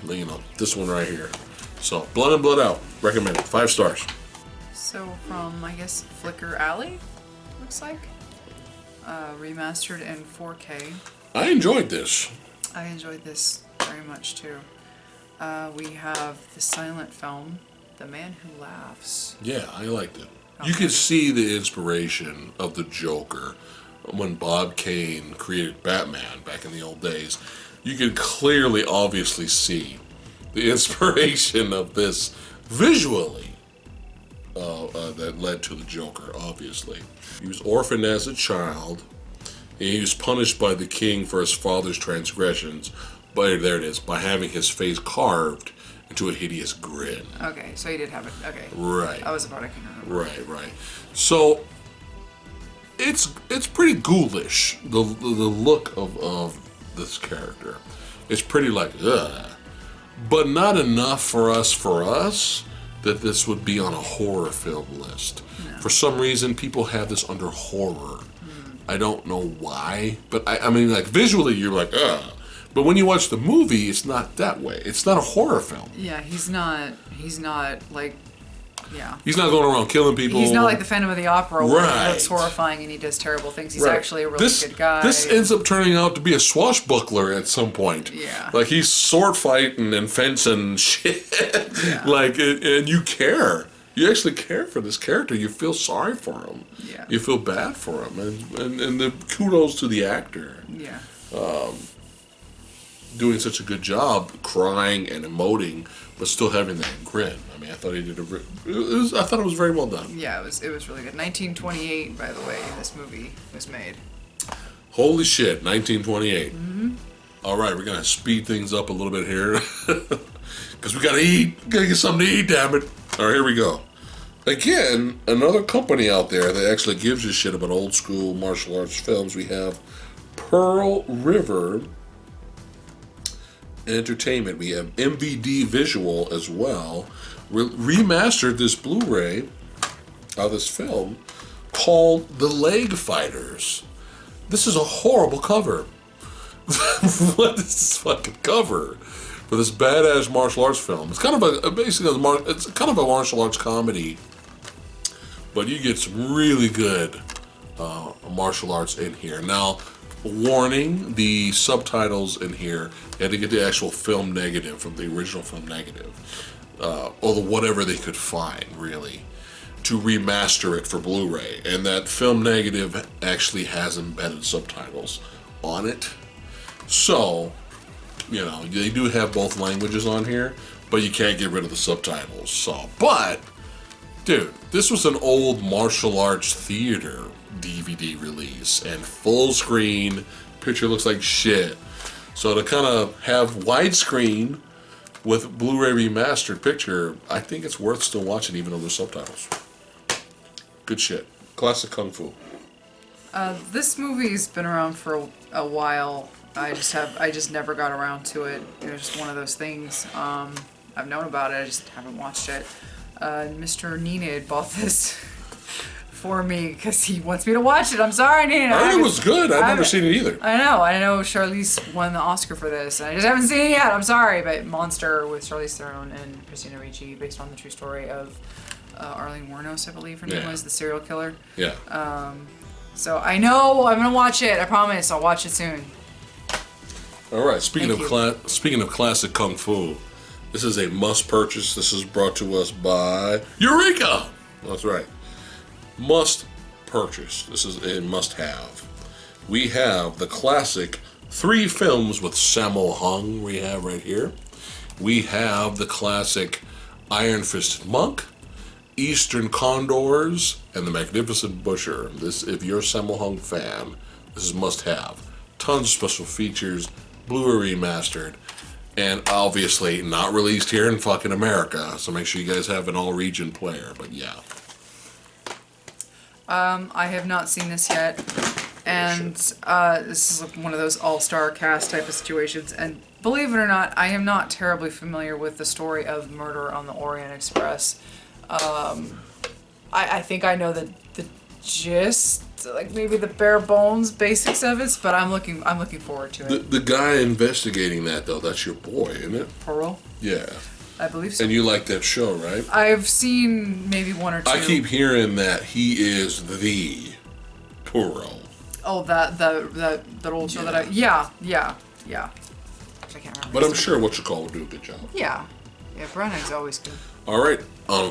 This one right here. So Blood In, Blood Out, recommend it. 5 stars. So from, I guess, Flicker Alley, looks like, remastered in 4K. I enjoyed this. I enjoyed this very much too. We have the silent film, The Man Who Laughs. Yeah, I liked it. You could see the inspiration of the Joker when Bob Kane created Batman back in the old days. You could clearly, obviously see the inspiration of this visually that led to the Joker, obviously. He was orphaned as a child, and he was punished by the king for his father's transgressions. But there it is, by having his face carved into a hideous grin. Okay, so he did have it. Okay. Right. That was the part I can remember. Right. So it's pretty ghoulish. The look of this character. It's pretty like ugh, but not enough for us that this would be on a horror film list. No. For some reason, people have this under horror. I don't know why, but I mean, like, visually, you're like, ugh. But when you watch the movie, it's not that way. It's not a horror film. Yeah, he's not, like, yeah. He's not going around killing people. He's not like the Phantom of the Opera where right. he looks horrifying and he does terrible things. He's actually a really good guy. This ends up turning out to be a swashbuckler at some point. Yeah. Like, he's sword fighting and fencing shit. Yeah. Like, and you care. You actually care for this character. You feel sorry for him. Yeah. You feel bad for him. And the kudos to the actor. Yeah. Doing such a good job crying and emoting, but still having that grin. I mean, I thought he did I thought it was very well done. Yeah, it was really good. 1928, by the way, this movie was made. Holy shit, 1928. Mm-hmm. All right, we're gonna speed things up a little bit here, because we gotta eat. Gotta get something to eat, damn it. All right, here we go. Again, another company out there that actually gives a shit about old school martial arts films. We have Pearl River Entertainment. We have MVD Visual as well. Remastered this Blu-ray of this film called The Leg Fighters. This is a horrible cover. What is this fucking cover for this badass martial arts film? It's kind of it's kind of a martial arts comedy, but you get some really good martial arts in here. Now, warning, the subtitles in here, you had to get the actual film negative from the original film negative, or whatever they could find, really, to remaster it for Blu-ray. And that film negative actually has embedded subtitles on it. So, you know, they do have both languages on here, but you can't get rid of the subtitles. So, but, dude, this was an old martial arts theater DVD release, and full screen, picture looks like shit. So to kind of have widescreen with Blu-ray remastered picture, I think it's worth still watching even though there's subtitles. Good shit. Classic Kung Fu. This movie's been around for a while. I just never got around to it. It was just one of those things. I've known about it, I just haven't watched it. Mr. Nenad bought this for me because he wants me to watch it. I'm sorry, Nenad. I heard it was good. I've never seen it either. I know Charlize won the Oscar for this, and I just haven't seen it yet. I'm sorry, but Monster with Charlize Theron and Christina Ricci, based on the true story of Arlene Wuornos, I believe her name was, the serial killer. Yeah. So I know I'm gonna watch it. I promise. I'll watch it soon. All right. Speaking of classic Kung Fu, this is a must purchase. This is brought to us by Eureka. That's right. Must purchase. This is a must have. We have the classic 3 films with Sammo Hung we have right here. We have the classic Iron Fisted Monk, Eastern Condors, and The Magnificent Butcher. This, if you're a Sammo Hung fan, this is must have. Tons of special features, Blu-ray remastered, and obviously not released here in fucking America, so make sure you guys have an all-region player, but yeah. I have not seen this yet, and this is one of those all-star cast type of situations, and believe it or not, I am not terribly familiar with the story of Murder on the Orient Express. I think I know the gist, like maybe the bare bones basics of it, but I'm looking forward to it. The guy investigating that, though, that's your boy, isn't it? Pearl? Yeah. I believe so. And you like that show, right? I've seen maybe 1 or 2. I keep hearing that he is the Pearl. Oh, that old show that I... Yeah. I can't remember. But I'm sure what you call will do a good job. Yeah, brown egg's always good. All right,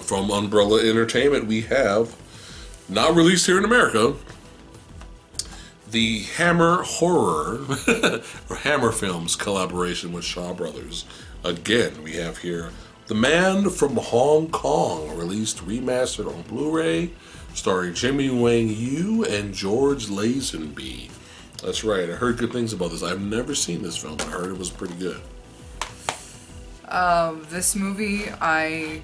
from Umbrella Entertainment, we have, not released here in America, the Hammer Horror, or Hammer Films collaboration with Shaw Brothers. Again, we have here The Man from Hong Kong, released remastered on Blu-ray, starring Jimmy Wang Yu and George Lazenby. That's right, I heard good things about this. I've never seen this film, but I heard it was pretty good. This movie I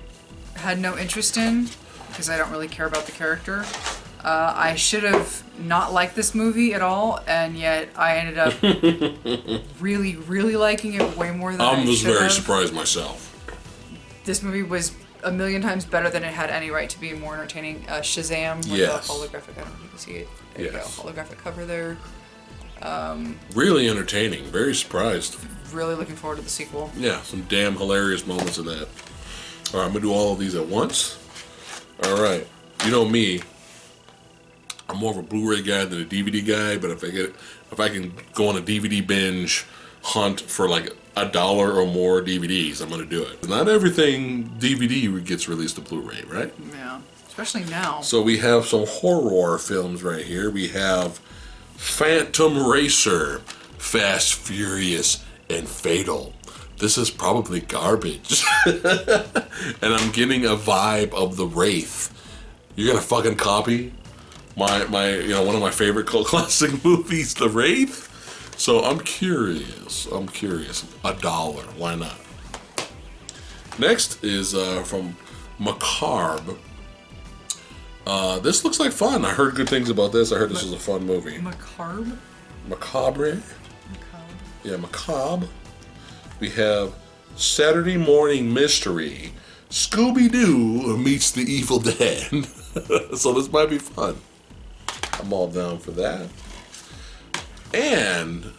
had no interest in because I don't really care about the character. I should have not liked this movie at all, and yet I ended up really, really liking it way more than I should have. I was very surprised myself. This movie was a million times better than it had any right to be. More entertaining. Shazam with the holographic. I don't know if you can see it. There you go. Holographic cover there. Really entertaining. Very surprised. Really looking forward to the sequel. Yeah, some damn hilarious moments in that. All right, I'm gonna do all of these at once. All right, you know me. I'm more of a Blu-ray guy than a DVD guy, but if I can go on a DVD binge hunt for like $1 or more DVDs, I'm gonna do it. Not everything DVD gets released to Blu-ray, right? Yeah, especially now. So we have some horror films right here. We have Phantom Racer, Fast, Furious, and Fatal. This is probably garbage. And I'm getting a vibe of The Wraith. You're gonna fucking copy my one of my favorite cult classic movies, The Wraith? So I'm curious. $1, why not? Next is from Macabre. This looks like fun. I heard good things about this. I heard this was a fun movie. Macabre? Macabre? Yeah, Macabre. We have Saturday Morning Mystery. Scooby-Doo meets the Evil Dead. So this might be fun. I'm all down for that. And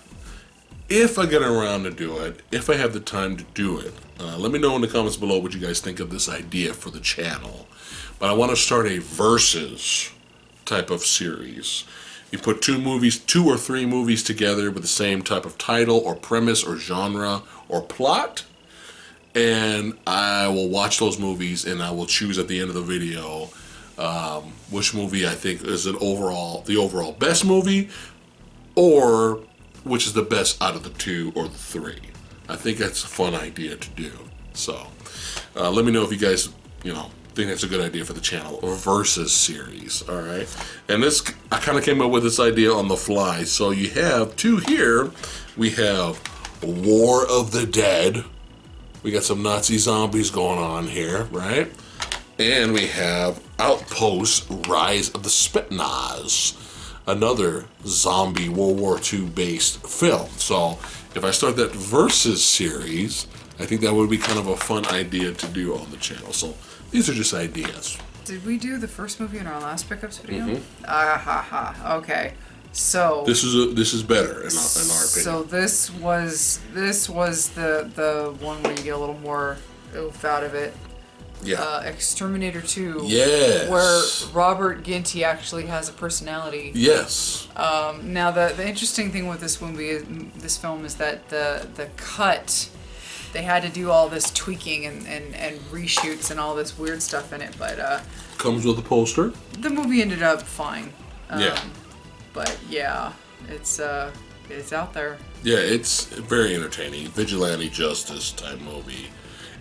if I get around to do it, if I have the time to do it, let me know in the comments below what you guys think of this idea for the channel. But I want to start a versus type of series. You put two or three movies together with the same type of title or premise or genre or plot, and I will watch those movies and I will choose at the end of the video which movie I think is the overall best movie, or which is the best out of the two or the three. I think that's a fun idea to do. So let me know if you guys think that's a good idea for the channel, or versus series. All right, and this, I kind of came up with this idea on the fly. So you have two here. We have War of the Dead. We got some Nazi zombies going on here, right? And we have Outpost: Rise of the Spetsnaz, another zombie World War II based film. So if I start that versus series, I think that would be kind of a fun idea to do on the channel. So these are just ideas. Did we do the first movie in our last pickups video? Okay. So this is better in our opinion. So this was the one where you get a little more oof out of it. Yeah. Exterminator 2. Yes. Where Robert Ginty actually has a personality. Yes. Now the interesting thing with this film is that the cut, they had to do all this tweaking and reshoots and all this weird stuff in it, but comes with a poster. The movie ended up fine. Yeah. But yeah, it's out there. Yeah, it's very entertaining. Vigilante justice type movie.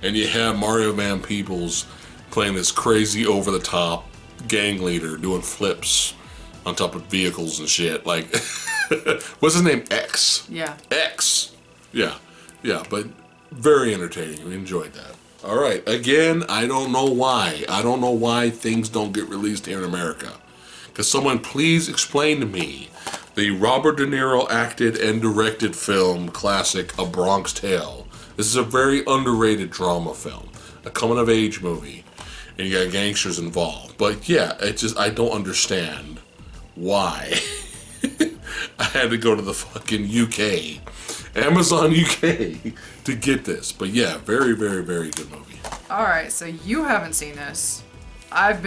And you have Mario Van Peebles playing this crazy over-the-top gang leader doing flips on top of vehicles and shit. Like, what's his name? X. Yeah. X. Yeah. Yeah, but very entertaining. We enjoyed that. All right. Again, I don't know why. I don't know why things don't get released here in America. Could someone please explain to me the Robert De Niro acted and directed film classic A Bronx Tale? This is a very underrated drama film, a coming-of-age movie, and you got gangsters involved. But yeah, I don't understand why I had to go to the fucking UK, Amazon UK, to get this. But yeah, very, very, very good movie. All right, so you haven't seen this. I've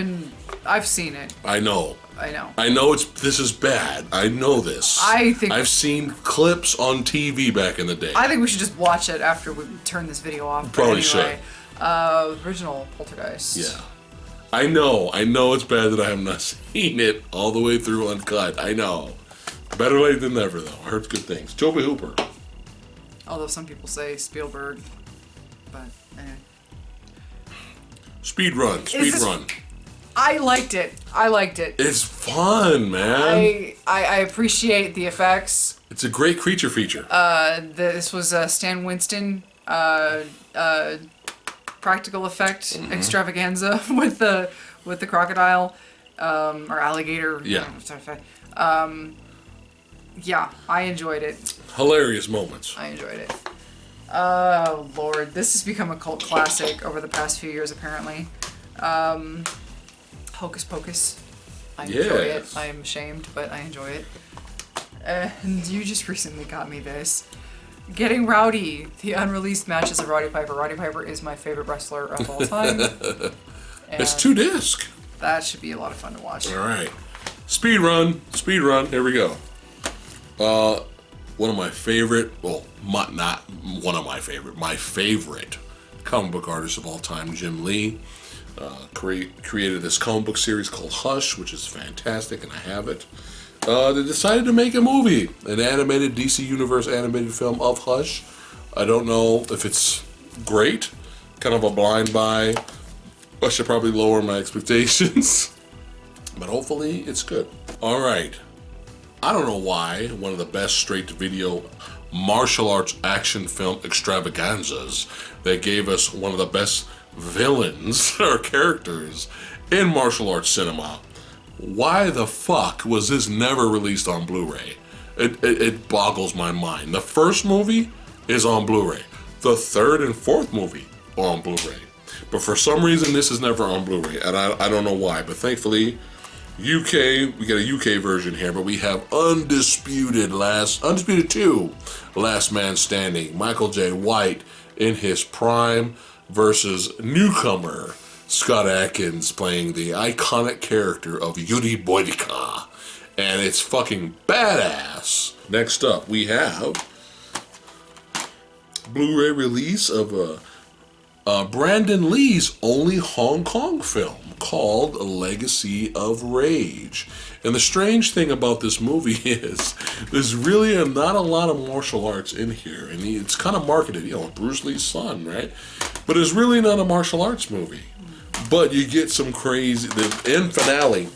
seen it. I know. This is bad. I know this. I've seen clips on TV back in the day. I think we should just watch it after we turn this video off. Probably should. Original Poltergeist. Yeah. I know it's bad that I have not seen it all the way through uncut. I know. Better late than never, though. I heard good things. Tobe Hooper. Although some people say Spielberg. But anyway. Speed run. I liked it. It's fun, man. I appreciate the effects. It's a great creature feature. This was Stan Winston practical effect extravaganza with the crocodile or alligator. Yeah. Yeah, I enjoyed it. Hilarious moments. I enjoyed it. Oh, Lord. This has become a cult classic over the past few years, apparently. Hocus Pocus. I enjoy it. I am ashamed, but I enjoy it. And you just recently got me this. Getting Rowdy, the unreleased matches of Roddy Piper. Roddy Piper is my favorite wrestler of all time. It's 2 disc. That should be a lot of fun to watch. All right. Speed run. Here we go. One of my favorite, well, not one of my favorite, my favorite comic book artist of all time, Jim Lee, created this comic book series called Hush, which is fantastic, and I have it. They decided to make a movie, an animated DC Universe animated film of Hush. I don't know if it's great, kind of a blind buy. I should probably lower my expectations, but hopefully it's good. All right. I don't know why one of the best straight-to-video martial arts action film extravaganzas that gave us one of the best villains or characters in martial arts cinema. Why the fuck was this never released on Blu-ray? It boggles my mind. The first movie is on Blu-ray. The third and fourth movie are on Blu-ray. But for some reason, this is never on Blu-ray, and I don't know why. But thankfully, UK, we got a UK version here, but we have Undisputed 2, Last Man Standing. Michael J. White in his prime versus newcomer Scott Adkins playing the iconic character of Yuri Boyka. And it's fucking badass. Next up, we have Blu-ray release of Brandon Lee's only Hong Kong film called Legacy of Rage. And the strange thing about this movie is there's really not a lot of martial arts in here. And it's kind of marketed, Bruce Lee's son, right? But it's really not a martial arts movie. But you get some crazy, the end finale,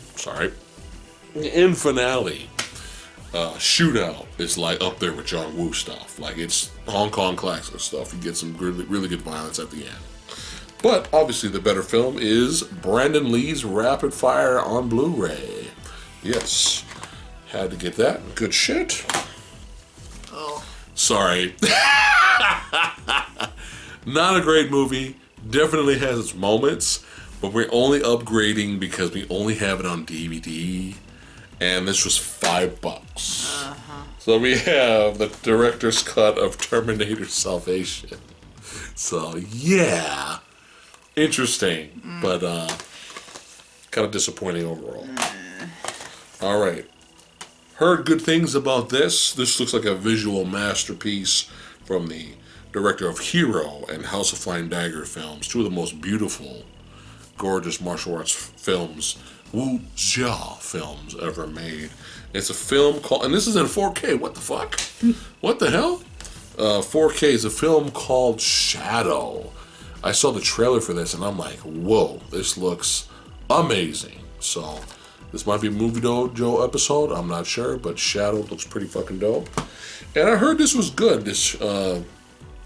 shootout is like up there with John Woo stuff. Like it's Hong Kong classic stuff. You get some really, really good violence at the end. But obviously the better film is Brandon Lee's Rapid Fire on Blu-ray. Yes, had to get that. Good shit. Oh. Sorry. Not a great movie. Definitely has its moments. But we're only upgrading because we only have it on DVD. And this was $5. So we have the director's cut of Terminator Salvation. So yeah, interesting, but kind of disappointing overall. All right, heard good things about this. This looks like a visual masterpiece from the director of Hero and House of Flying Dagger films, 2 of the most beautiful, gorgeous martial arts films, Wuxia films ever made. It's a film called, and this is in 4K. What the fuck? What the hell? 4K is a film called Shadow. I saw the trailer for this and I'm like, whoa, this looks amazing. So this might be a Movie Dojo episode. I'm not sure, but Shadow looks pretty fucking dope. And I heard this was good. This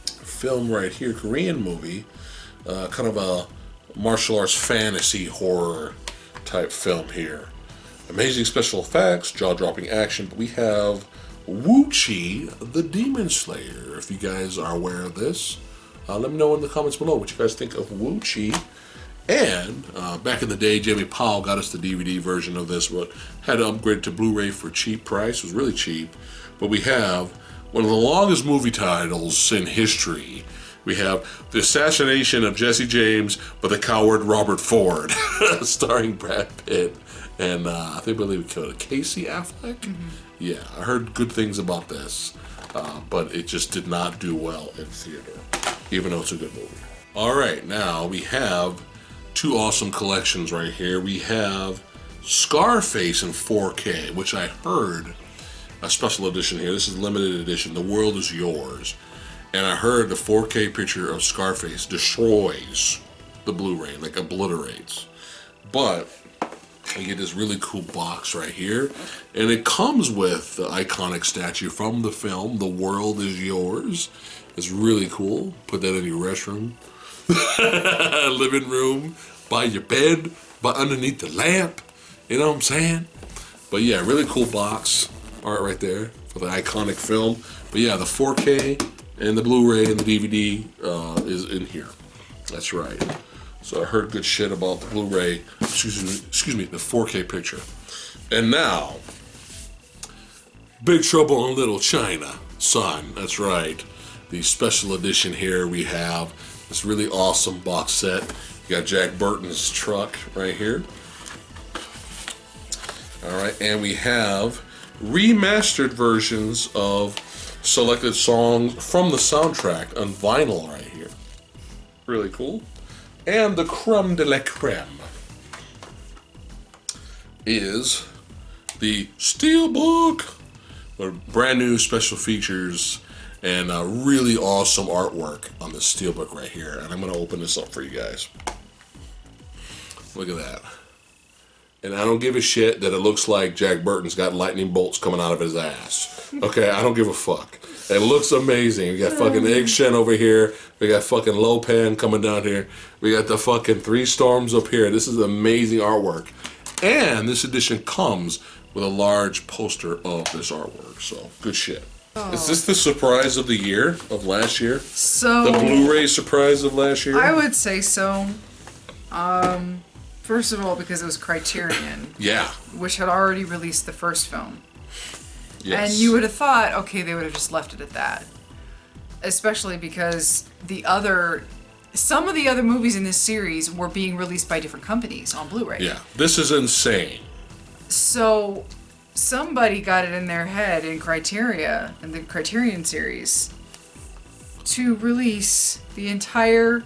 film right here, Korean movie, kind of a martial arts fantasy horror type film here. Amazing special effects, jaw-dropping action, but we have Wuchi the Demon Slayer. If you guys are aware of this, let me know in the comments below what you guys think of Wuchi. And back in the day, Jamie Powell got us the DVD version of this, but had to upgrade it to Blu-ray for a cheap price. It was really cheap. But we have one of the longest movie titles in history. We have The Assassination of Jesse James by the Coward Robert Ford, starring Brad Pitt and I believe it killed Casey Affleck. Yeah, I heard good things about this, but it just did not do well in theater, even though it's a good movie. All right, now we have 2 awesome collections right here. We have Scarface in 4K, which I heard a special edition here. This is limited edition. The World Is Yours. And I heard the 4K picture of Scarface destroys the Blu-ray, like obliterates. But You get this really cool box right here, and it comes with the iconic statue from the film, The World Is Yours. It's really cool. Put that in your restroom, living room, by your bed, by underneath the lamp. You know what I'm saying? But yeah, really cool box art right there for the iconic film. But yeah, the 4K and the Blu-ray and the DVD is in here. That's right. So I heard good shit about the Blu-ray, excuse me, the 4K picture. And now, Big Trouble in Little China, son, that's right. The special edition here, we have this really awesome box set. You got Jack Burton's truck right here. All right, and we have remastered versions of selected songs from the soundtrack on vinyl right here. Really cool. And the creme de la creme is the Steelbook with brand new special features and really awesome artwork on the Steelbook right here. And I'm going to open this up for you guys. Look at that. And I don't give a shit that it looks like Jack Burton's got lightning bolts coming out of his ass. Okay, I don't give a fuck. It looks amazing. We got fucking Egg Shen over here. We got fucking Lopan coming down here. We got the fucking Three Storms up here. This is amazing artwork. And this edition comes with a large poster of this artwork. So, good shit. Oh. Is this the surprise of the year, of last year? So the Blu-ray surprise of last year? I would say so. First of all, because it was Criterion. Yeah. Which had already released the first film. Yes. And you would have thought, okay, they would have just left it at that. Especially because some of the other movies in this series were being released by different companies on Blu-ray. Yeah, this is insane. So somebody got it in their head in the Criterion series, to release the entire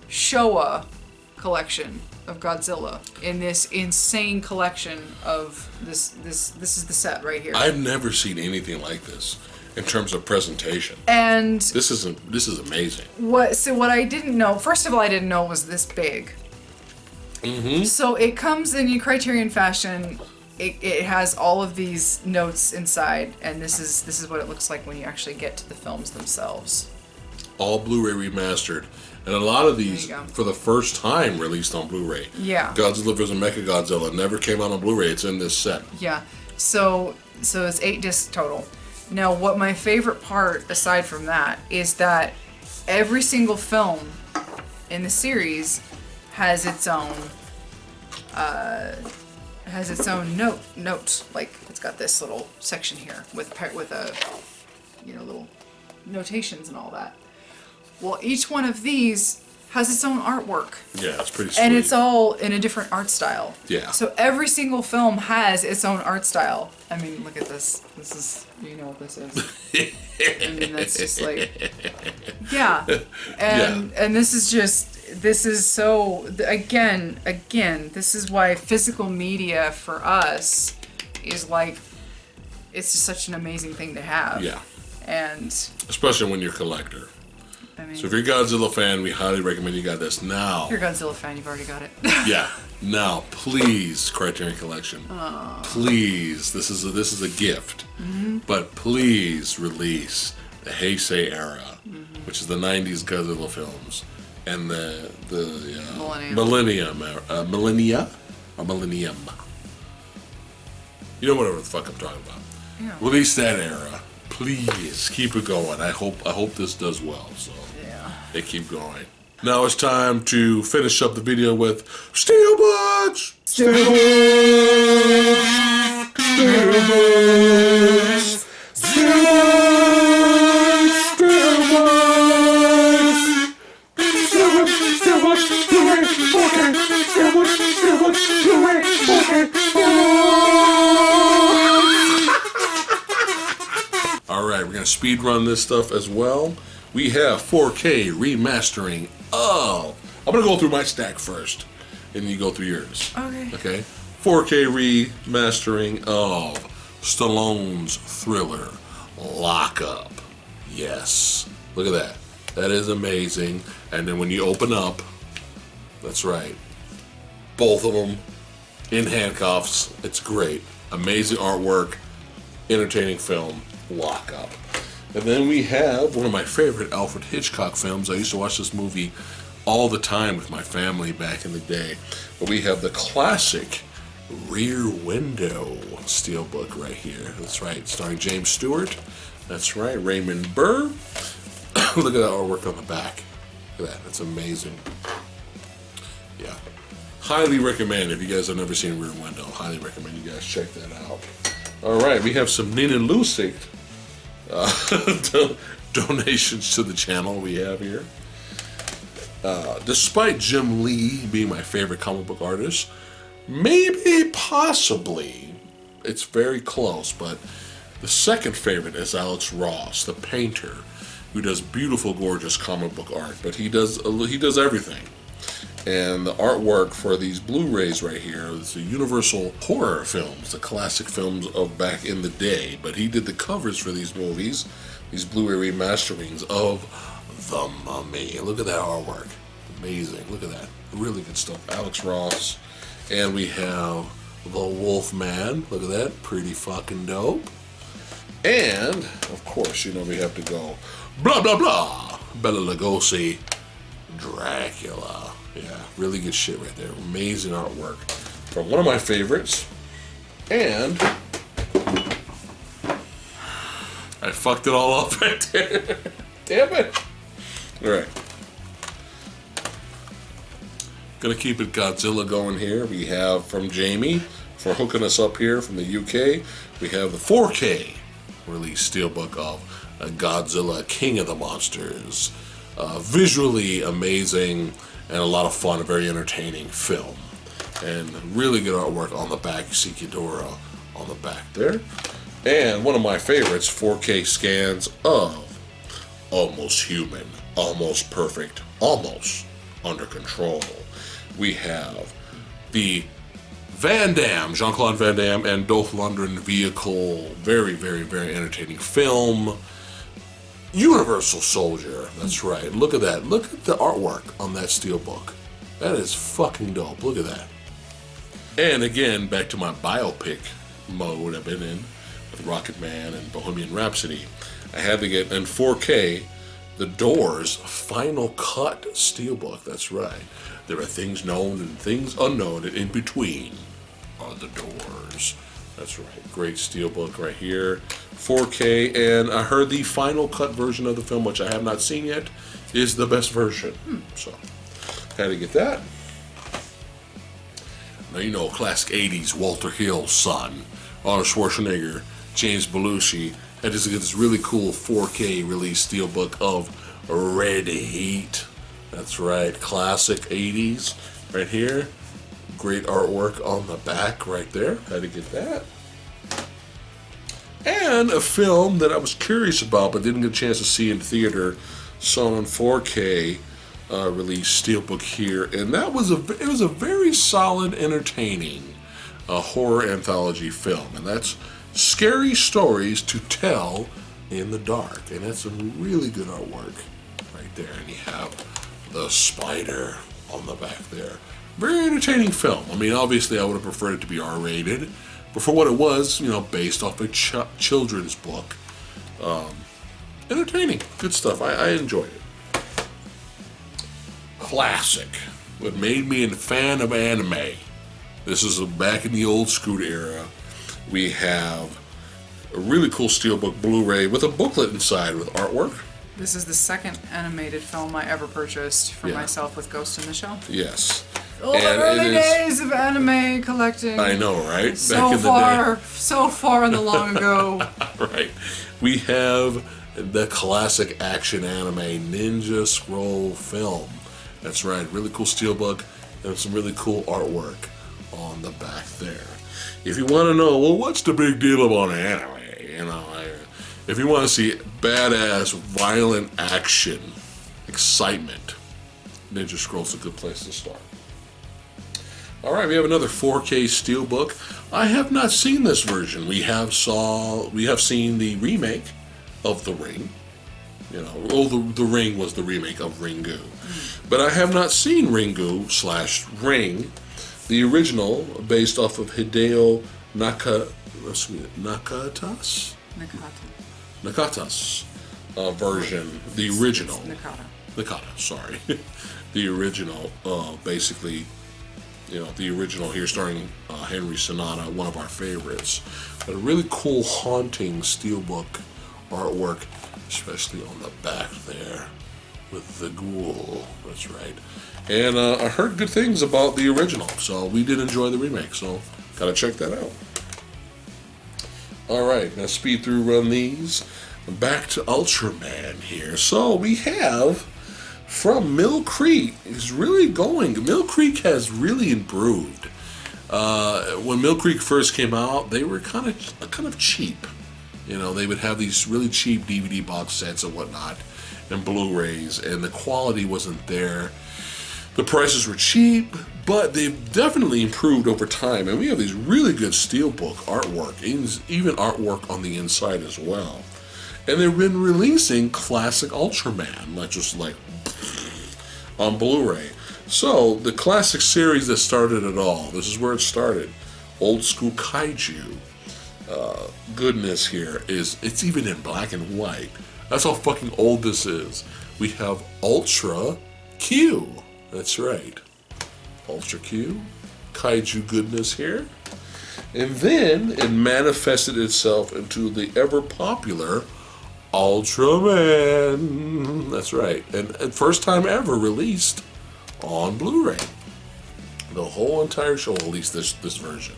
Showa collection of Godzilla in this insane collection of this is the set right here. I've never seen anything like this in terms of presentation. And this is amazing. What I didn't know, first of all, I didn't know it was this big. Mm-hmm. So it comes in Criterion fashion. It has all of these notes inside, and this is what it looks like when you actually get to the films themselves. All Blu-ray remastered. And a lot of these, for the first time, released on Blu-ray. Yeah. Godzilla vs. Mechagodzilla never came out on Blu-ray. It's in this set. Yeah. So it's 8 discs total. Now, what my favorite part, aside from that, is that every single film in the series has its own note. Like, it's got this little section here with a little notations and all that. Well, each one of these has its own artwork. Yeah, it's pretty sweet. And it's all in a different art style. Yeah. So every single film has its own art style. I mean, look at this. This is, you know what this is. I mean, that's just like, yeah. And this is so, again, this is why physical media for us is like, it's just such an amazing thing to have. Yeah. And especially when you're a collector. I mean, so if you're a Godzilla fan, we highly recommend you got this now. If you're a Godzilla fan, you've already got it. Yeah. Now, please, Criterion Collection. Please, this is a gift. Mm-hmm. But please release the Heisei era, which is the 90s Godzilla films, and the Millennium era, Millennium. You know whatever the fuck I'm talking about. Yeah. Release that era. Please keep it going. I hope this does well. So yeah, they keep going. Now it's time to finish up the video with Steelbooks. Steelbooks. Steelbooks. Steelbooks. Blu-ray, 4K. Steelbooks. Blu-ray, 4K. All right, we're gonna speed run this stuff as well. We have 4K remastering of. I'm gonna go through my stack first, and you go through yours. Okay. 4K remastering of Stallone's thriller, Lockup. Yes, look at that. That is amazing. And then when you open up, that's right, both of them in handcuffs. It's great. Amazing artwork, entertaining film, Lock Up. And then we have one of my favorite Alfred Hitchcock films. I used to watch this movie all the time with my family back in the day. But we have the classic Rear Window steelbook right here. That's right, starring James Stewart. That's right, Raymond Burr. Look at that artwork on the back. Look at that, that's amazing. Yeah, highly recommend. If you guys have never seen Rear Window, highly recommend you guys check that out. All right, we have some Nina Lusick donations to the channel we have here. Despite Jim Lee being my favorite comic book artist, maybe, possibly, it's very close, but the second favorite is Alex Ross, the painter, who does beautiful, gorgeous comic book art. But he does everything. And the artwork for these Blu-rays right here is the Universal horror films, the classic films of back in the day. But he did the covers for these movies, these Blu-ray remasterings of The Mummy. Look at that artwork. Amazing. Look at that. Really good stuff. Alex Ross. And we have The Wolfman. Look at that. Pretty fucking dope. And, of course, you know we have to go blah, blah, blah. Bela Lugosi, Dracula. Yeah, really good shit right there. Amazing artwork from one of my favorites. And I fucked it all up right there. Damn it. All right. Gonna keep it Godzilla going here. We have from Jamie for hooking us up here from the UK. We have the 4K release steelbook of Godzilla, King of the Monsters. Visually amazing and a lot of fun, a very entertaining film. And really good artwork on the back. You see Ghidorah on the back there. And one of my favorites, 4K scans of Almost Human, Almost Perfect, Almost Under Control. We have the Van Damme, Jean-Claude Van Damme and Dolph Lundgren vehicle. Very, very, very entertaining film. Universal Soldier, that's right. Look at that. Look at the artwork on that steelbook. That is fucking dope. Look at that. And again, back to my biopic mode I've been in with Rocket Man and Bohemian Rhapsody. I had to get in 4K The Doors Final Cut steelbook. That's right. There are things known and things unknown, and in between are the Doors. That's right. Great steelbook right here. 4K, and I heard the final cut version of the film, which I have not seen yet, is the best version. So, had to get that. Now, you know, classic 80s, Walter Hill's son, Arnold Schwarzenegger, James Belushi, had to get this really cool 4K release steelbook of Red Heat. That's right. Classic 80s right here. Great artwork on the back right there. Had to get that. And a film that I was curious about but didn't get a chance to see in theater, saw on 4K release steelbook here, and that was it was a very solid, entertaining horror anthology film, and that's Scary Stories to Tell in the Dark, and that's some really good artwork right there. And you have the spider on the back there. Very entertaining film. I mean, obviously I would have preferred it to be R-rated, but for what it was, you know, based off a children's book, entertaining, good stuff. I enjoyed it. Classic. What made me a fan of anime. This is back in the old Scoot era. We have a really cool steelbook Blu-ray with a booklet inside with artwork. This is the second animated film I ever purchased for myself with Ghost in the Shell. Yes. Oh, the early days of anime collecting. I know, right? So far in the long ago. Right. We have the classic action anime Ninja Scroll film. That's right. Really cool steelbook and some really cool artwork on the back there. If you want to know, well, what's the big deal about anime? You know, if you want to see badass, violent action, excitement, Ninja Scroll's a good place to start. All right, we have another 4K steelbook. I have not seen this version. We have seen the remake of The Ring. You know, the Ring was the remake of Ringu. But I have not seen Ringu / Ring, The original, based off of Hideo Nakata's version. The original. Nakata, sorry. The original, basically, the original here starring Henry Sonata, one of our favorites. But a really cool, haunting steelbook artwork, especially on the back there with the ghoul. That's right. And I heard good things about the original, so we did enjoy the remake, so gotta check that out. Alright, now speed through run these. Back to Ultraman here. So we have from Mill Creek is really going. Mill Creek has really improved. When Mill Creek first came out, they were kind of cheap. They would have these really cheap DVD box sets and whatnot, and Blu-rays, and the quality wasn't there. The prices were cheap, but they've definitely improved over time, and we have these really good steelbook artwork, even artwork on the inside as well. And they've been releasing classic Ultraman, like on Blu-ray. So the classic series that started it all. This is where it started. Old school kaiju. Goodness here is it's even in black and white. That's how fucking old this is. We have Ultra Q. That's right. Ultra Q. Kaiju goodness here. And then it manifested itself into the ever popular Ultraman. That's right. And first time ever released on Blu-ray. The whole entire show, at least this version,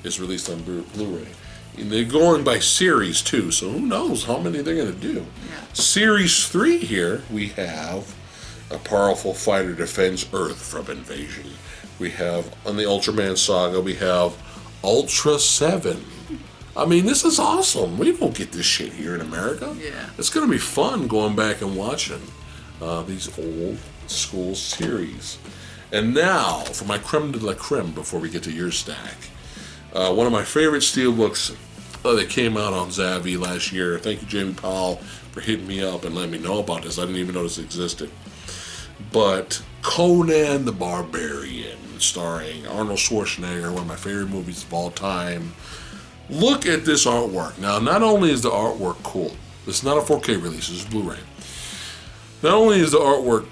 is released on Blu-ray. And they're going by series too, so who knows how many they're going to do. Yeah. Series 3 here, we have a powerful fighter defends Earth from invasion. We have, on the Ultraman saga, we have Ultra 7. I mean, this is awesome. We don't get this shit here in America. Yeah. It's going to be fun going back and watching these old school series. And now, for my creme de la creme, before we get to your stack, one of my favorite steelbooks that came out on Zavvi last year. Thank you, Jamie Powell, for hitting me up and letting me know about this. I didn't even know this existed. But Conan the Barbarian, starring Arnold Schwarzenegger, one of my favorite movies of all time. Look at this artwork. Now, not only is the artwork cool, it's not a 4K release, it's Blu-ray. Not only is the artwork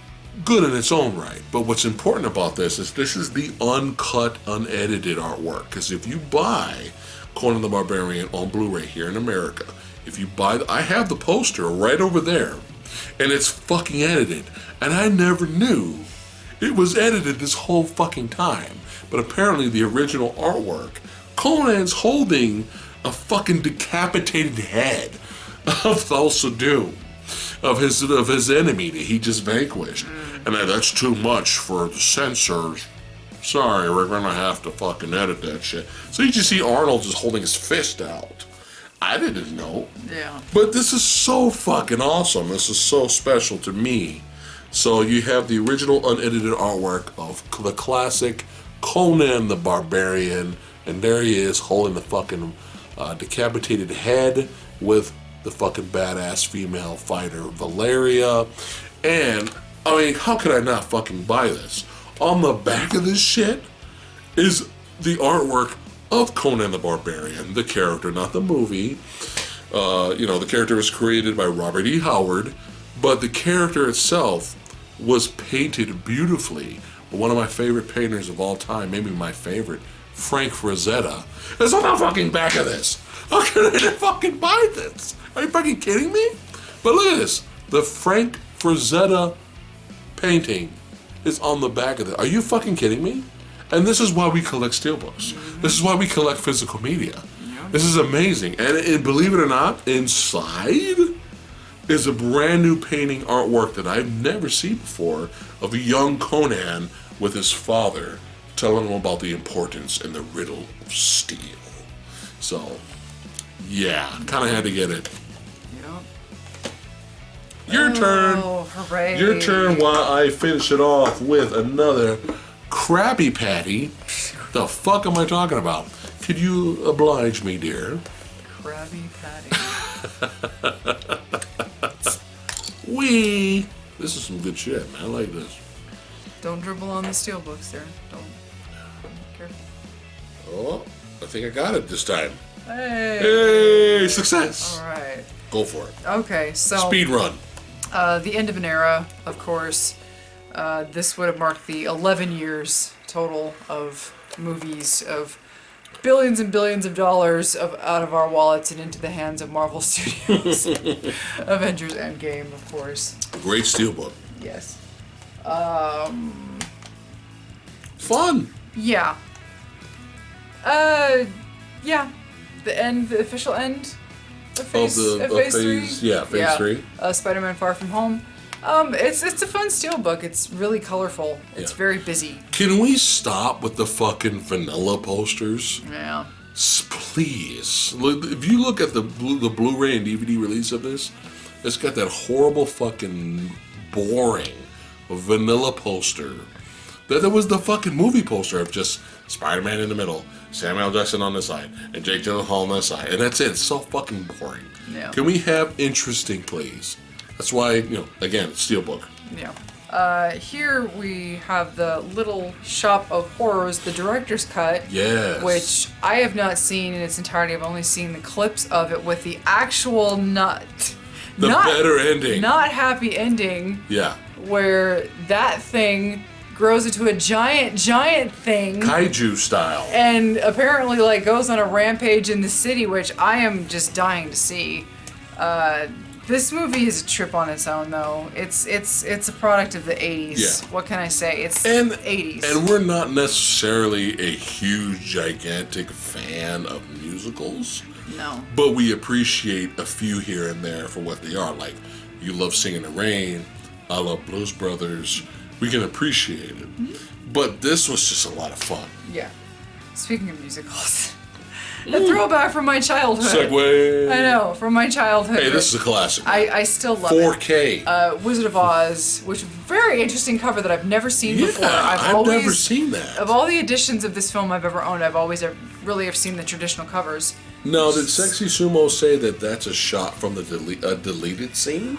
good in its own right, but what's important about this is the uncut, unedited artwork. Because if you buy Conan the Barbarian on Blu-ray here in America, if you buy, I have the poster right over there, and it's fucking edited. And I never knew it was edited this whole fucking time. But apparently the original artwork, Conan's holding a fucking decapitated head of Thulsa Doom, of his enemy that he just vanquished. And that's too much for the censors. Sorry, we're gonna have to fucking edit that shit. So you just see Arnold just holding his fist out. I didn't know. Yeah. But this is so fucking awesome. This is so special to me. So you have the original unedited artwork of the classic Conan the Barbarian, and there he is holding the fucking decapitated head with the fucking badass female fighter Valeria. And I mean, how could I not fucking buy this? On the back of this shit is the artwork of Conan the Barbarian, the character, not the movie. The character was created by Robert E. Howard, but the character itself was painted beautifully. One of my favorite painters of all time, maybe my favorite, Frank Frazetta, is on the fucking back of this. How can I not fucking buy this? Are you fucking kidding me? But look at this. The Frank Frazetta painting is on the back of it. Are you fucking kidding me? And this is why we collect steelbooks. Mm-hmm. This is why we collect physical media. Yeah. This is amazing. And believe it or not, inside is a brand new painting artwork that I've never seen before of a young Conan with his father telling him about the importance and the riddle of steel. So, yeah, kind of had to get it. Your turn. Hooray. Your turn while I finish it off with another Krabby Patty. The fuck am I talking about? Could you oblige me, dear? Krabby Patty. Wee. This is some good shit, man. I like this. Don't dribble on the steelbooks there. Don't. think I got it this time. Hey, success. All right. Go for it. Okay, so Speed run. The end of an era, of course. This would have marked the 11 years total of movies of billions and billions of dollars out of our wallets and into the hands of Marvel Studios. Avengers Endgame, of course. Great steelbook. Yes. Fun. Yeah. Yeah. The official end of phase 3. Yeah, phase 3. Spider-Man Far From Home. It's a fun steelbook. It's really colorful. It's very busy. Can we stop with the fucking vanilla posters? Yeah. Please. If you look at the Blu-Ray and DVD release of this, it's got that horrible fucking boring vanilla poster. That was the fucking movie poster of just Spider-Man in the middle, Samuel Jackson on the side, and Jake Gyllenhaal on the side, and that's it. It's so fucking boring. Yeah. Can we have interesting, please? That's why, again, steelbook. Yeah. Here we have the Little Shop of Horrors, the director's cut. Yes. Which I have not seen in its entirety. I've only seen the clips of it with the actual better ending. Not happy ending. Yeah. Where that thing grows into a giant thing. Kaiju style. And apparently goes on a rampage in the city, which I am just dying to see. This movie is a trip on its own, though. It's a product of the 80s. Yeah. What can I say? It's the 80s. And we're not necessarily a huge, gigantic fan of musicals. No. But we appreciate a few here and there for what they are. Like, you love Singing in the Rain. I love Blues Brothers. We can appreciate it. Mm-hmm. But this was just a lot of fun. Yeah. Speaking of musicals... A throwback from my childhood. Segue. I know, from my childhood. Hey, this is a classic. I still love 4K. it. Wizard of Oz, which very interesting cover that I've never seen before. I've never seen that. Of all the editions of this film I've ever owned, I've always really have seen the traditional covers. No, did Sexy Sumo say that that's a shot from the deleted scene?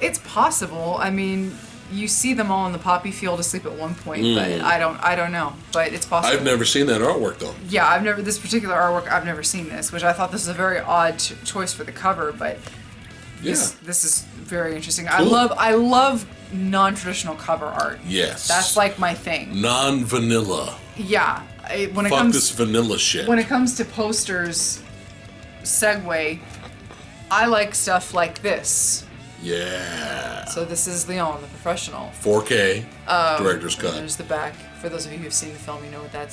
It's possible. I mean, you see them all in the poppy field asleep at one point, but I don't know. But it's possible. I've never seen that artwork though. Yeah, this particular artwork, I've never seen this, which I thought this was a very odd choice for the cover, but this is very interesting. Cool. I love non-traditional cover art. Yes. That's like my thing. Non-vanilla. Yeah. Fuck this vanilla shit. When it comes to posters, segue, I like stuff like this. Yeah. So this is Leon, the professional. 4K, director's cut. There's the back. For those of you who've seen the film, you know what that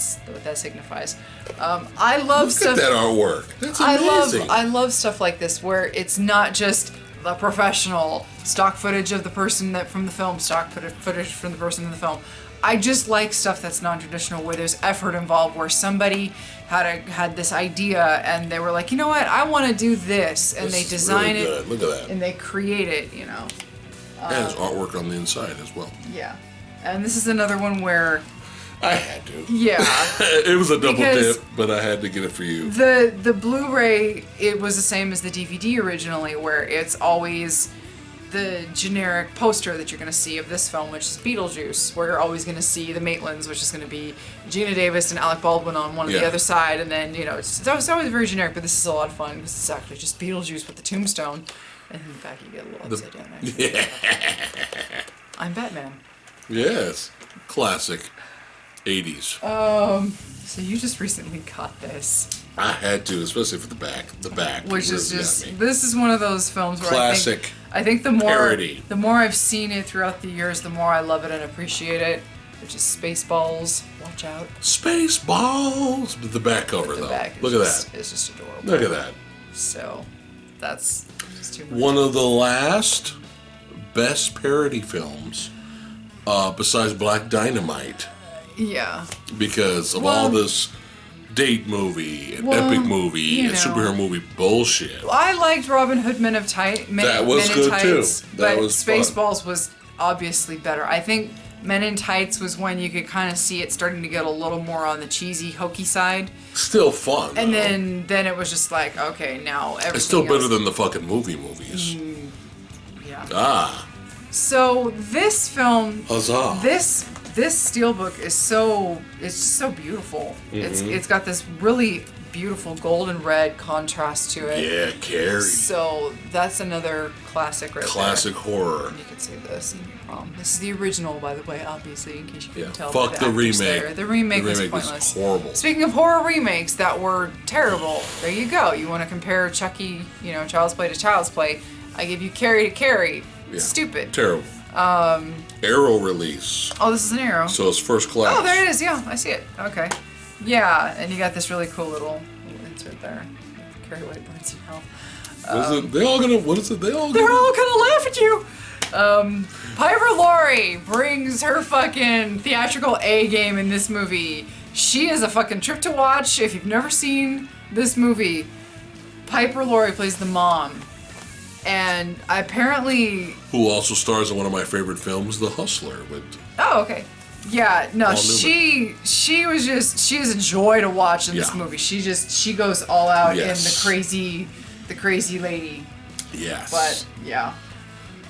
signifies. I love stuff. Look at that artwork. That's amazing. I love stuff like this where it's not just the professional stock footage of the person from the film, stock footage from the person in the film. I just like stuff that's non-traditional, where there's effort involved, where somebody had this idea and they were like, you know what, I want to do this, and they design really it. Look at that. And they create it, And there's artwork on the inside as well. Yeah. And this is another one where I had to. Yeah. It was a double dip, but I had to get it for you. The Blu-ray, it was the same as the DVD originally, where it's always the generic poster that you're going to see of this film, which is Beetlejuice, where you're always going to see the Maitlands, which is going to be Gina Davis and Alec Baldwin on one of the other side, and then, it's always very generic, but this is a lot of fun, because it's actually just Beetlejuice with the tombstone, and in the back you get a little upside down there. I'm Batman. Yes. Classic 80s. So you just recently got this. I had to, especially for the back. Which is just, this is one of those films where classic I think the parody. The more I've seen it throughout the years, the more I love it and appreciate it. Which is Spaceballs. Watch out. Spaceballs! But the back cover, though. Look at that. It's just adorable. Look at that. So, that's just too much. One of the last best parody films, besides Black Dynamite. Yeah. Because of all this date movie and epic movie and superhero movie bullshit. I liked Robin Hood Men in Tights. That was good too. But Spaceballs was obviously better. I think Men in Tights was when you could kind of see it starting to get a little more on the cheesy, hokey side. Still fun. And then it was just like, okay, now everything it's still better else. than the fucking movies. Yeah. Ah. So this film, Huzzah. this this steelbook is it's just so beautiful. It's got this really beautiful golden red contrast to it. Yeah, Carrie. So that's another classic right Classic there. horror. And you can see this. This is the original, by the way, obviously, in case you couldn't tell. Fuck the remake. There. The remake was pointless. Was horrible. Speaking of horror remakes that were terrible, there you go. You want to compare Chucky, Child's Play to Child's Play. I give you Carrie to Carrie. Yeah. Stupid. Terrible. Arrow release. Oh, this is an Arrow. So it's first class. Oh, there it is. Yeah, I see it. Okay. Yeah, and you got this really cool little insert there. Carrie White burns in hell. They're all gonna laugh at you. Piper Laurie brings her fucking theatrical A game in this movie. She is a fucking trip to watch. If you've never seen this movie, Piper Laurie plays the mom. And apparently... Who also stars in one of my favorite films, The Hustler. Oh, okay. Yeah, no, she is a joy to watch in this movie. She goes all out in the crazy lady. Yes. But yeah.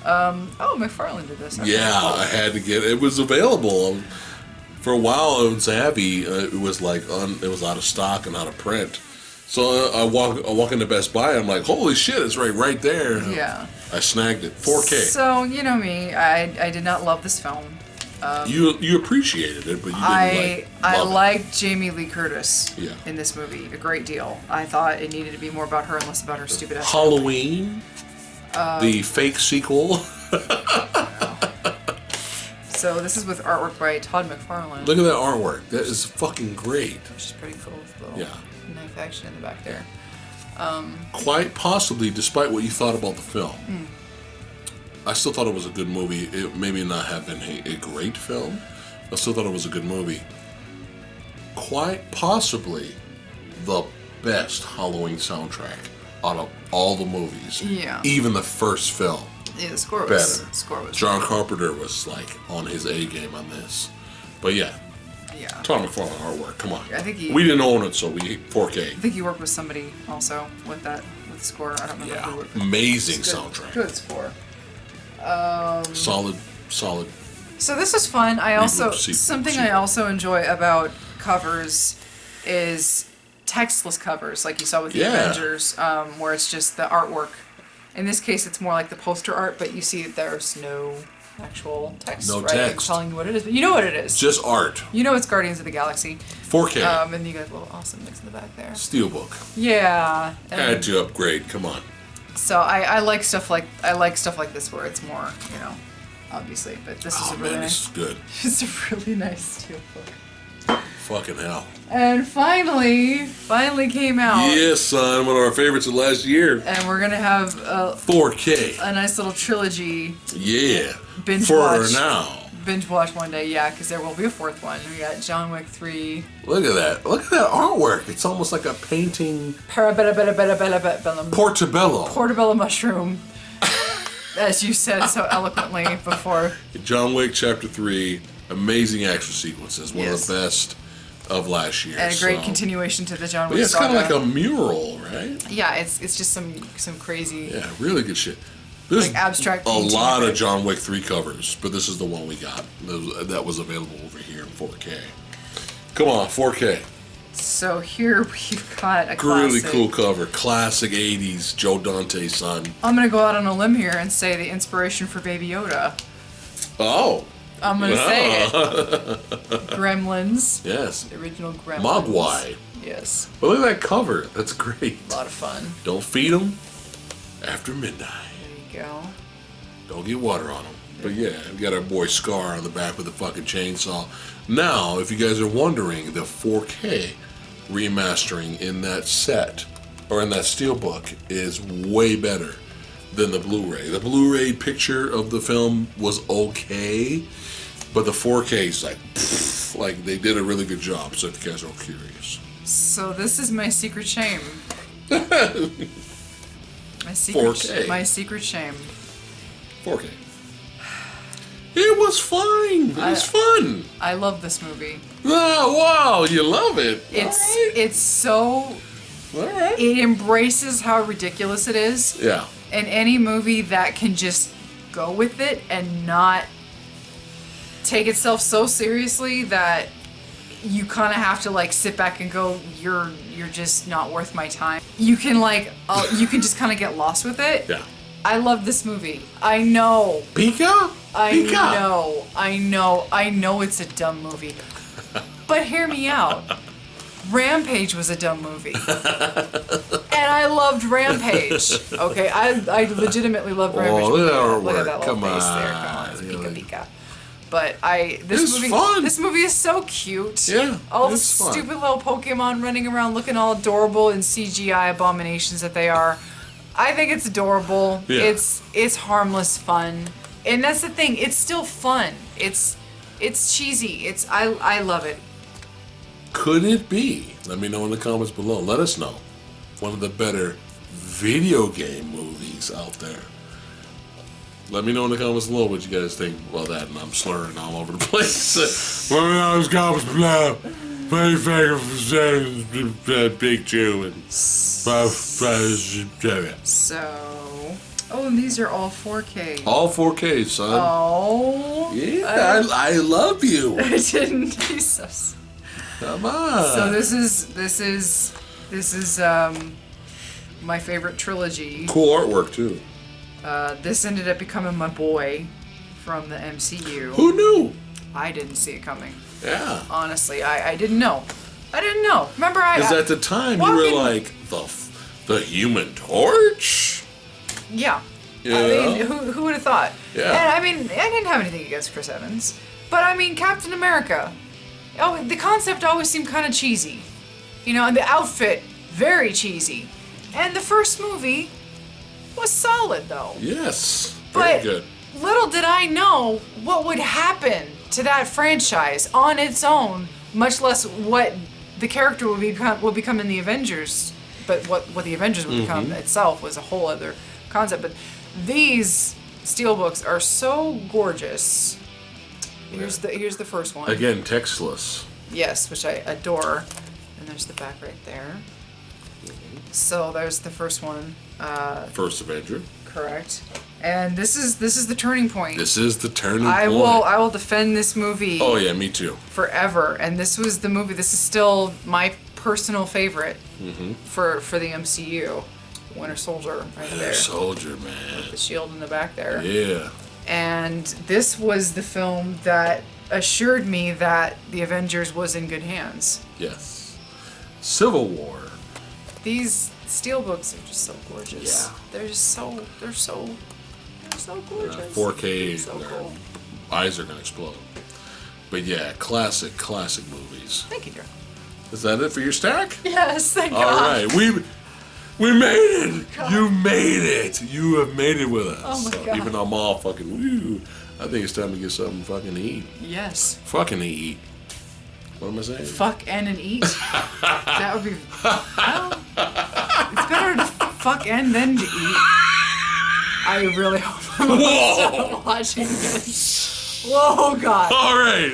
McFarlane did this. Okay, yeah, cool. I had to get it. Was available for a while on Savvy. It was it was out of stock and out of print. So I walk into Best Buy. I'm like, holy shit! It's right there. Yeah. I snagged it. 4K. So you know me, I did not love this film. You appreciated it, but you didn't I liked Jamie Lee Curtis Yeah. in this movie a great deal. I thought it needed to be more about her and less about her stupid ass. Halloween, the fake sequel. So this is with artwork by Todd McFarlane. Look at that artwork. That is fucking great. Which is pretty cool with the little knife action in the back there. Quite possibly, despite what you thought about the film, I still thought it was a good movie. It maybe not have been a great film. I still thought it was a good movie. Quite possibly the best Halloween soundtrack out of all the movies. Yeah. Even the first film. Yeah, the score was better. John Carpenter was on his A game on this. But yeah. Yeah. Tom McFarlane artwork. Come on. I think we didn't own it, so we 4K. I think you worked with somebody also with the score. I don't remember who worked with. Amazing soundtrack. Good score. Solid. So this is fun. I also enjoy about covers is textless covers, like you saw with the Avengers, where it's just the artwork. In this case, it's more like the poster art, but you see that there's no actual text. No right? text. Telling you what it is, but you know what it is. Just art. You know it's Guardians of the Galaxy. 4K. And you got a little awesomeness in the back there. Steelbook. Yeah. Had to upgrade. Come on. So I like stuff like this where it's more, obviously. But this is this is good. It's a really nice steelbook. Fucking hell. And finally came out. Yes, son. One of our favorites of last year. And we're gonna have 4K. a nice little trilogy. Yeah. Binge watch one day, because there will be a fourth one. We got John Wick 3. Look at that artwork. It's almost like a painting. Portobello. Portobello mushroom. As you said so eloquently before. John Wick Chapter 3. Amazing action sequences. One of the best of last year. And a great continuation to the John Wick saga. It's kind of like a mural, right? Yeah, it's just some crazy. Yeah, really good shit. There's abstract a lot of John Wick 3 covers, but this is the one we got. That was available over here in 4K. Come on, 4K. So here we've got a classic. Really cool cover. Classic 80s Joe Dante son. I'm going to go out on a limb here and say the inspiration for Baby Yoda. Oh. I'm going to say it. Gremlins. Yes. The original Gremlins. Mogwai. Yes. But look at that cover. That's great. A lot of fun. Don't feed them after midnight. There you go. Don't get water on them. But yeah, we got our boy Scar on the back with a fucking chainsaw. Now, if you guys are wondering, the 4K remastering in that set, or in that steelbook, is way better than the Blu-ray. The Blu-ray picture of the film was okay, but the 4K is like they did a really good job, so if you guys are curious. So this is my secret shame. My secret shame. 4K. It was fine. It was fun. I love this movie. Oh, wow, you love it. It's so... Alright. It embraces how ridiculous it is. Yeah. And any movie that can just go with it and not take itself so seriously that you kind of have to like sit back and go, you're just not worth my time. You can like, you can just kind of get lost with it. Yeah. I love this movie. I know. Pika? I know it's a dumb movie. But hear me out. Rampage was a dumb movie. And I loved Rampage. Okay, I legitimately loved Rampage. Oh, look at that little Come face on. there. Come on, it's Really? Pika Pika. But Fun. This movie is so cute. Yeah, All the it's fun. stupid little Pokemon running around looking all adorable and CGI abominations that they are. I think it's adorable. Yeah. It's harmless fun. And that's the thing, it's still fun. It's cheesy. I love it. Could it be? Let me know in the comments below. Let us know. One of the better video game movies out there. Let me know in the comments below what you guys think about that. And I'm slurring all over the place. Let me know in the comments below. What do you think of Big Chew and and these are all 4K. all 4K, son. Oh. Yeah, I love you. I didn't. Jesus. Come on. So this is my favorite trilogy. Cool artwork too. This ended up becoming my boy from the MCU. Who knew? I didn't see it coming. Yeah. Honestly, I didn't know. I didn't know. Remember, Because at the time you were like the Human Torch. Yeah. Yeah. I mean, who would have thought? Yeah. And I mean, I didn't have anything against Chris Evans, but I mean, Captain America. Oh, the concept always seemed kind of cheesy, you know, and the outfit very cheesy. And the first movie was solid though. Yes. Very But good. little did I know what would happen to that franchise on its own, much less what the character would become in the Avengers. But what the Avengers would become itself was a whole other concept. But these steelbooks are so gorgeous. Here's the first one. Again, textless. Yes, which I adore. And there's the back right there. So there's the first one. First Avenger. Correct. And this is the turning point. This is the turning I point. will defend this movie Oh yeah, me too. forever. And this was the movie. This is still my personal favorite for the MCU. Winter Soldier right there. Winter Soldier, man. The shield in the back there. Yeah. And this was the film that assured me that the Avengers was in good hands. Yes. Civil War. These steelbooks are just so gorgeous. Yeah. They're so gorgeous. 4K. So their cool. eyes are gonna explode. But yeah, classic movies. Thank you, Drew. Is that it for your stack? Yes, thank All God. right, we made it. You made it. You have made it with us. Oh my So God. even though I'm all fucking woo, I think it's time to get something fucking to eat. Yes. Fucking eat. What am I saying? Fuck and eat. That would be. Well, it's better to fuck and then to eat. I really hope I'm Whoa! watching this. Whoa, God. All right.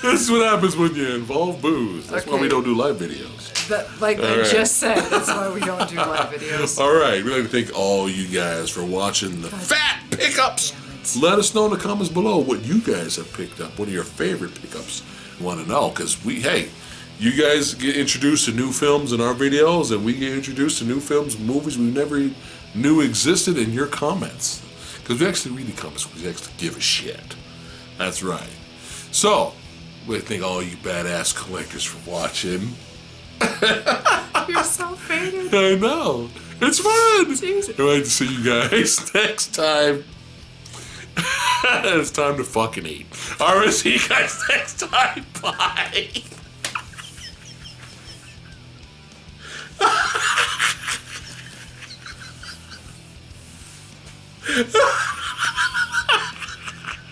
This is what happens when you involve booze. That's why Okay. we don't do live videos. That, like I right. just said, that's why we don't do live videos. All right, we'd like to thank all you guys for watching the Phat Pickups. Damn it. Let us know in the comments below what you guys have picked up. What are your favorite pickups? We want to know because you guys get introduced to new films in our videos, and we get introduced to new films and movies we never knew existed in your comments. Because we actually read the comments, we actually give a shit. That's right. So, we thank all you badass collectors for watching. You're so faded. I know. It's fun. Jesus. I'd like to see you guys next time. It's time to fucking eat. All right, see you guys next time. Bye.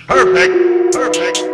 Perfect.